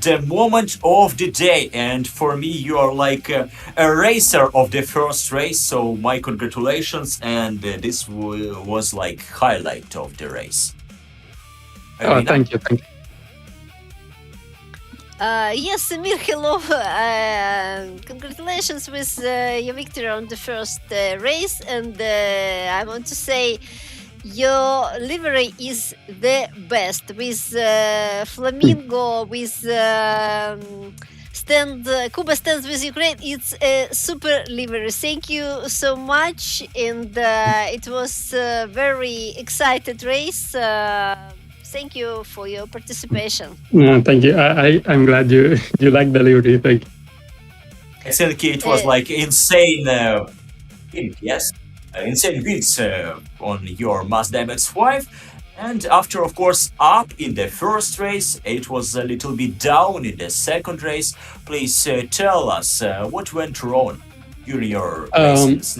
S2: the moment of the day, and for me, you are like a racer of the first race. So, my congratulations, and this was like highlight of the race.
S5: Oh, thank you.
S1: Yes, Samir, hello. Congratulations with your victory on the first race, and I want to say your livery is the best with flamingo, with Cuba stands with Ukraine. It's a super livery. Thank you so much, and it was a very excited race. Thank you for your participation.
S5: No, thank you. I'm glad you like the livery. Thank you.
S2: I think it was like insane, insane wins on your Mazda MX-5. And after, of course, up in the first race, it was a little bit down in the second race. Please tell us what went wrong during your race.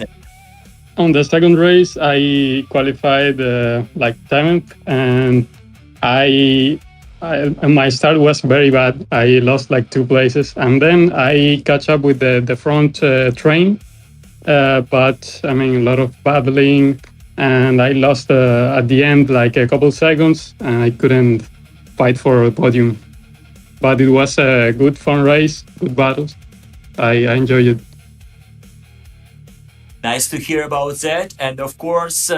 S5: On the second race, I qualified like 10th, and my start was very bad. I lost like 2 places, and then I catch up with the front train. But I mean, a lot of battling, and I lost at the end like a couple seconds, and I couldn't fight for a podium. But it was a good, fun race, good battles. I enjoyed it.
S2: Nice to hear about that, and of course,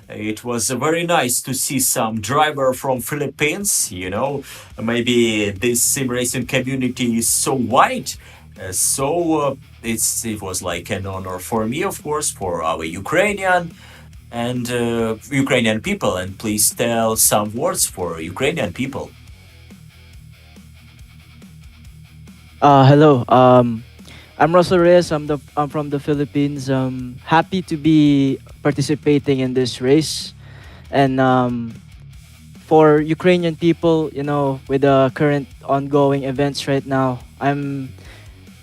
S2: it was very nice to see some driver from Philippines. You know, maybe this sim racing community is so wide, it was like an honor for me, of course, for our Ukrainian and Ukrainian people. And please tell some words for Ukrainian people.
S6: Hello. I'm Russell Reyes. I'm from the Philippines. Happy to be participating in this race, and for Ukrainian people, you know, with the current ongoing events right now, I'm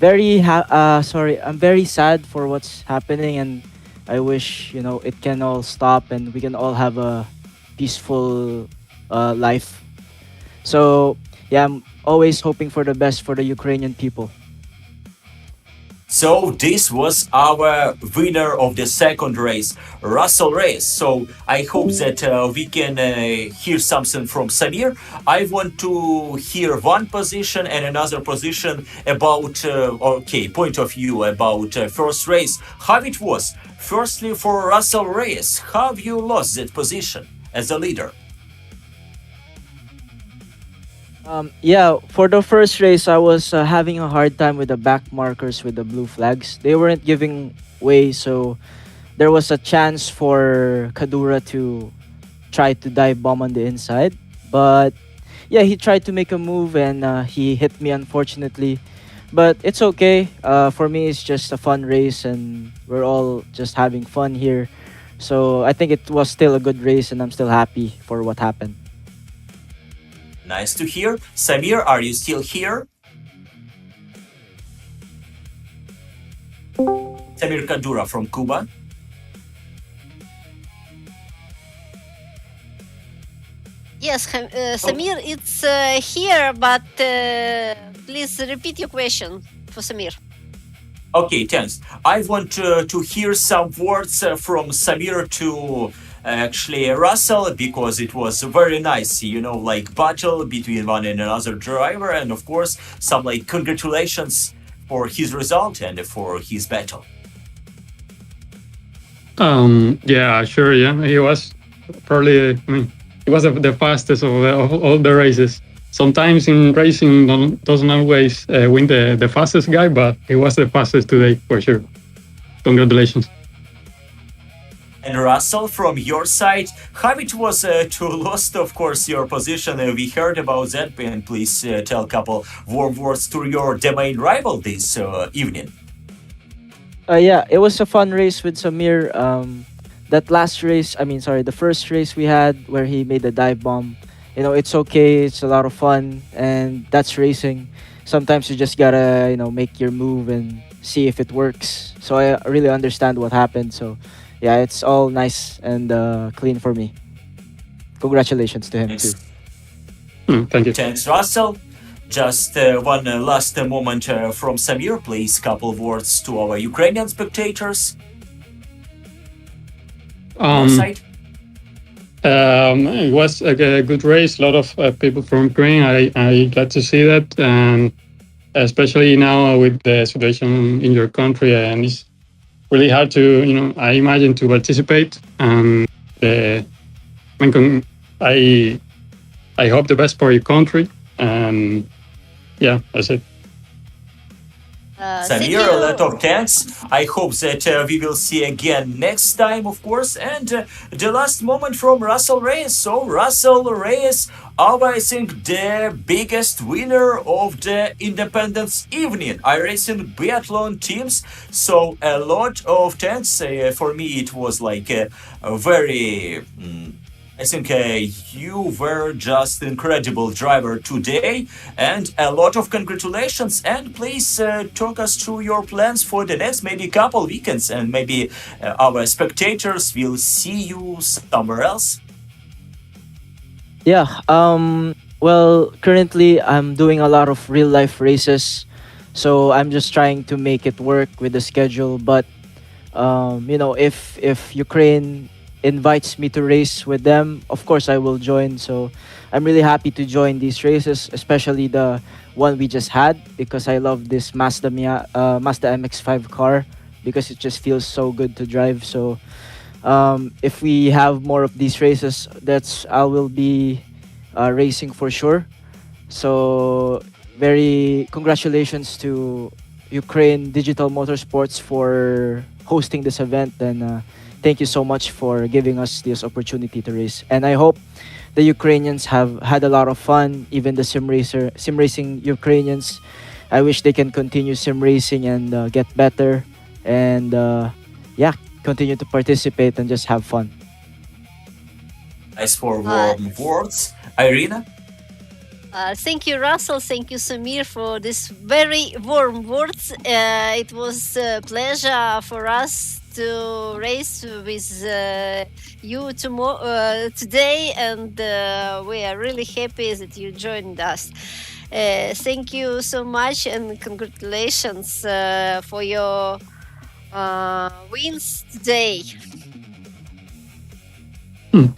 S6: I'm very sad for what's happening, and I wish, you know, it can all stop and we can all have a peaceful life. So yeah, I'm always hoping for the best for the Ukrainian people.
S2: So this was our winner of the second race, Russell Reyes. So I hope that we can hear something from Samir. I want to hear one position and another position about, point of view about first race. How it was? Firstly, for Russell Reyes, how you lost that position as a leader?
S6: Yeah, for the first race, I was having a hard time with the back markers with the blue flags. They weren't giving way, so there was a chance for Kadura to try to dive bomb on the inside. But yeah, he tried to make a move and he hit me, unfortunately. But it's okay. For me, it's just a fun race and we're all just having fun here. So I think it was still a good race and I'm still happy for what happened.
S2: Nice to hear. Samir, are you still here? Samir Kadura from Cuba.
S1: Yes, Samir, it's here, but please repeat your question for Samir.
S2: Okay, thanks. I want to hear some words from Samir to actually Russell, because it was very nice, you know, like battle between one and another driver, and of course some like congratulations for his result and for his battle.
S5: Yeah, sure. Yeah, he was probably. I mean, he was the fastest of all the races. Sometimes in racing, doesn't always win the fastest guy, but he was the fastest today for sure. Congratulations.
S2: And Russell, from your side, how it was to lost, of course, your position? We heard about that, and please tell a couple warm words to your main rival this evening.
S6: Yeah, it was a fun race with Samir. That last race, the first race we had where he made the dive bomb. You know, it's okay. It's a lot of fun, and that's racing. Sometimes you just gotta, you know, make your move and see if it works. So I really understand what happened. So yeah, it's all nice and clean for me. Congratulations to him too.
S5: Thank you.
S2: Thanks, Russell. Just one last moment from Samir, please. Couple words to our Ukrainian spectators.
S5: It was a good race. A lot of people from Ukraine. I glad to see that, and especially now with the situation in your country, and it's really hard to, you know, I imagine, to participate. And I hope the best for your country. And yeah, that's it.
S2: Samir, a lot of thanks. I hope that we will see again next time, of course. And the last moment from Russell Reyes. So Russell Reyes, I think the biggest winner of the Independence Evening iRacing Biathlon teams. So a lot of thanks. For me, it was like a very I think you were just incredible driver today, and a lot of congratulations. And please talk us through your plans for the next maybe couple weekends, and maybe our spectators will see you somewhere else.
S6: Yeah. Well, currently I'm doing a lot of real life races, so I'm just trying to make it work with the schedule. But you know, if Ukraine invites me to race with them, of course I will join. So I'm really happy to join these races, especially the one we just had, because I love this Mazda MX-5 car, because it just feels so good to drive. So if we have more of these races, I will be racing for sure. So very congratulations to Ukraine Digital Motorsports for hosting this event, and thank you so much for giving us this opportunity to race. And I hope the Ukrainians have had a lot of fun, even the sim racing Ukrainians. I wish they can continue sim racing and get better, and yeah, continue to participate and just have fun.
S2: Nice for warm words. Irina?
S1: Thank you, Russell. Thank you, Samir, for this very warm words. It was a pleasure for us to race with you today, and we are really happy that you joined us. Thank you so much, and congratulations for your wins today.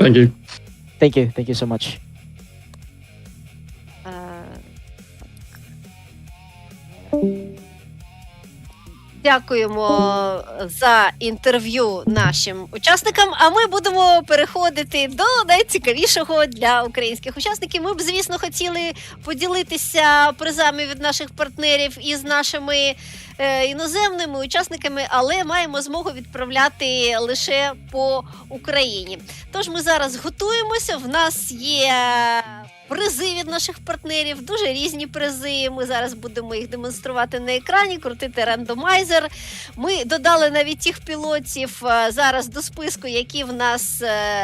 S5: Thank you.
S6: Thank you so much.
S1: Дякуємо за інтерв'ю нашим учасникам, а ми будемо переходити до найцікавішого для українських учасників. Ми б, звісно, хотіли поділитися призами від наших партнерів із нашими іноземними учасниками, але маємо змогу відправляти лише по Україні. Тож ми зараз готуємося, в нас є призи від наших партнерів, дуже різні призи. Ми зараз будемо їх демонструвати на екрані, крутити рандомайзер. Ми додали навіть тих пілотів зараз до списку, які в нас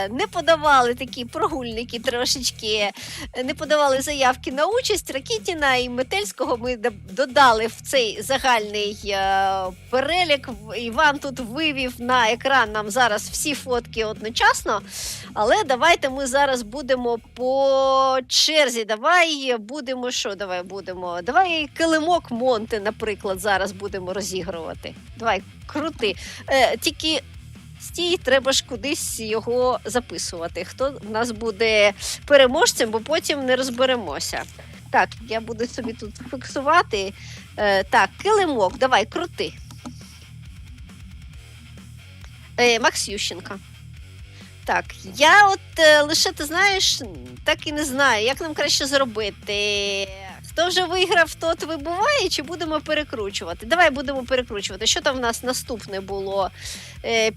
S1: не подавали, такі прогульники трошечки, не подавали заявки на участь. Ракітіна і Метельського ми додали в цей загальний перелік. Іван тут вивів на екран нам зараз всі фотки одночасно, але давайте ми зараз будемо по черзі. Давай килимок Монти, наприклад, зараз будемо розігрувати. Давай, крути. Тільки стій, треба ж кудись його записувати. Хто в нас буде переможцем, бо потім не розберемося. Так, я буду собі тут фіксувати. Так, килимок, давай, крути. Макс Ющенко. Так, я лише, ти знаєш, так і не знаю, як нам краще зробити. Хто вже виграв, тот вибуває, чи будемо перекручувати? Давай будемо перекручувати. Що там в нас наступне було?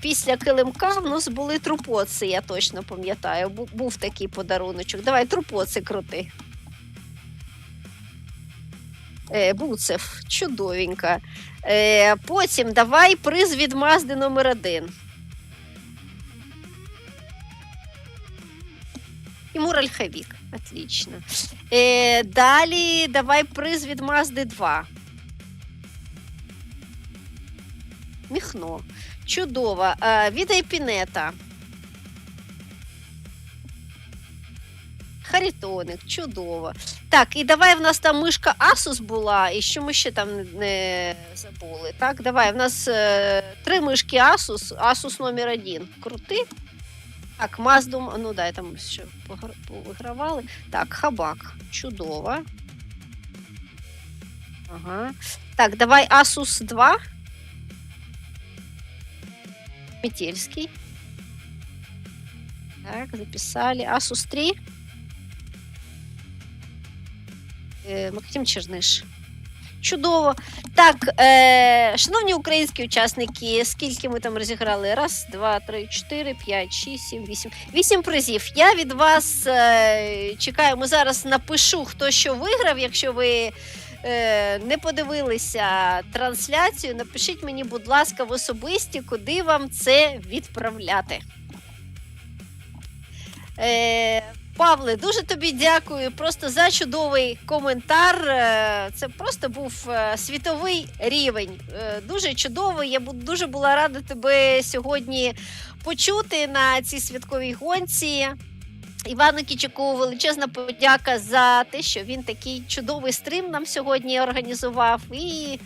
S1: Після килимка в нас були трупоци, я точно пам'ятаю. Був такий подаруночок. Давай, трупоци крути. Буцев, чудовенько. Потім давай приз від Мазди номер 1. Тимур Ольховік. Отлично. Далі давай приз від Мазди 2. Міхно. Чудово. Від Айпінета. Харитоник. Чудово. Так, і давай в нас там мишка Asus була, і що ми ще там не забули. Так, давай, в нас 3 мишки Asus номер 1. Крути. Так, Мазду, ну да, там ще повигравали. Так, Хабак, чудово. Ага. Так, давай Asus 2. Метельский. Так, записали. Asus 3. Максим Черниш. Чудово. Так, шановні українські учасники, скільки ми там розіграли? 1, 2, 3, 4, 5, 6, 7, 8. 8 призів. Я від вас чекаю. Ми зараз напишу, хто що виграв. Якщо ви не подивилися трансляцію, напишіть мені, будь ласка, в особисті, куди вам це відправляти. Павле, дуже тобі дякую просто за чудовий коментар. Це просто був світовий рівень. Дуже чудовий. Я дуже була рада тебе сьогодні почути на цій святковій гонці. Івану Кічуку величезна подяка за те, що він такий чудовий стрім нам сьогодні організував. І,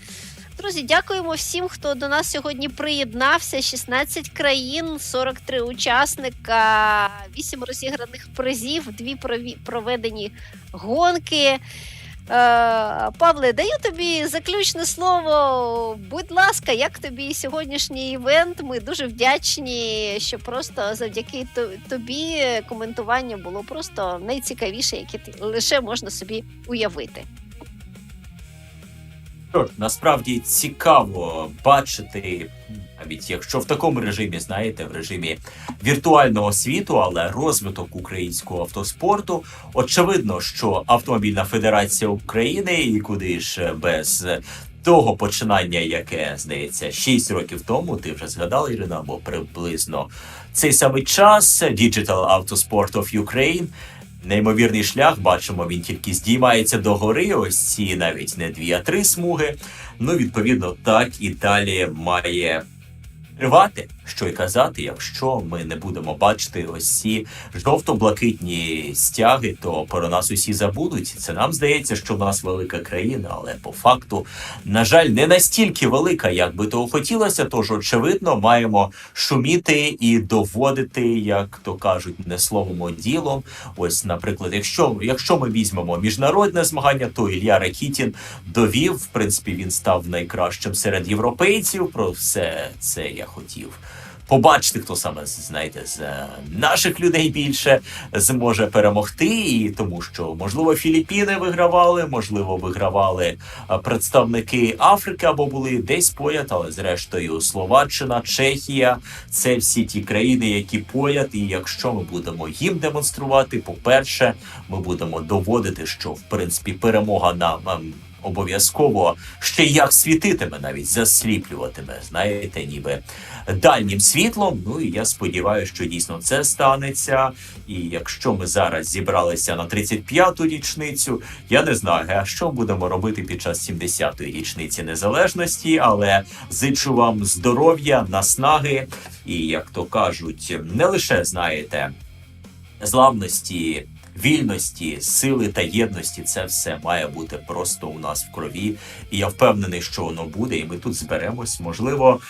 S1: друзі, дякуємо всім, хто до нас сьогодні приєднався. 16 країн, 43 учасника, 8 розіграних призів, 2 проведені гонки. Павле, даю тобі заключне слово. Будь ласка, як тобі сьогоднішній івент? Ми дуже вдячні, що просто завдяки тобі коментування було просто найцікавіше, яке лише можна собі уявити.
S2: Насправді цікаво бачити, навіть якщо в такому режимі, знаєте, в режимі віртуального світу, але розвиток українського автоспорту. Очевидно, що Автомобільна Федерація України, і куди ж без того починання, яке, здається, 6 років тому, ти вже згадала, Ірина, або приблизно цей самий час, Digital Autosport of Ukraine, неймовірний шлях, бачимо, він тільки здіймається догори, ось ці навіть не 2, а 3 смуги. Ну, відповідно, так і далі має тривати, що й казати, якщо ми не будемо бачити ось ці жовто-блакитні стяги, то про нас усі забудуть. Це нам здається, що в нас велика країна, але по факту, на жаль, не настільки велика, як би того хотілося, тож, очевидно, маємо шуміти і доводити, як то кажуть, не словом, а ділом. Ось, наприклад, якщо ми візьмемо міжнародне змагання, то Ілля Ракітін довів, в принципі, він став найкращим серед європейців, про все це я хотів побачити, хто саме, знаєте, з наших людей більше зможе перемогти, і тому що, можливо, Філіппіни вигравали, можливо, вигравали представники Африки або були десь поряд, але зрештою Словаччина, Чехія – це всі ті країни, які поряд, і якщо ми будемо їм демонструвати, по-перше, ми будемо доводити, що, в принципі, перемога нам обов'язково ще як світитиме, навіть засліплюватиме, знаєте, ніби дальнім світлом. Ну і я сподіваюся, що дійсно це станеться. І якщо ми зараз зібралися на 35-ту річницю, я не знаю, а що будемо робити під час 70-ї річниці незалежності, але зичу вам здоров'я, наснаги і, як то кажуть, не лише, знаєте, незламності, вільності, сили та єдності, це все має бути просто у нас в крові. І я впевнений, що воно буде, і ми тут зберемось, можливо,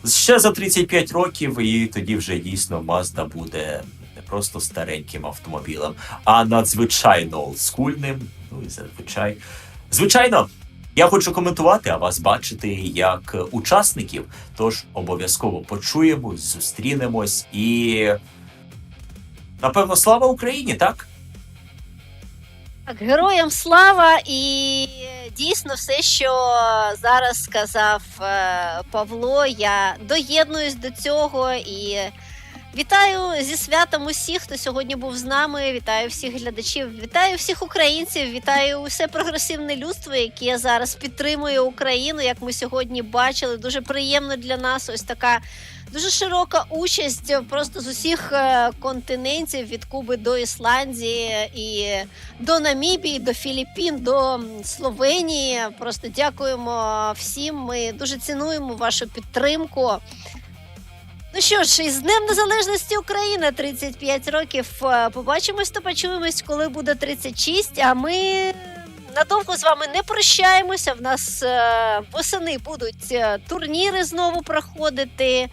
S2: ще за 35 років, і тоді вже дійсно Mazda буде не просто стареньким автомобілем, а надзвичайно олдскульним. Ну і звичайно, я хочу коментувати, а вас бачити як учасників, тож обов'язково почуємось, зустрінемось і, напевно, слава Україні, так?
S1: Так, героям слава, і дійсно все, що зараз сказав Павло, я доєднуюсь до цього і вітаю зі святом усіх, хто сьогодні був з нами, вітаю всіх глядачів, вітаю всіх українців, вітаю усе прогресивне людство, яке зараз підтримує Україну, як ми сьогодні бачили. Дуже приємно для нас ось така дуже широка участь просто з усіх континентів, від Куби до Ісландії, і до Намібії, до Філіппін, до Словенії. Просто дякуємо всім, ми дуже цінуємо вашу підтримку. Ну що ж, із Днем Незалежності України 35 років. Побачимось та почуємось, коли буде 36, а ми надовго з вами не прощаємося. В нас восени будуть турніри знову проходити.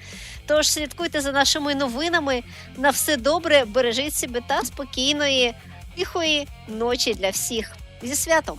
S1: Тож слідкуйте за нашими новинами. На все добре, бережіть себе та спокійної, тихої ночі для всіх. Зі святом!